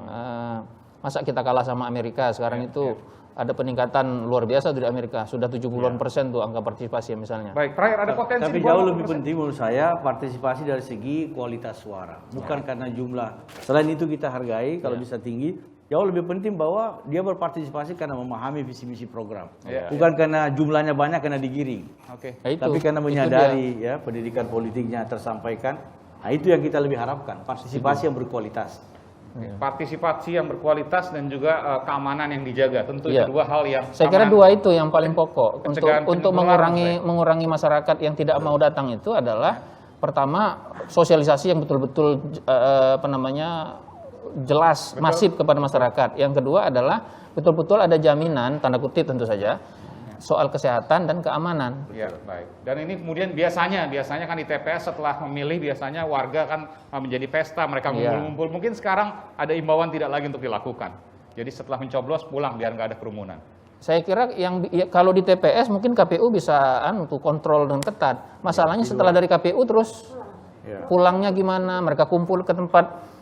Masa kita kalah sama Amerika sekarang itu ada peningkatan luar biasa dari Amerika, sudah 70% tuh angka partisipasi misalnya. Baik, terakhir ada potensi. Tapi di bawah jauh lebih 50%. penting menurut saya partisipasi dari segi kualitas suara, bukan karena jumlah. Selain itu kita hargai kalau bisa tinggi. Jauh lebih penting bahwa dia berpartisipasi karena memahami visi misi program, bukan karena jumlahnya banyak karena digiring. Oke. Nah, itu, Tapi karena itu menyadari ya pendidikan politiknya tersampaikan. Nah itu yang kita lebih harapkan, partisipasi yang berkualitas. Partisipasi yang berkualitas dan juga keamanan yang dijaga. Tentu Iya. itu dua hal yang Saya kira dua itu yang paling pokok Pencegahan untuk penularan, mengurangi masyarakat yang tidak mau datang itu adalah pertama sosialisasi yang betul-betul jelas, masif kepada masyarakat. Yang kedua adalah betul-betul ada jaminan, tanda kutip tentu saja, soal kesehatan dan keamanan. Ya, baik. Dan ini kemudian biasanya kan di TPS setelah memilih biasanya warga kan menjadi pesta, mereka ngumpul-ngumpul. Mungkin sekarang ada imbauan tidak lagi untuk dilakukan. Jadi setelah mencoblos pulang biar nggak ada kerumunan. Saya kira kalau di TPS mungkin KPU bisa untuk kontrol dengan ketat. Masalahnya setelah dari KPU terus pulangnya gimana? Mereka kumpul ke tempat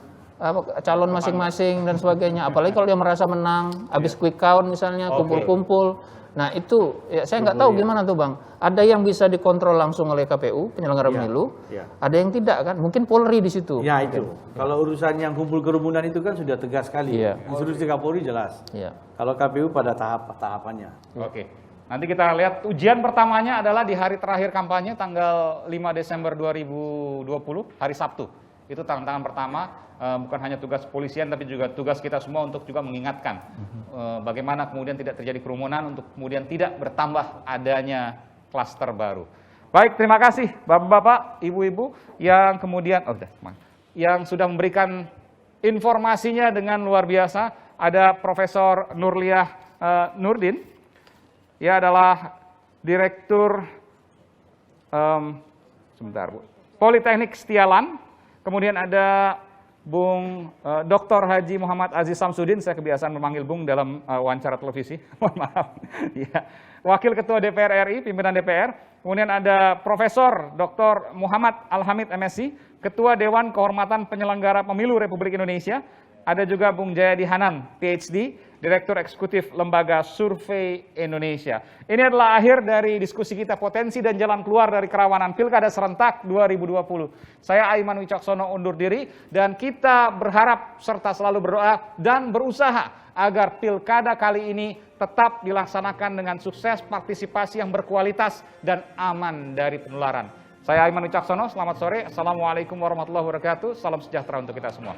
calon masing-masing dan sebagainya. Apalagi kalau dia merasa menang, habis quick count misalnya, kumpul-kumpul. Nah itu saya nggak tahu gimana tuh Bang. Ada yang bisa dikontrol langsung oleh KPU penyelenggara pemilu, ada yang tidak kan? Mungkin Polri di situ. Ya itu. Kalau urusan yang kumpul kerumunan itu kan sudah tegas sekali. Instruksi Kapolri jelas. Kalau KPU pada tahapannya. Oke. Nanti kita lihat ujian pertamanya adalah di hari terakhir kampanye tanggal 5 Desember 2020, hari Sabtu. Itu tantangan pertama, bukan hanya tugas kepolisian tapi juga tugas kita semua untuk juga mengingatkan bagaimana kemudian tidak terjadi kerumunan untuk kemudian tidak bertambah adanya klaster baru. Baik, terima kasih Bapak-bapak, Ibu-ibu yang kemudian yang sudah memberikan informasinya dengan luar biasa. Ada Profesor Nurliah Nurdin, ia adalah Direktur Politeknik Setialan. Kemudian ada Bung Dr. Haji Muhammad Aziz Samsudin, saya kebiasaan memanggil Bung dalam wawancara televisi, mohon maaf. Ya. Wakil Ketua DPR RI, pimpinan DPR. Kemudian ada Profesor Dr. Muhammad Al-Hamid MSc, Ketua Dewan Kehormatan Penyelenggara Pemilu Republik Indonesia. Ada juga Bung Jayadi Hanan, PhD, Direktur Eksekutif Lembaga Survei Indonesia. Ini adalah akhir dari diskusi kita potensi dan jalan keluar dari kerawanan Pilkada Serentak 2020. Saya Aiman Wicaksono undur diri dan kita berharap serta selalu berdoa dan berusaha agar Pilkada kali ini tetap dilaksanakan dengan sukses, partisipasi yang berkualitas dan aman dari penularan. Saya Aiman Wicaksono, selamat sore. Assalamualaikum warahmatullahi wabarakatuh. Salam sejahtera untuk kita semua.